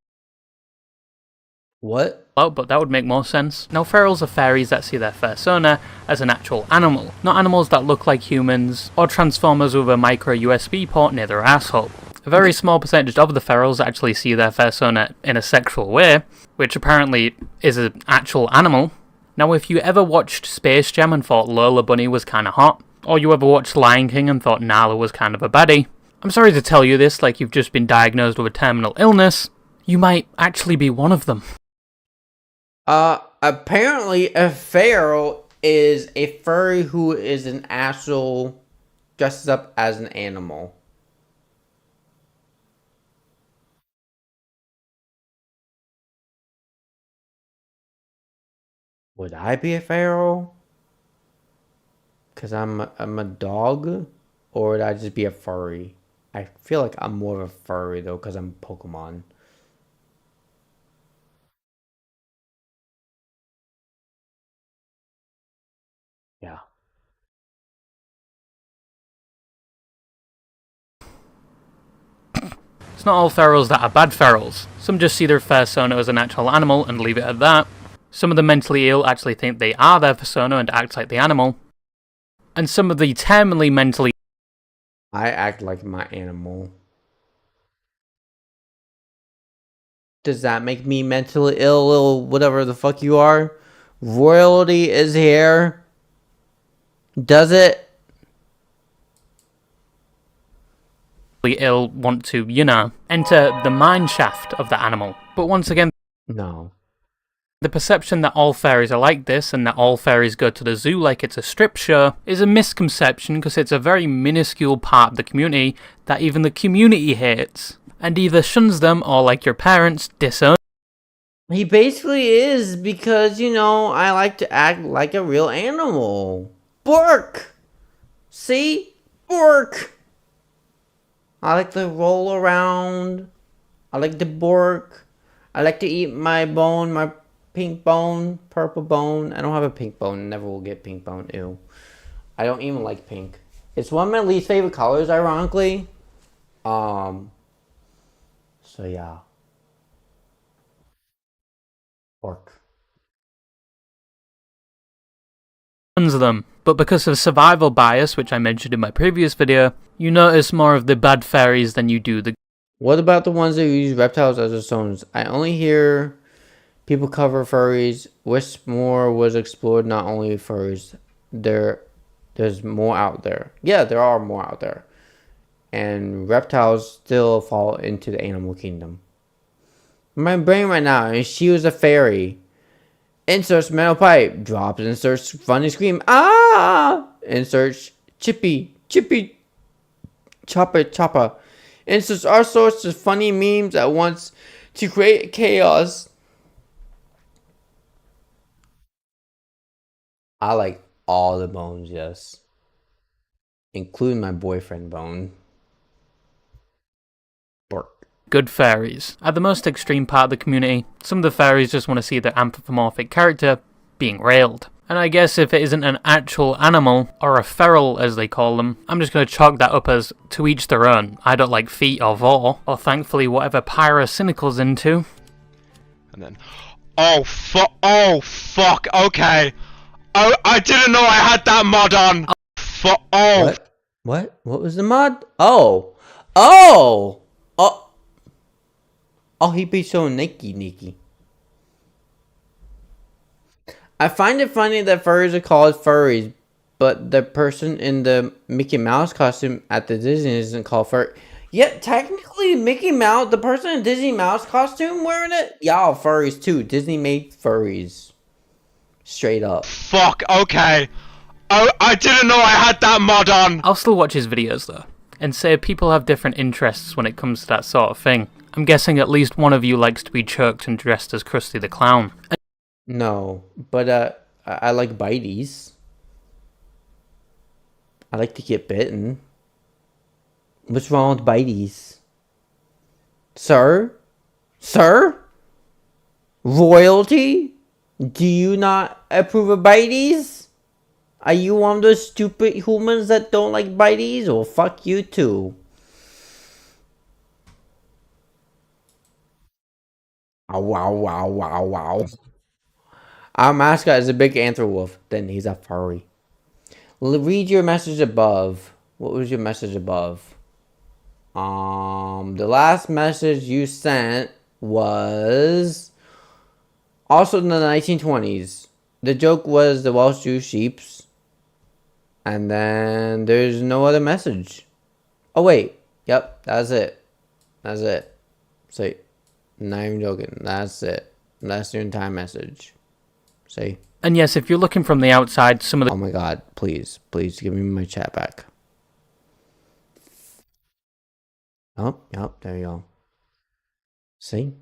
What? Oh, but that would make more sense. Now, ferals are fairies that see their persona as an actual animal, not animals that look like humans, or transformers with a micro USB port near their asshole. A very small percentage of the ferals actually see their persona in a sexual way, which apparently is an actual animal. Now, if you ever watched Space Jam and thought Lola Bunny was kinda hot, or you ever watched Lion King and thought Nala was kind of a baddie, I'm sorry to tell you this, like you've just been diagnosed with a terminal illness, you might actually be one of them. Apparently a feral is a furry who is an actual dresses up as an animal. Would I be a feral? Cause I'm a dog, or would I just be a furry? I feel like I'm more of a furry though, cause I'm Pokemon. Yeah. It's not all ferals that are bad ferals. Some just see their persona as an actual animal and leave it at that. Some of the mentally ill actually think they are their persona and act like the animal. And some of the terminally mentally I act like my animal. Does that make me mentally ill or whatever the fuck you are? Royalty is here. Does it? ill want to, enter the mind shaft of the animal. But once again, No. The perception that all fairies are like this and that all fairies go to the zoo like it's a strip show is a misconception because it's a very minuscule part of the community that even the community hates and either shuns them or, like your parents, disown. He basically is because, you know, I like to act like a real animal. Bork! See? Bork! I like to roll around. I like to bork. I like to eat my bone, my pink bone, purple bone. I don't have a pink bone. Never will get pink bone. Ew. I don't even like pink. It's one of my least favorite colors, ironically. So yeah. Pork. Them, but because of survival bias, which I mentioned in my previous video, you notice more of the bad fairies than you do the. What about the ones that use reptiles as their stones? I only hear people cover furries. Wish more was explored, not only furries. There's more out there. Yeah, there are more out there. And reptiles still fall into the animal kingdom. My brain right now, and she was a fairy. Inserts metal pipe. Drops. Inserts funny scream. Ah! Inserts chippy. Chopper. Inserts all sorts of funny memes at once to create chaos. I like all the bones, yes. Including my boyfriend bone. Good fairies are the most extreme part of the community. Some of the fairies just want to see their anthropomorphic character being railed. And I guess if it isn't an actual animal, or a feral as they call them, I'm just going to chalk that up as to each their own. I don't like feet or vor, or thankfully whatever Pyrocynical's into. And then, oh fuck, okay. Oh, I didn't know I had that mod on. What was the mod? Oh, he be so sneaky. I find it funny that furries are called furries, but the person in the Mickey Mouse costume at the Disney isn't called furry. Yet technically Mickey Mouse, the person in Disney Mouse costume wearing it, y'all furries too. Disney made furries. Straight up. Fuck, okay. Oh, I didn't know I had that mod on. I'll still watch his videos though, and say people have different interests when it comes to that sort of thing. I'm guessing at least one of you likes to be choked and dressed as Krusty the Clown. No, but I like bites. I like to get bitten. What's wrong with bites? Sir? Royalty? Do you not approve of bites? Are you one of those stupid humans that don't like bites? Well, fuck you too. Oh, wow. Our mascot is a big anther wolf. Then he's a furry. Read your message above. What was your message above? The last message you sent was also in the 1920s. The joke was the Welsh Jew sheeps. And then there's no other message. Oh, wait. Yep, that's it. So, not even joking. That's it. That's your entire message. See? And yes, if you're looking from the outside, some of the... Oh my god, please give me my chat back. Oh, yep, there you go. See?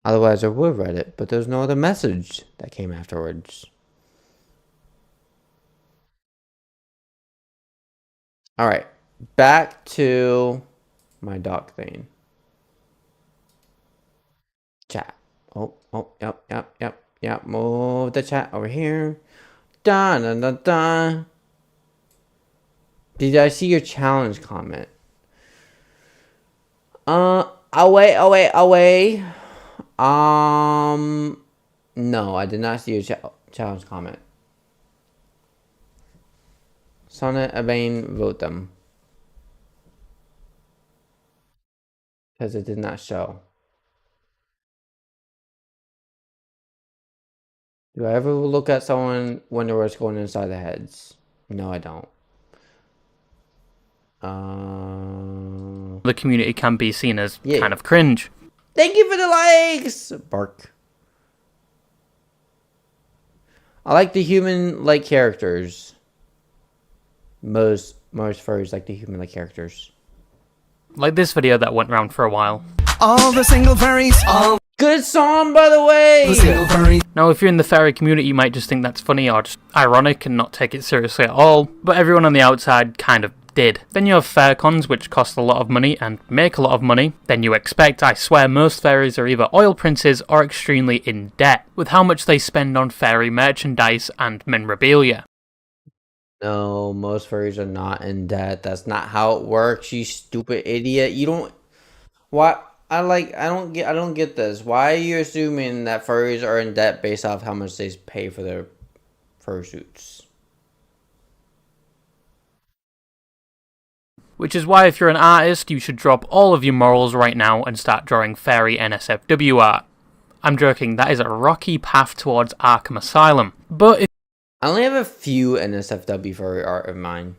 Otherwise I would have read it, but there's no other message that came afterwards. Alright, back to my doc thing. Chat. Oh, yep. Move the chat over here. Dun. Did I see your challenge comment? Away. No, I did not see your challenge comment. Sonnet, Abane, vote them. Because it did not show. Do I ever look at someone wonder what's going inside their heads? No, I don't. The community can be seen as kind of cringe. Thank you for the likes! Bark. I like the human-like characters. Most furries like the human-like characters. Like this video that went around for a while. All the single furries. All good song, by the way! The single furries. Now, if you're in the furry community, you might just think that's funny or just ironic and not take it seriously at all, but everyone on the outside kind of did. Then you have fair cons, which cost a lot of money and make a lot of money. Then you expect, I swear, most fairies are either oil princes or extremely in debt, with how much they spend on fairy merchandise and memorabilia. No, most furries are not in debt. That's not how it works, you stupid idiot. You don't... Why... I don't get this. Why are you assuming that furries are in debt based off how much they pay for their fursuits? Which is why if you're an artist, you should drop all of your morals right now and start drawing fairy NSFW art. I'm joking, that is a rocky path towards Arkham Asylum. But if I only have a few NSFW furry art of mine.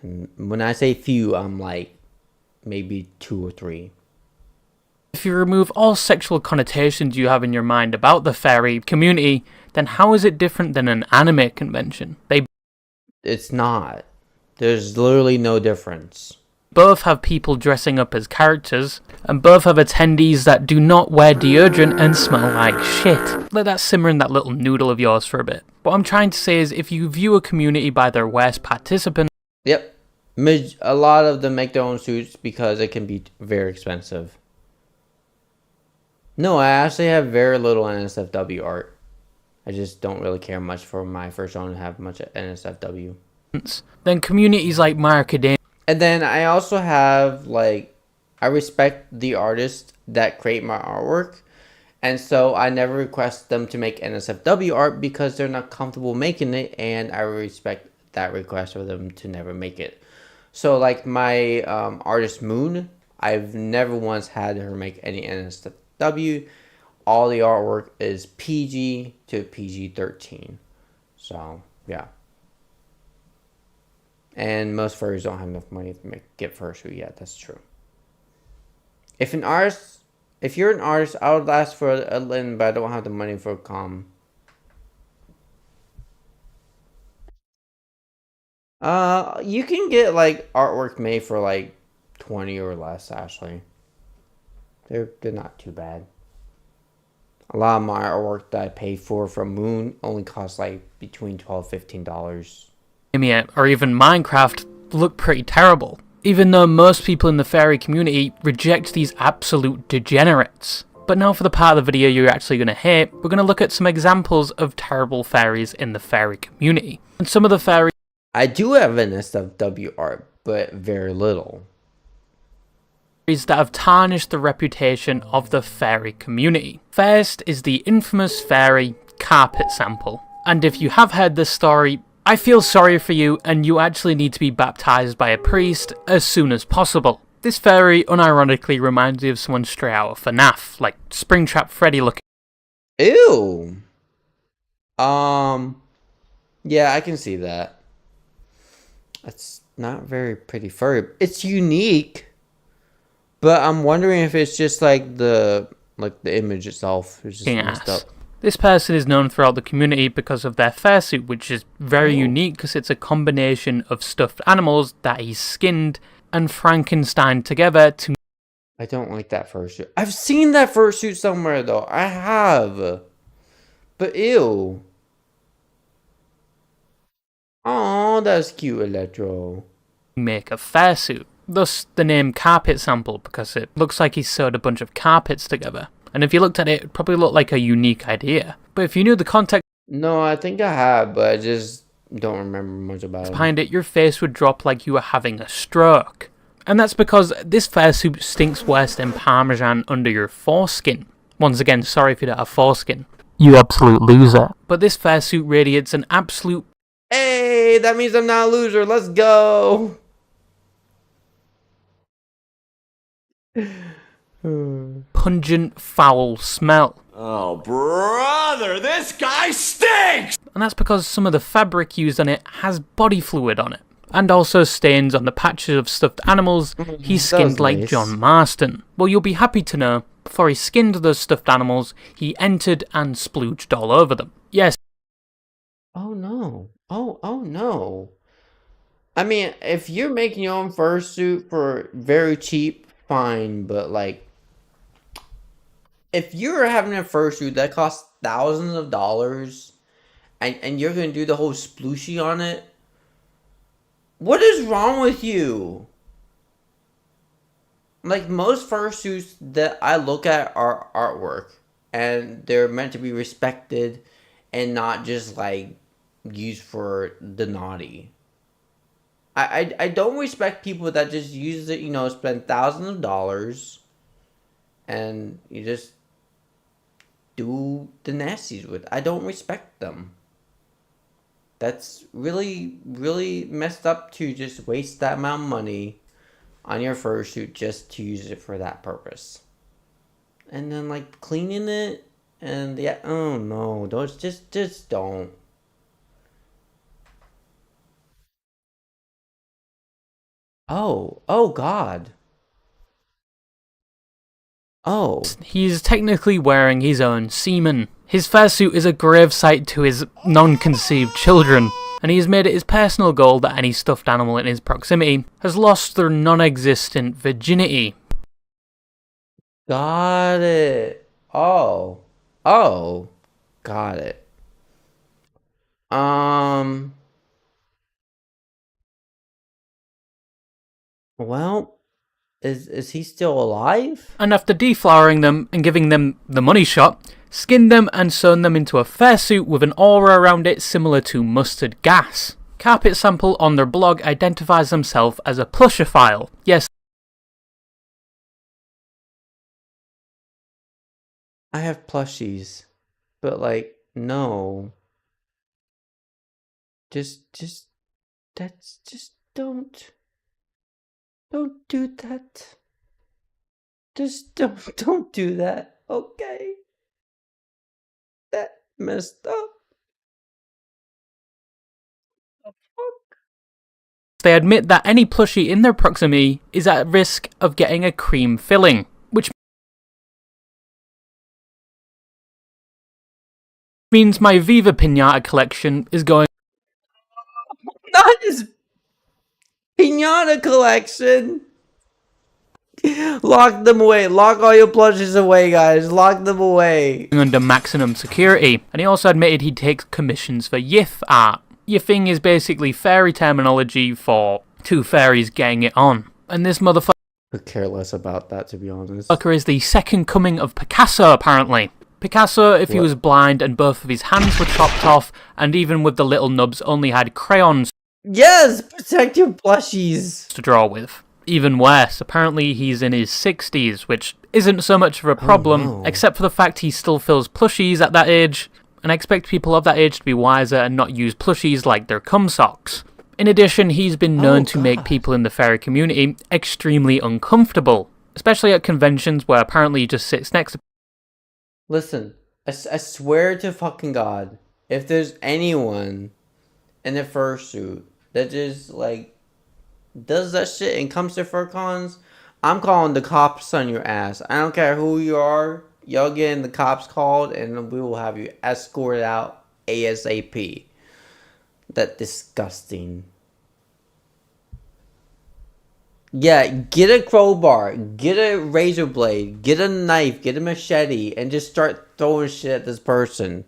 And when I say few, I'm like maybe 2 or 3. If you remove all sexual connotations you have in your mind about the fairy community, then how is it different than an anime convention? It's not. There's literally no difference. Both have people dressing up as characters, and both have attendees that do not wear deodorant and smell like shit. Let that simmer in that little noodle of yours for a bit. What I'm trying to say is, if you view a community by their worst participant... Yep. A lot of them make their own suits because it can be very expensive. No, I actually have very little NSFW art. I just don't really care much for my first one to have much NSFW. Then communities like My Academia. And then I also have, like, I respect the artists that create my artwork. And so I never request them to make NSFW art because they're not comfortable making it. And I respect that request for them to never make it. So, like, my artist Moon, I've never once had her make any NSFW. All the artwork is PG to PG-13. So, yeah. And most furries don't have enough money to get fursuit yet. That's true. If you're an artist, I would ask for a lend, but I don't have the money for a com. You can get like artwork made for like 20 or less. Actually, they're not too bad. A lot of my artwork that I paid for from Moon only costs like between $12-15. Or even Minecraft look pretty terrible, even though most people in the fairy community reject these absolute degenerates. But now for the part of the video you're actually going to hate, we're going to look at some examples of terrible fairies in the fairy community. And some of the fairies... I do have NSFW art, but very little. That have tarnished the reputation of the fairy community. First is the infamous fairy carpet sample. And if you have heard this story, I feel sorry for you, and you actually need to be baptized by a priest as soon as possible. This fairy unironically reminds me of someone straight out of FNAF, like Springtrap Freddy looking. Ew. Yeah, I can see that. That's not very pretty furry. It's unique, but I'm wondering if it's just like the image itself is just messed up. This person is known throughout the community because of their fursuit, which is very unique because it's a combination of stuffed animals that he's skinned and Frankenstein together to... I don't like that fursuit. I've seen that fursuit somewhere though. I have. But ew. Oh, that's cute, Electro. Make a fursuit. Thus the name carpet sample, because it looks like he's sewed a bunch of carpets together. And if you looked at it, it probably looked like a unique idea. But if you knew the context... No, I think I have, but I just don't remember much about it. Behind it, your face would drop like you were having a stroke. And that's because this fursuit stinks worse than Parmesan under your foreskin. Once again, sorry if you don't have foreskin. You absolute loser. But this fursuit radiates an absolute... Hey, that means I'm not a loser. Let's go. Pungent, foul smell. Oh, brother, this guy stinks! And that's because some of the fabric used on it has body fluid on it. and also stains on the patches of stuffed animals he skinned like nice. John Marston. Well, you'll be happy to know, before he skinned those stuffed animals, he entered and splooged all over them. Yes. Oh no. Oh no. I mean, if you're making your own fursuit for very cheap, fine, but like, if you're having a fursuit that costs thousands of dollars, and you're gonna do the whole splooshy on it, what is wrong with you? Like, most fursuits that I look at are artwork, and they're meant to be respected and not just like used for the naughty. I don't respect people that just use it, spend thousands of dollars and you just do the nasties with it. I don't respect them. That's really, really messed up to just waste that amount of money on your fursuit just to use it for that purpose. And then like cleaning it and yeah, oh no, don't just don't. Oh God. Oh. He's technically wearing his own semen. His fursuit is a grave site to his non-conceived children, and he has made it his personal goal that any stuffed animal in his proximity has lost their non-existent virginity. Got it. Oh. Got it. Well, is he still alive? And after deflowering them and giving them the money shot, skinned them and sewn them into a fursuit with an aura around it similar to mustard gas. Carpet Sample on their blog identifies themselves as a plushophile. Yes, I have plushies, but like, no. Just, that's just don't do that. Just don't do that, okay? That messed up. they admit that any plushie in their proximity is at risk of getting a cream filling, which means my Viva Pinata collection is going Not his pinata collection. Lock them away. Lock all your plushies away, guys. Lock them away. under maximum security, and he also admitted he takes commissions for yiff art. Yiffing is basically fairy terminology for two fairies getting it on, and this motherfucker Could care less about that, to be honest. is the second coming of Picasso, apparently. Picasso, if he was blind and both of his hands were chopped off, and even with the little nubs only had crayons Yes! Protect your plushies! to draw with. Even worse, apparently he's in his 60s, which isn't so much of a problem, except for the fact he still fills plushies at that age, and I expect people of that age to be wiser and not use plushies like their cum socks. In addition, he's been known to make people in the furry community extremely uncomfortable, especially at conventions where apparently he just sits next to... Listen, I swear to fucking God, if there's anyone in a fursuit that just, like, does that shit and comes to fur cons, I'm calling the cops on your ass. I don't care who you are. Y'all getting the cops called, and we will have you escorted out ASAP. That disgusting. Yeah, get a crowbar, get a razor blade, get a knife, get a machete, and just start throwing shit at this person.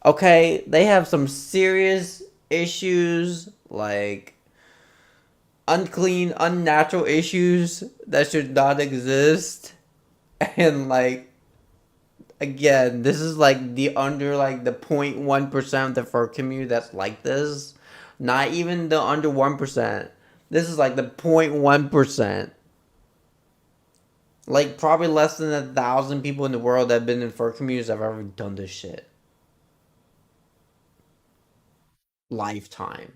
Okay, they have some serious issues, like unclean, unnatural issues that should not exist. And like, again, this is like the under like the 0.1% of the fur community that's like this. Not even the under 1%. This is like the 0.1%. Like probably less than 1,000 people in the world that have been in fur communities have ever done this shit. Lifetime.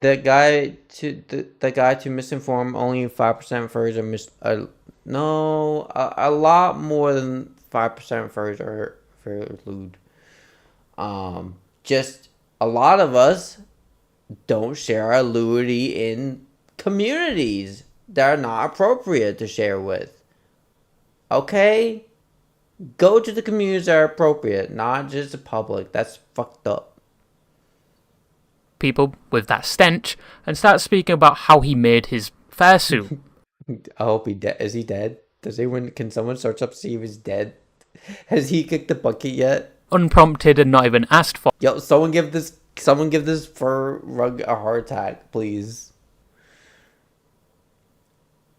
The guy to misinform only 5% furries are no, a lot more than 5% furries are lewd. Just a lot of us don't share our lewdity in communities that are not appropriate to share with. Okay? Go to the communities that are appropriate, not just the public. That's fucked up. People with that stench and start speaking about how he made his fursuit. I hope he dead. Is he dead? Can someone search up to see if he's dead? Has he kicked the bucket yet? Unprompted and not even asked for. Yo, someone give this fur rug a heart attack, please.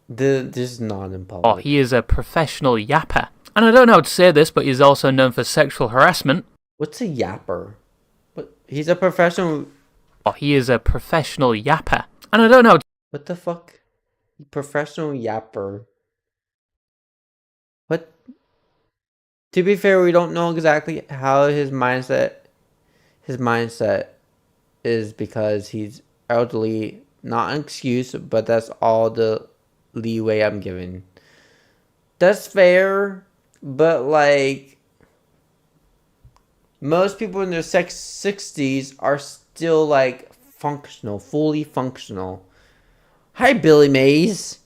This is not in public. Oh, he is a professional yapper. And I don't know how to say this, but he's also known for sexual harassment. What's a yapper? What? He's a professional... Oh, he is a professional yapper. And I don't know... What the fuck? Professional yapper. What? To be fair, we don't know exactly how his mindset is because he's elderly. Not an excuse, but that's all the leeway I'm giving. That's fair, but like... Most people in their 60s are still like functional, fully functional. Hi, Billy Mays.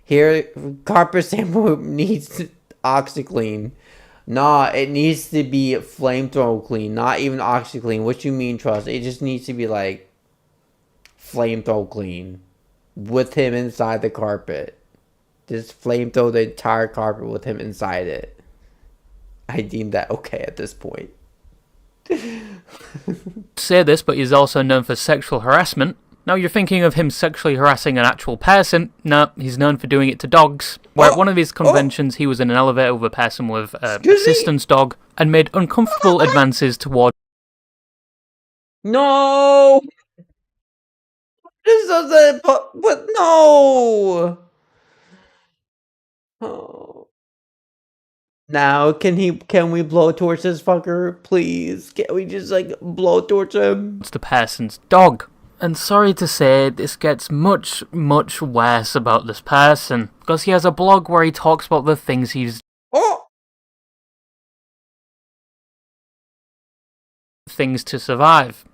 Here, carpet sample needs OxyClean. Nah, it needs to be flamethrower clean, not even OxyClean. What you mean, trust? It just needs to be like flamethrower clean with him inside the carpet. Just flamethrow the entire carpet with him inside it. I deem that okay at this point. Say this, but he's also known for sexual harassment. Now you're thinking of him sexually harassing an actual person. No, he's known for doing it to dogs. Where at one of his conventions, he was in an elevator with a person with an assistance dog and made uncomfortable advances toward... No! This doesn't... But no! Oh. Now, can we blowtorch this fucker, please? Can we just, like, blowtorch him? It's the person's dog. And sorry to say, this gets much, much worse about this person. Because he has a blog where he talks about the things he's... things to survive.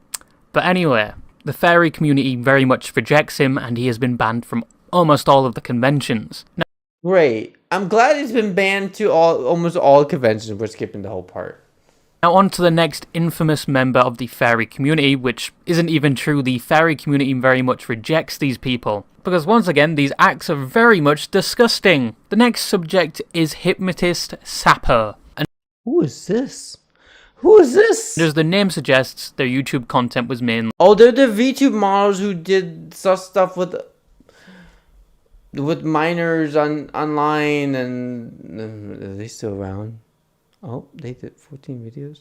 But anyway, the furry community very much rejects him, and he has been banned from almost all of the conventions. Now, great. I'm glad he's been banned to almost all conventions. We're skipping the whole part. Now on to the next infamous member of the furry community, which isn't even true. The furry community very much rejects these people. Because once again, these acts are very much disgusting. The next subject is hypnotist Sapper. And who is this? Who is this? As the name suggests, their YouTube content was mainly... Oh, they're the VTube models who did stuff with minors online, and are they still around? Oh, they did 14 videos.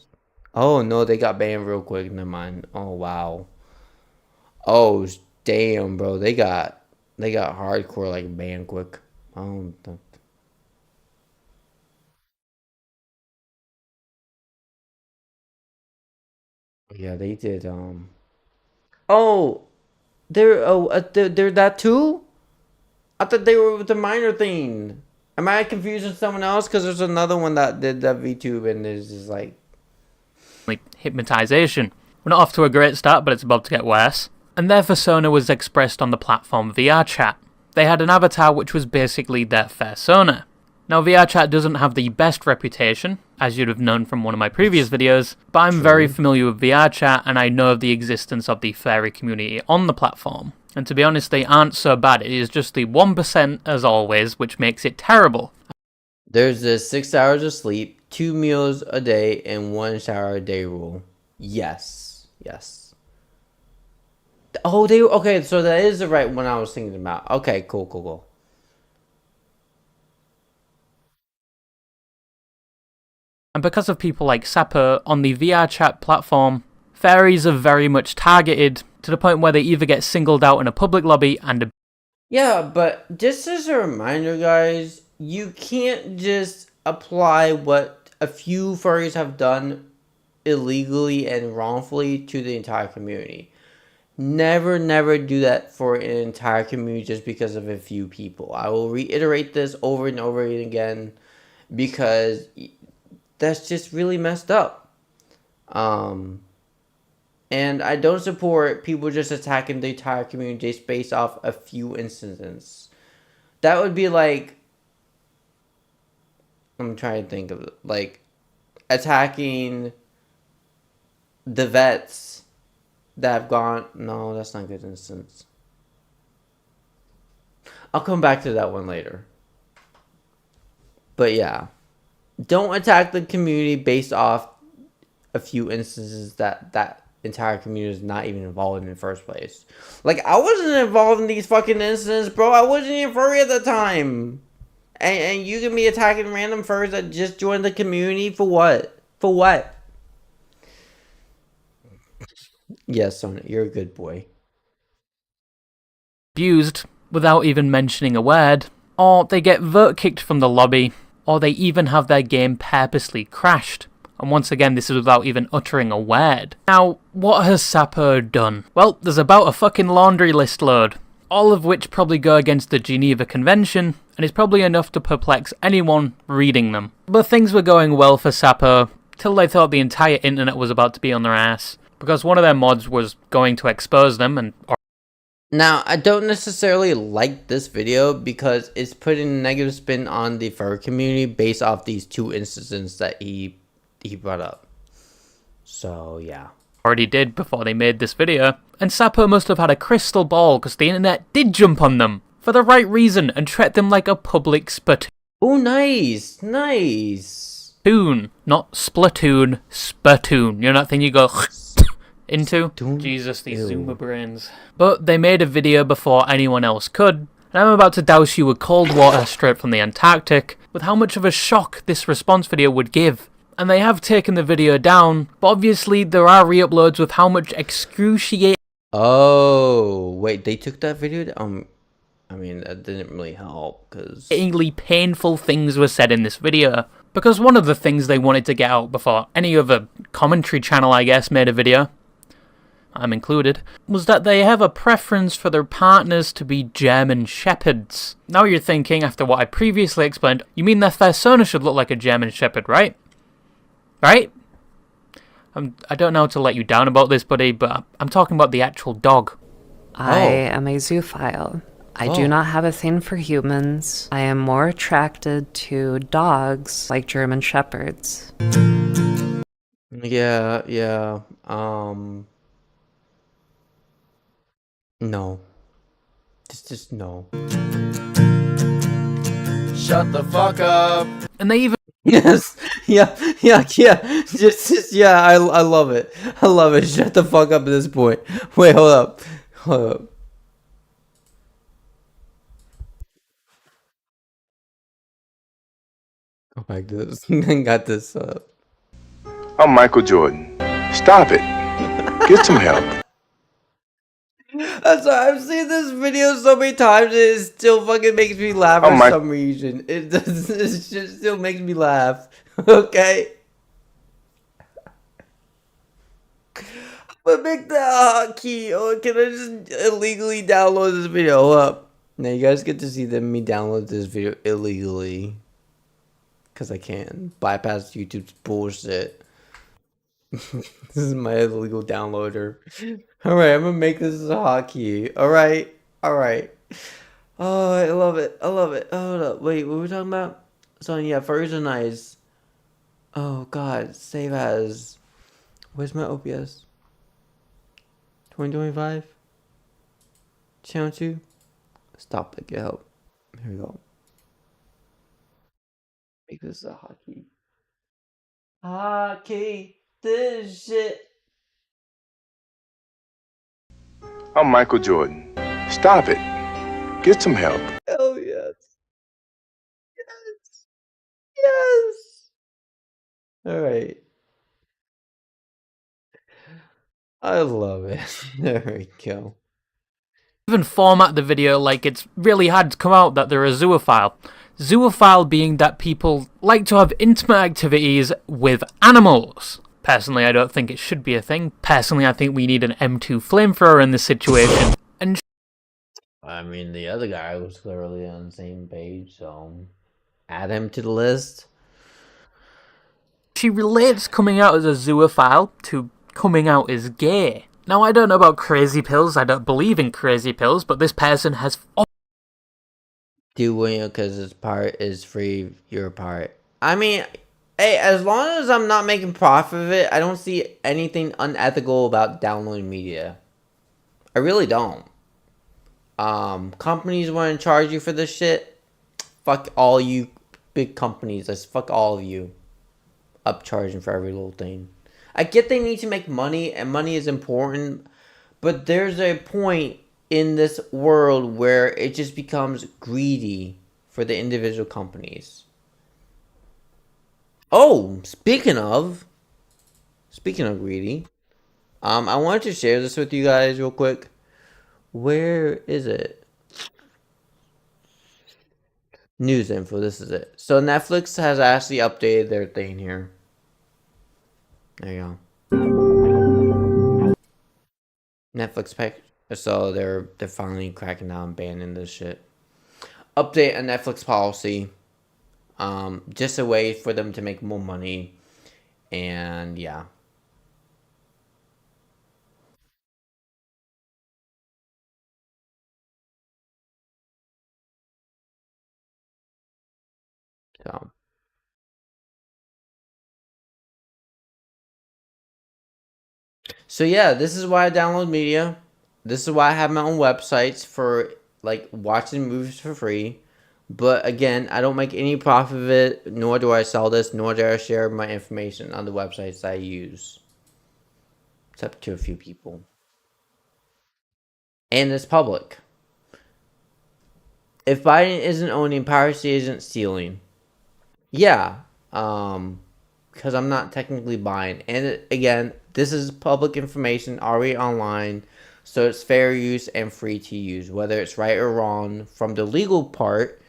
Oh no, they got banned real quick. Never mind. Oh wow. Oh damn, bro. They got hardcore like banned quick. Oh. Yeah, they did. Oh, they're that too. I thought they were with the minor thing. Am I confusing someone else? Because there's another one that did that VTube and it's just like hypnotization. We're not off to a great start, but it's about to get worse. And their persona was expressed on the platform VRChat. They had an avatar which was basically their persona. Now VRChat doesn't have the best reputation, as you'd have known from one of my previous videos, but I'm very familiar with VRChat and I know of the existence of the furry community on the platform. And to be honest, they aren't so bad. It is just the 1% as always, which makes it terrible. There's the 6 hours of sleep, 2 meals a day, and 1 shower a day rule. Yes. Yes. Oh, okay, so that is the right one I was thinking about. Okay, cool. And because of people like Sapper on the VRChat platform, furries are very much targeted to the point where they either get singled out in a public lobby and yeah, but just as a reminder, guys, you can't just apply what a few furries have done illegally and wrongfully to the entire community. Never, never do that for an entire community just because of a few people. I will reiterate this over and over again because that's just really messed up. And I don't support people just attacking the entire community just based off a few incidents. That would be like, I'm trying to think of it, like attacking the vets that have gone. No, that's not a good instance. I'll come back to that one later. But yeah, don't attack the community based off a few instances that entire community is not even involved in the first place. Like, I wasn't involved in these fucking incidents, bro. I wasn't even furry at the time. And you can be attacking random furries that just joined the community for what? For what? Yes, Sona, you're a good boy. Abused without even mentioning a word, or they get vote kicked from the lobby, or they even have their game purposely crashed. And once again, this is without even uttering a word. Now, what has Sapo done? Well, there's about a fucking laundry list load, all of which probably go against the Geneva Convention, and is probably enough to perplex anyone reading them. But things were going well for Sapo, till they thought the entire internet was about to be on their ass, because one of their mods was going to expose them and... Now, I don't necessarily like this video because it's putting a negative spin on the fur community based off these two incidents that he brought up. So, yeah. Already did before they made this video, and Sapo must have had a crystal ball because the internet did jump on them for the right reason and treat them like a public spittoon. Oh, nice, nice. Spoon, not splatoon, spittoon. You know that thing you go into? Jesus, these Zoomer brains. But they made a video before anyone else could, and I'm about to douse you with cold water straight from the Antarctic with how much of a shock this response video would give. And they have taken the video down, but obviously there are re-uploads with how much excruciating... Oh, wait, they took that video down? I mean, that didn't really help, because... painful things were said in this video. Because one of the things they wanted to get out before any other commentary channel, I guess, made a video, I'm included, was that they have a preference for their partners to be German Shepherds. Now you're thinking, after what I previously explained, you mean their persona should look like a German Shepherd, right? Right? I don't know how to let you down about this, buddy, but I'm talking about the actual dog. I am a zoophile. I do not have a thing for humans. I am more attracted to dogs like German Shepherds. Yeah, no. Just no. Shut the fuck up. And they even... Yes, yeah. Just yeah. I love it. I love it. Shut the fuck up at this point. Wait, hold up. Go back to this. Got this up. I'm Michael Jordan. Stop it. Get some help. I'm sorry, I've seen this video so many times and it still fucking makes me laugh for some reason. It just still makes me laugh. Okay? I'm gonna make that hotkey. Oh, can I just illegally download this video? Hold up. Now you guys get to see me download this video illegally. Because I can. Bypass YouTube's bullshit. This is my illegal downloader. Alright, I'm gonna make this as a hotkey. Alright. Oh, I love it. Hold up. Wait, what were we talking about? So, yeah, furries are nice. Oh, God. Save as. Where's my OPS? 2025? Channel 2? Stop it. Get help. Here we go. Make this a hotkey. Hotkey. This shit. I'm Michael Jordan. Stop it. Get some help. Oh, yes. Yes. Alright. I love it. There we go. Even format the video like it's really had to come out that they're a zoophile. Zoophile being that people like to have intimate activities with animals. Personally, I don't think it should be a thing. Personally, I think we need an M2 flamethrower in this situation. And I mean, the other guy was clearly on the same page, so add him to the list. she relates coming out as a zoophile to coming out as gay. Now, I don't know about crazy pills, I don't believe in crazy pills, but this person has... Do you, because his part is free, your part. I mean, hey, as long as I'm not making profit of it, I don't see anything unethical about downloading media. I really don't. Companies want to charge you for this shit. Fuck all you big companies. Let's fuck all of you. Upcharging for every little thing. I get they need to make money, and money is important, but there's a point in this world where it just becomes greedy for the individual companies. Oh, speaking of greedy, I wanted to share this with you guys real quick. Where is it? News info, this is it. So Netflix has actually updated their thing here. There you go. Netflix pack. So they're finally cracking down, banning this shit. Update a Netflix policy. Just a way for them to make more money. And yeah. So yeah, this is why I download media. This is why I have my own websites for like watching movies for free. But again, I don't make any profit of it, nor do I sell this, nor do I share my information on the websites I use. Except to a few people. And it's public. If Biden isn't owning, piracy isn't stealing. Yeah. Because I'm not technically buying. And again, this is public information already online. So it's fair use and free to use. Whether it's right or wrong from the legal part,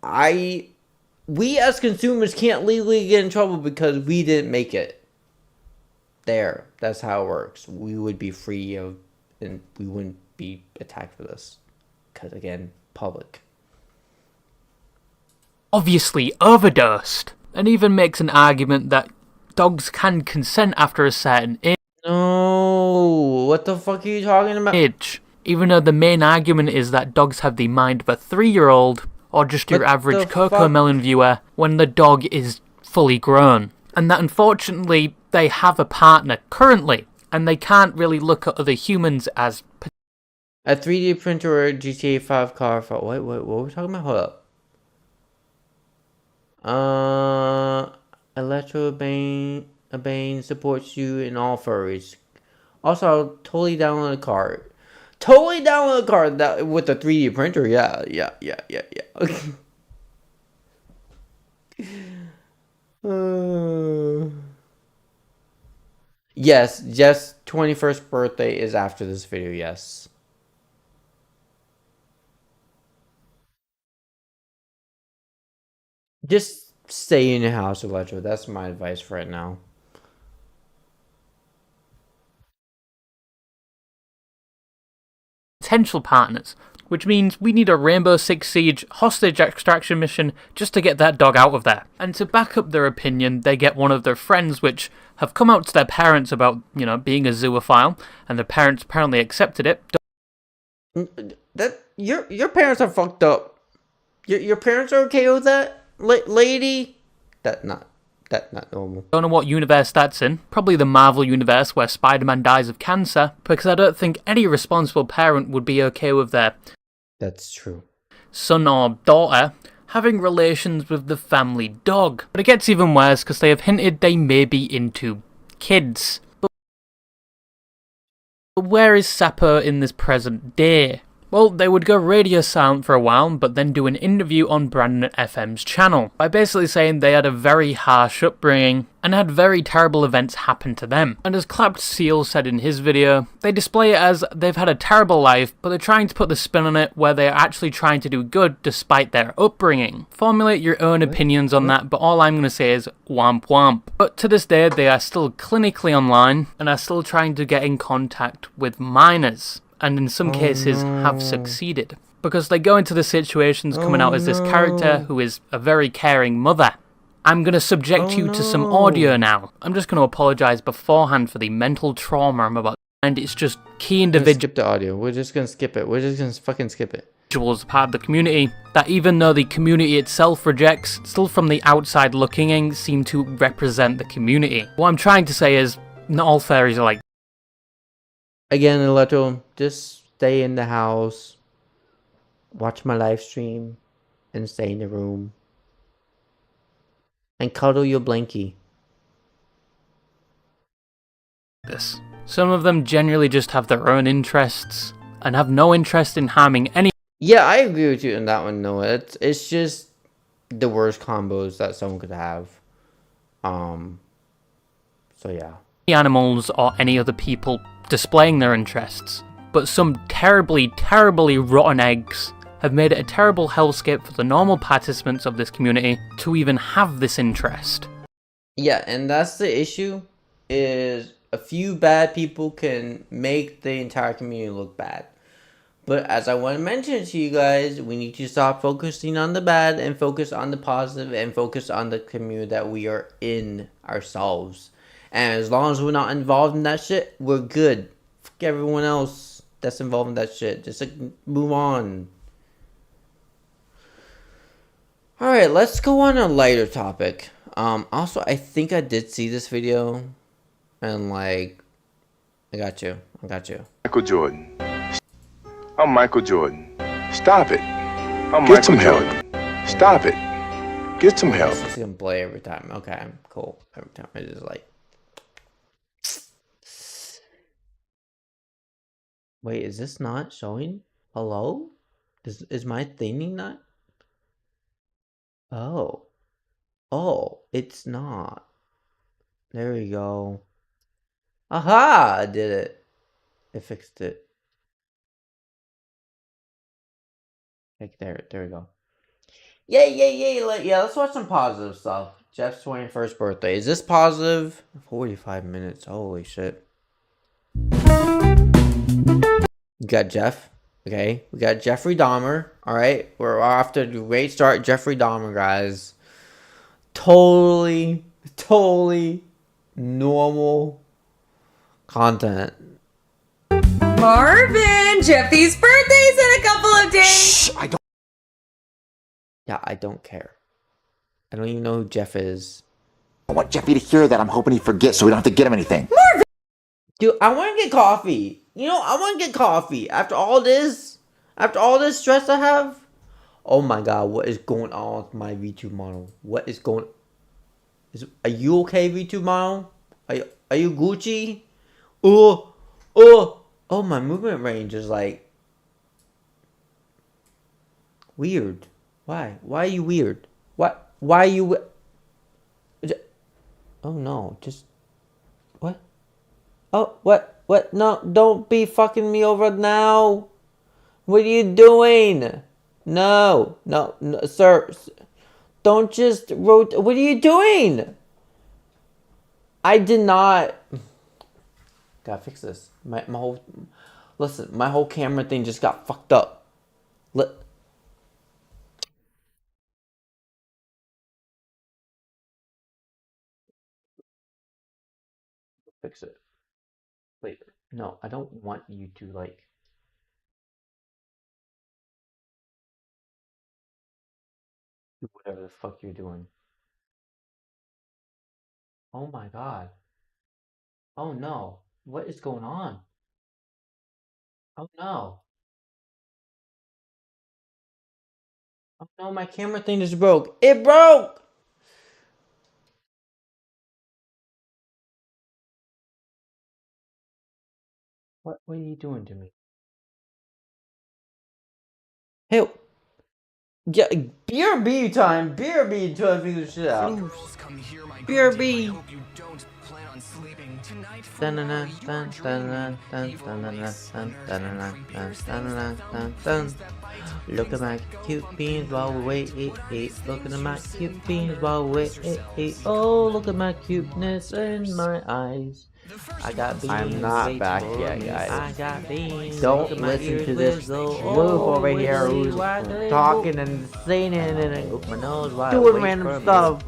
we as consumers can't legally get in trouble because we didn't make it. There. That's how it works. We would be free of, and we wouldn't be attacked for this. Because again, public. Obviously overdosed. And even makes an argument that dogs can consent after a certain age. No, what the fuck are you talking about? Even though the main argument is that dogs have the mind of a 3-year-old, or just your average Coco Melon viewer, when the dog is fully grown. And that unfortunately, they have a partner currently, and they can't really look at other humans as... A 3D printer or a GTA 5 car... Wait, what were we talking about? Hold up. Electro-Bane supports you in all furries. Also, I'll totally download a card. Totally download a card that, with a 3D printer. Yeah. Yes, Jeff's 21st birthday is after this video, yes. Just stay in your house, Electro. That's my advice for right now. Potential partners, which means we need a Rainbow Six Siege hostage extraction mission just to get that dog out of there. And to back up their opinion, they get one of their friends which have come out to their parents about, being a zoophile, and their parents apparently accepted it. That your parents are fucked up. Your parents are okay with that, lady? That's not normal. Don't know what universe that's in. Probably the Marvel universe where Spider-Man dies of cancer, because I don't think any responsible parent would be okay with their... That's true. ...son or daughter having relations with the family dog. But it gets even worse because they have hinted they may be into kids. But where is Sapo in this present day? Well, they would go radio silent for a while, but then do an interview on Brandon FM's channel by basically saying they had a very harsh upbringing and had very terrible events happen to them. And as Clapped Seal said in his video, they display it as they've had a terrible life, but they're trying to put the spin on it where they're actually trying to do good despite their upbringing. Formulate your own opinions on that, but all I'm going to say is womp womp. But to this day, they are still clinically online and are still trying to get in contact with minors, and in some cases have succeeded. Because they go into the situations coming out as this character who is a very caring mother. I'm going to subject you to some audio now. I'm just going to apologise beforehand for the mental trauma I'm about, and it's just key individuals. Skip the audio. We're just going to skip it. We're just going to fucking skip it. Part of the community that even though the community itself rejects, still from the outside looking in seem to represent the community. What I'm trying to say is, not all fairies are like. Again, Electro, just stay in the house, watch my live stream, and stay in the room. And cuddle your blankie. This. Some of them generally just have their own interests and have no interest in harming any. Yeah, I agree with you on that one, Noah. It's just the worst combos that someone could have. So yeah. Animals or any other people displaying their interests. But some terribly, terribly rotten eggs have made it a terrible hellscape for the normal participants of this community to even have this interest. Yeah, and that's the issue, is a few bad people can make the entire community look bad. But as I want to mention to you guys, we need to stop focusing on the bad and focus on the positive and focus on the community that we are in ourselves. And as long as we're not involved in that shit, we're good. Fuck everyone else that's involved in that shit. Just like, move on. Alright, let's go on a lighter topic. Also, I think I did see this video. And like, I got you. Michael Jordan. I'm Michael Jordan. Stop it. I'm Michael Jordan. Stop it. Get some help. It's just gonna play every time. Okay, cool. Every time I just like. Wait, is this not showing? Hello? Is my thingy not? Oh. Oh, it's not. There we go. Aha! I did it. I fixed it. Like there we go. Yay! Let's watch some positive stuff. Jeff's 21st birthday. Is this positive? 45 minutes. Holy shit. You got Jeff. Okay. We got Jeffrey Dahmer. Alright. We're off to a great start. Jeffrey Dahmer, guys. Totally normal content. Marvin, Jeffy's birthday's in a couple of days. Shh, I don't care. I don't even know who Jeff is. I want Jeffy to hear that. I'm hoping he forgets so we don't have to get him anything. Marvin! Dude, I want to get coffee. I want to get coffee. After all this stress I have. Oh my god, what is going on with my V2 model? What is going... Are you okay, V2 model? Are you Gucci? Oh, my movement range is like... weird. Why? Why are you weird? What? Why are you... Oh no, just... What? Oh, what? No, don't be fucking me over now. What are you doing? No, sir. Don't just what are you doing? I did not. Gotta fix this. My whole... Listen, my whole camera thing just got fucked up. Fix it later. No, I don't want you to like... do whatever the fuck you're doing. Oh my god. Oh no. What is going on? Oh no. Oh no, my camera thing just broke. It broke! What are you doing to me? Hey, yeah, BRB time. BRB until I figure this shit out. BRB. Look at my cute beans while we wait. Look at my cute beans while we wait. Oh, look at my cuteness in my eyes. I got beans. I'm not back yet, guys. I got beans. Don't listen to this move over here who's talking and saying and doing random stuff.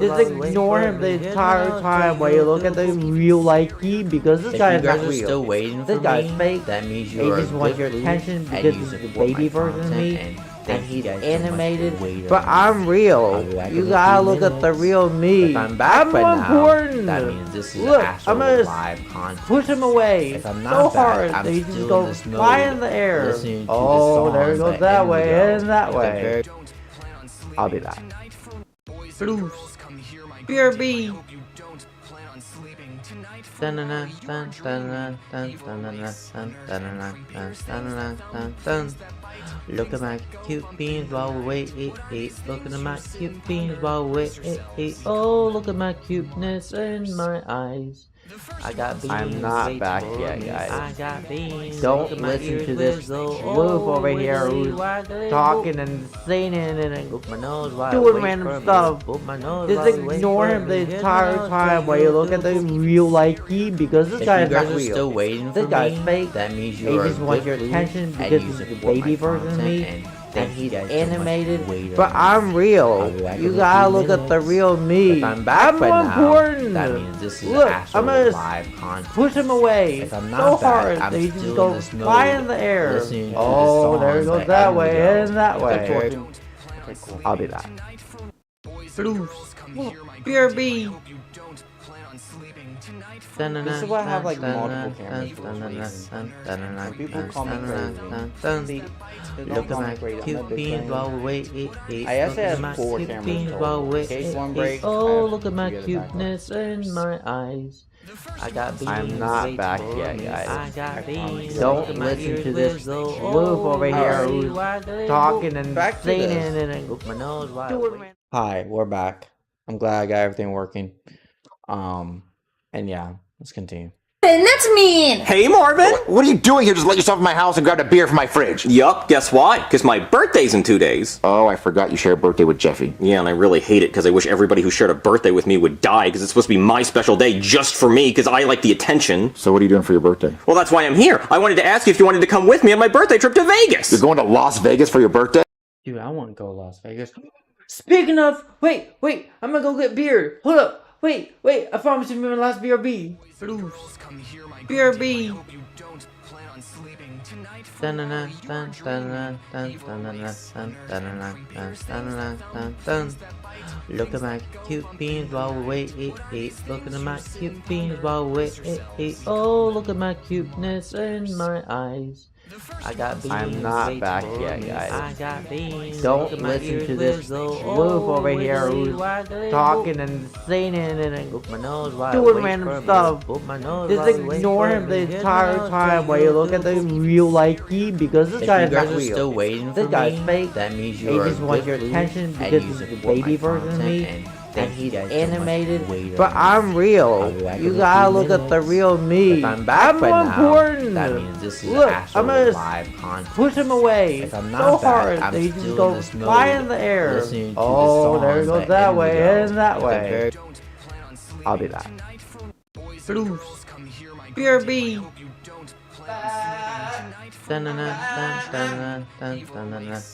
Just ignore him the entire time while you look at the real likey because this guy is not real. Still waiting this for guy's me, fake. that means He you are just wants your attention because he's the baby version of me. And he's animated, but I'm real. You gotta look at the real me. I'm back by now. Important. That means this is Look, actual I'm gonna live content. push him away If I'm so not hard back, that he I'm just still goes in this mode, fly in the air. listening to Oh, the there he songs goes that that end way go. and that It's a way. very- I'll be back. BRB. Look at my cute beans while we wait. Look at my cute beans while we wait. Oh, look at my cuteness in my eyes. I got beans. I'm not wait back for yet, me. guys. I got beans. Don't Look at my listen ears to this wiggle. move over Oh, here wiggly who's waggly. talking and saying and Boop my nose while I doing wait random for me. stuff. Boop my nose Just while I wait ignore for him the me. Get entire my time while you look at the real likey because this If guy you is not guys are real. still waiting This for guy's me, fake. that means He you are just a wants good your food attention and because you he's the support baby my version of content, me. and And thank he's you guys so much for animated, waiting but on I'm me. real. I'll be back You in a gotta few look at the minutes. real me. If I'm back I'm by now, important. that means this is Look, actual I'm gonna live content. push him away If I'm so not back, hard I'm that he just still in goes this fly mode, in the air. listening to the Oh, there he songs goes that that end way go. and that It's a way. very- Okay, cool. I'll be back. BRB. This is why I have like multiple cameras for this reason. When people call me crazy, they Look don't call at me my crazy. I'm cute a big beans fan. while we wait. I actually Look have at my 4 cute cameras beans total. while we In case one wait. breaks, I Oh, have look at my 3 other backups. cuteness in my eyes. I got beans. I'm not wait back for yet, me. guys. I got beans. Don't Look at my listen ears to this wiggle. move over here wiggly who's waggly. talking and Back to saying this. and Boop my nose while I doing wait. Hi, we're back. I'm glad I got everything working. And yeah, let's continue. That's mean. Hey, Marvin! What are you doing here? Just let yourself in my house and grabbed a beer from my fridge. Yup, guess why? Because my birthday's in 2 days. Oh, I forgot you share a birthday with Jeffy. Yeah, and I really hate it because I wish everybody who shared a birthday with me would die because it's supposed to be my special day just for me because I like the attention. So what are you doing for your birthday? Well, that's why I'm here. I wanted to ask you if you wanted to come with me on my birthday trip to Vegas. You're going to Las Vegas for your birthday? Dude, I want to go to Las Vegas. Speaking of, wait, I'm gonna go get beer. Hold up, wait, I promised you my last BRB. BRB. Look at my cute beans while we wait. Look at my cute beans while we wait. Oh, look at my cuteness in my eyes. I got beans. I'm not wait back for yet, me. guys. I got beans. Don't Look at my listen ears to this wiggle. move over Oh, here wiggly who's waggly. talking and saying and Boop my nose while I doing wait random for me. stuff. Boop my nose Just while I wait ignore for him me. the Get my entire nose time while you look at the real likey because this If guy you is not guys are real. still waiting This for guy's me, fake. that means He you are just a wants good your food attention and because you he's the support baby my version of content, me. and And thank you he's guys so much for animated, waiting but on me. I'm I'll real. be back You in a gotta few look at the minutes. real me. If I'm back I'm by now, important. that means this is Look, actual I'm gonna live content. push him away If I'm so not back, hard I'm that he just still in goes this fly mode, in the air. listening to the Oh, there he songs goes that that end way go. and that It's a way. very- I'll be back. BRB.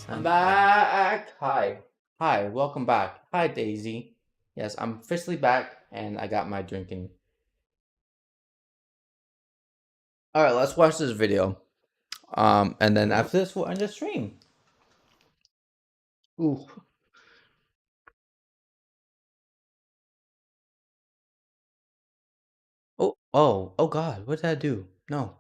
I'm back. Hi, welcome back. Hi, Daisy. Yes, I'm officially back, and I got my drinking. All right, let's watch this video. And then after this, we'll end the stream. Ooh. Oh God, what did I do? No.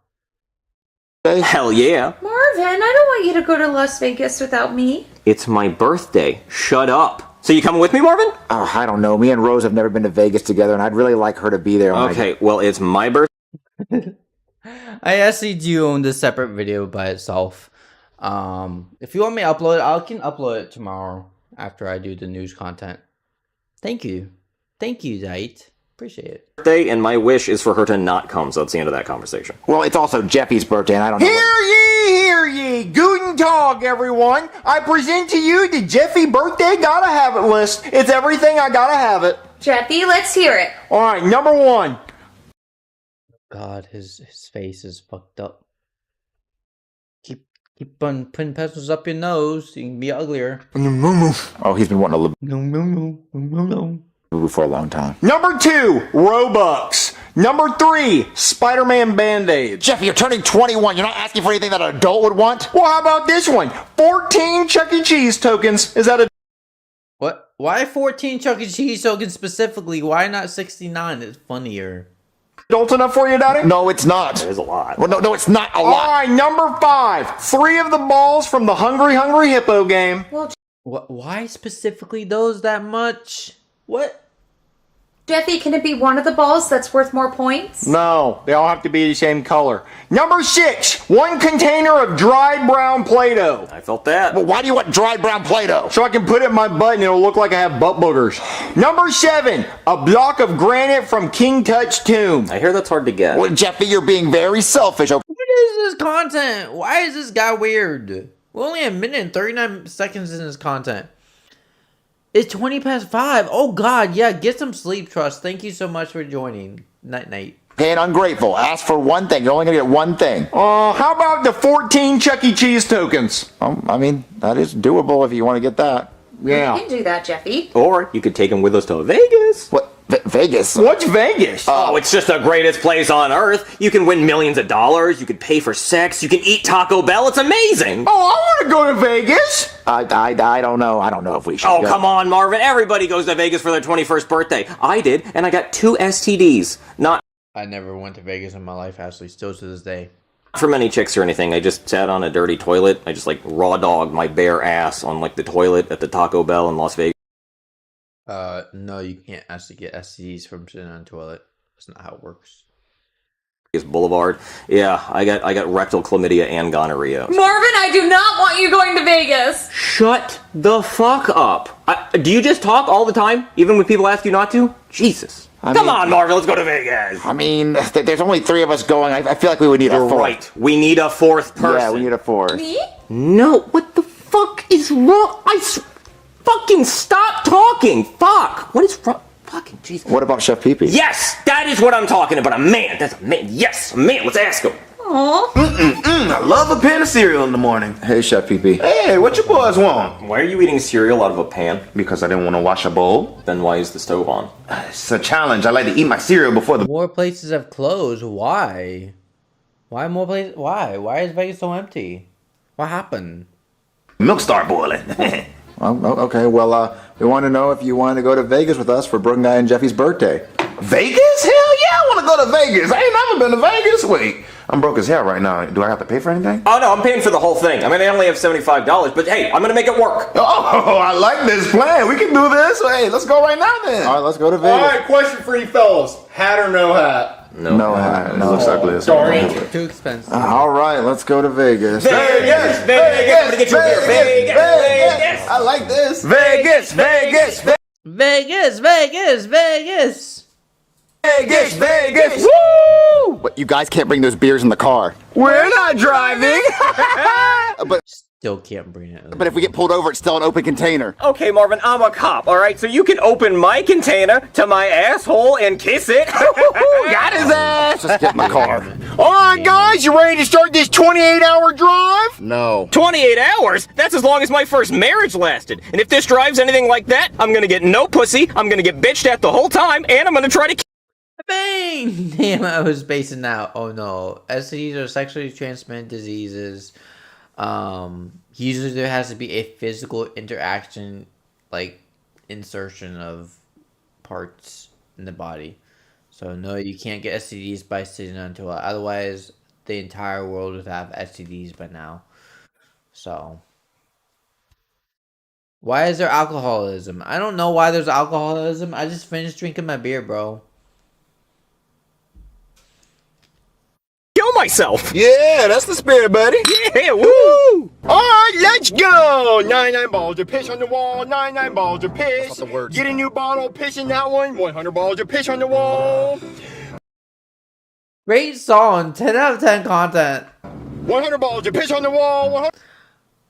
Hell yeah. Marvin, I don't want you to go to Las Vegas without me. It's my birthday. Shut up. So you coming with me, Marvin? Oh, I don't know. Me and Rose have never been to Vegas together, and I'd really like her to be there. Okay, well, it's my birthday. I actually do own this separate video by itself. If you want me to upload it, I can upload it tomorrow after I do the news content. Thank you, Zait. Appreciate it. Birthday, and my wish is for her to not come, so that's the end of that conversation. Well, it's also Jeffy's birthday, and I don't know. Hear ye! Guten Tag, everyone! I present to you the Jeffy birthday gotta have it list. It's everything I gotta have it. Jeffy, let's hear it. Alright, number 1. God, his face is fucked up. Keep on putting pencils up your nose. You can be uglier. Oh, he's been wanting to live for a long time. Number 2, Robux. Number 3, Spider-Man Band-Aids. Jeffy, you're turning 21. You're not asking for anything that an adult would want? Well, how about this one? 14 Chuck E. Cheese tokens. Is that a... What? Why 14 Chuck E. Cheese tokens specifically? Why not 69? It's funnier. adult enough for you, Daddy? No, it's not. There's a lot. Well, no, it's not a lot. Alright, number 5. 3 of the balls from the Hungry Hippo game. Well, why specifically those that much? What? Jeffy, can it be one of the balls that's worth more points? No, they all have to be the same color. Number 6, 1 container of dried brown Play-Doh. I felt that. Well, why do you want dried brown Play-Doh? So I can put it in my butt and it'll look like I have butt boogers. Number 7, a block of granite from King Tut's tomb. I hear that's hard to get. Well, Jeffy, you're being very selfish. What is this content? Why is this guy weird? We're only a minute and 39 seconds in this content. It's 20 past 5. Oh, God. Yeah, get some sleep, Trust. Thank you so much for joining. Night. Okay, and ungrateful. Ask for one thing. You're only going to get one thing. How about the 14 Chuck E. Cheese tokens? I mean, that is doable if you want to get that. Yeah. You can do that, Jeffy. Or you could take him with us to Vegas. What? Vegas? What's Vegas? Oh, it's just the greatest place on earth. You can win millions of dollars. You could pay for sex. You can eat Taco Bell. It's amazing. Oh, I want to go to Vegas. I don't know. I don't know if we should Oh, go. come on, Marvin. Everybody goes to Vegas for their 21st birthday. I did, and I got 2 STDs. Not I never went to Vegas in my life, Ashley. Still to this day. for many chicks or anything. I just sat on a dirty toilet. I just, like, raw dogged my bare ass on, like, the toilet at the Taco Bell in Las Vegas. No, you can't actually get STDs from sitting on a toilet. That's not how it works. Boulevard. Yeah, I got rectal chlamydia and gonorrhea. Marvin, I do not want you going to Vegas. Shut the fuck up. Do you just talk all the time, even when people ask you not to? Jesus. Come on, Marvin, let's go to Vegas. I mean, there's only 3 of us going. I feel like we would need a 4th. Right. We need a 4th person. Yeah, we need a 4th. Me? No, what the fuck is wrong? Fucking stop talking. Fuck. What is wrong? Fucking Jesus. What about Chef Pee Pee? Yes, that is what I'm talking about. A man. That's a man. Yes, a man. Let's ask him. Aww. I love a pan of cereal in the morning. Hey, Chef Pee Pee. Hey, what you boys want? Why are you eating cereal out of a pan? Because I didn't want to wash a bowl. Then why is the stove on? It's a challenge. I like to eat my cereal before the... More places have closed. Why? Why more places? Why? Why is Vegas so empty? What happened? milk start boiling. Okay, well, we want to know if you want to go to Vegas with us for Brooke and Jeffy's birthday. Vegas? Hell yeah, I want to go to Vegas. I ain't never been to Vegas. Wait, I'm broke as hell right now. Do I have to pay for anything? Oh, no, I'm paying for the whole thing. I mean, I only have $75, but hey, I'm going to make it work. Oh, I like this plan. We can do this. Hey, let's go right now then. All right, let's go to Vegas. All right, question for you fellas. Hat or no hat? No hat. No. Looks ugly as Darn hell. it. Too expensive. All right, let's go to Vegas. Vegas, I'm gonna get you a beer. Vegas. I like this. Vegas. Vegas. Woo! But you guys can't bring those beers in the car. We're not driving. But Still can't bring it. if we get pulled over, it's still an open container. Okay, Marvin, I'm a cop, all right? So you can open my container to my asshole and kiss it. Got his ass. Just get in the car. All right, guys, you ready to start this 28-hour drive? No. 28 hours? That's as long as my first marriage lasted. And if this drive's anything like that, I'm gonna get no pussy, I'm gonna get bitched at the whole time, and I'm gonna try to Bang! Damn, I was spacing out. Oh no. STDs are sexually transmitted diseases. Usually there has to be a physical interaction, like insertion of parts in the body. So no, you can't get STDs by sitting on a toilet. Otherwise, the entire world would have STDs by now. So why is there alcoholism? I don't know why there's alcoholism. I just finished drinking my beer, bro. kill myself. Yeah, that's the spirit, buddy. Yeah, woo! Alright, let's go! 99 balls of piss on the wall, 99 balls of piss. the words. Get a new bottle, piss in that one, 100 balls of piss on the wall. Great song, 10 out of 10 content. 100 balls of piss on the wall,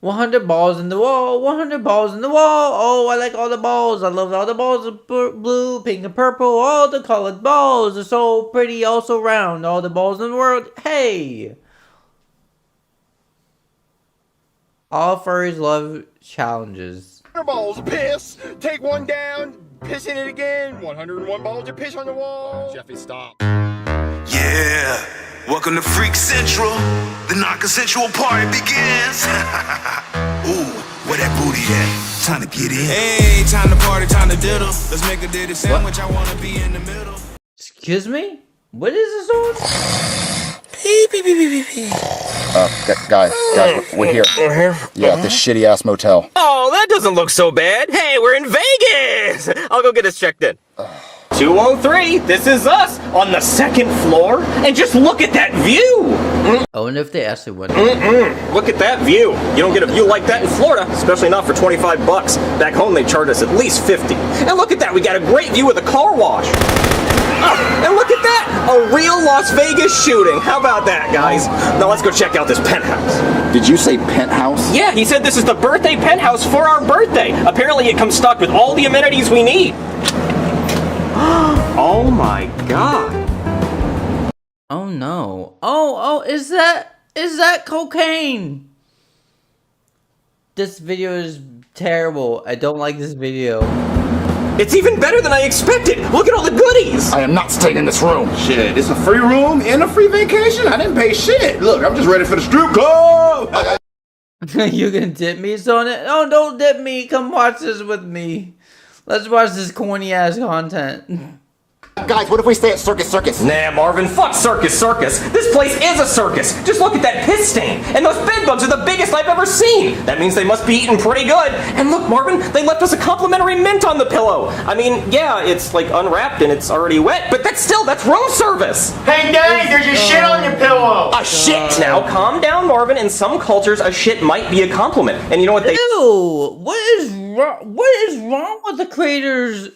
100 balls in the wall, 100 balls in the wall. Oh, I like all the balls. I love all the balls of blue, pink, and purple. All the colored balls are so pretty, also round. All the balls in the world. Hey! All furries love challenges. 100 balls of piss. Take one down, piss in it again. 101 balls of piss on the wall. Jeffy, stop. Yeah, welcome to Freak Central. The non-consensual party begins. Ooh, where that booty at? Time to get in. Hey, time to party, time to diddle. Let's make a ditty sandwich. I wanna be in the middle. Excuse me? What is this on? Guys, we're here. Yeah, at this shitty ass motel. Oh, that doesn't look so bad. Hey, we're in Vegas. I'll go get us checked in. 203, this is us on the second floor, and just look at that view. I wonder if they actually went. Look at that view. You don't get a view like that in Florida, especially not for 25 bucks. Back home, they charge us at least 50. And look at that, we got a great view of the car wash. And look at that, a real Las Vegas shooting. How about that, guys? Now let's go check out this penthouse. Did you say penthouse? Yeah, he said this is the birthday penthouse for our birthday. Apparently it comes stocked with all the amenities we need. Oh my god. Oh no. Oh, is that cocaine? This video is terrible. I don't like this video. It's even better than I expected. Look at all the goodies. I am not staying in this room. Shit, it's a free room and a free vacation. I didn't pay shit. Look, I'm just ready for the strip club. You can dip me on it? Oh, don't dip me. Come watch this with me. Let's watch this corny ass content. Guys, what if we stay at Circus? Nah, Marvin, fuck Circus. This place is a circus. Just look at that piss stain. And those bed bugs are the biggest I've ever seen. That means they must be eating pretty good. And look, Marvin, they left us a complimentary mint on the pillow. I mean, yeah, it's like unwrapped and it's already wet, but that's room service. Hey, Daddy, there's a shit on your pillow. A shit? Now, calm down, Marvin. In some cultures, a shit might be a compliment. And you know what they... Ew, what is wrong with the creators?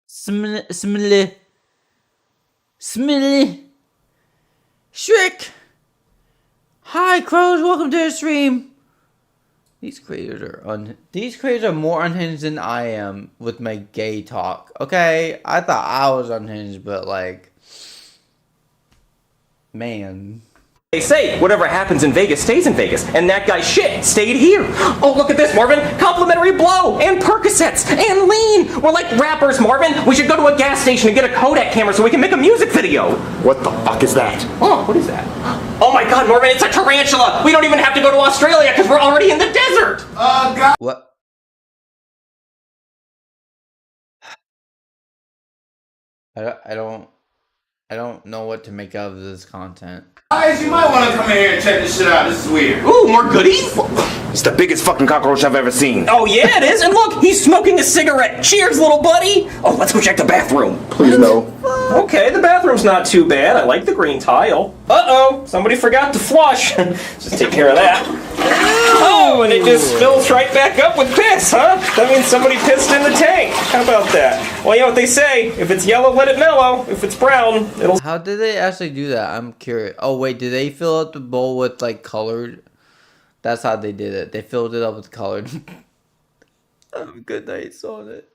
Smiley. Shrek. Hi, crows. Welcome to the stream. These creators are more unhinged than I am with my gay talk. Okay, I thought I was unhinged, but like, man. They say whatever happens in Vegas stays in Vegas, and that guy's shit stayed here. Oh, look at this, Marvin. Complimentary blow, and Percocets, and lean. We're like rappers, Marvin. We should go to a gas station and get a Kodak camera so we can make a music video. What the fuck is that? Oh, what is that? Oh my god, Marvin, it's a tarantula. We don't even have to go to Australia because we're already in the desert. God. What? I don't know what to make of this content. Guys, you might want to come in here and check this shit out. This is weird. Ooh, more goodies? It's the biggest fucking cockroach I've ever seen. Oh yeah, it is. And look, he's smoking a cigarette. Cheers, little buddy. Oh, let's go check the bathroom. Please no. Okay, the bathroom's not too bad. I like the green tile. Uh-oh, somebody forgot to flush. Just take care of that. Oh, and it just fills right back up with piss, huh? That means somebody pissed in the tank. How about that? Well, you know what they say. If it's yellow, let it mellow. If it's brown, it'll... How did they actually do that? I'm curious. Oh, wait, did they fill up the bowl with, like, colored? That's how they did it. They filled it up with colored. Good night on it.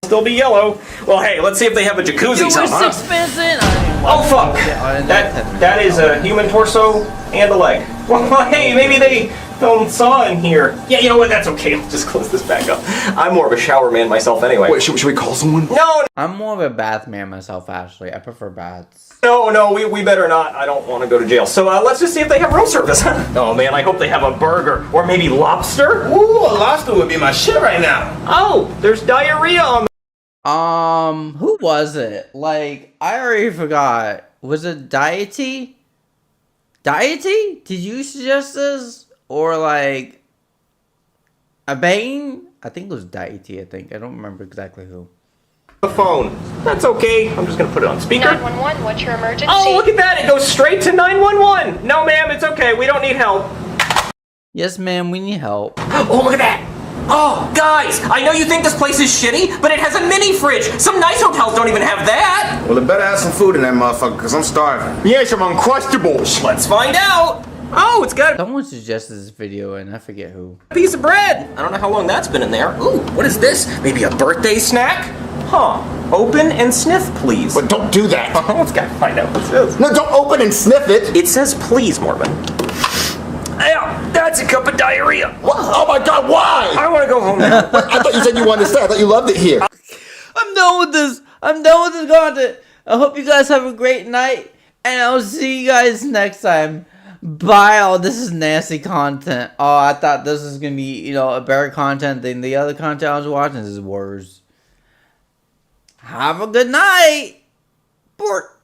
Still be yellow. Well, hey, let's see if they have a jacuzzi somehow. Oh, fuck. That is a human torso and a leg. Well, hey, maybe they filmed Saw in here. Yeah, you know what? That's okay. Let's just close this back up. I'm more of a shower man myself anyway. Wait, should we call someone? No. I'm more of a bath man myself, Ashley. I prefer baths. No, we better not. I don't want to go to jail. So let's just see if they have room service. Oh, man, I hope they have a burger. Or maybe lobster? Ooh, a lobster would be my shit right now. Oh, there's diarrhea on the... Who was it? Like, I already forgot. Was it Deity? Deity? Did you suggest this? Or like a Bane? I think it was Deity, I don't remember exactly who. the phone. That's okay. I'm just gonna put it on speaker. 911, what's your emergency? Oh, look at that! It goes straight to 911. No, ma'am, it's okay. We don't need help. Yes, ma'am, we need help. Oh, look at that! Oh, guys, I know you think this place is shitty, but it has a mini fridge. Some nice hotels don't even have that. Well, it better have some food in that motherfucker, because I'm starving. Yeah, some Uncrustables. Let's find out. Oh, it's got Someone suggested this video, and I forget who. a piece of bread. I don't know how long that's been in there. Ooh, what is this? Maybe a birthday snack? Huh. Open and sniff, please. But don't do that. Let's gotta find out what this is. No, don't open and sniff it. It says please, Mormon. Yeah, that's a cup of diarrhea. What? Oh my God, why? I want to go home now. I thought you said you wanted to stay. I thought you loved it here. I'm done with this. I'm done with this content. I hope you guys have a great night, and I'll see you guys next time. Bye. Oh, this is nasty content. Oh, I thought this was gonna be, you know, a better content than the other content I was watching. This is worse. Have a good night. Port.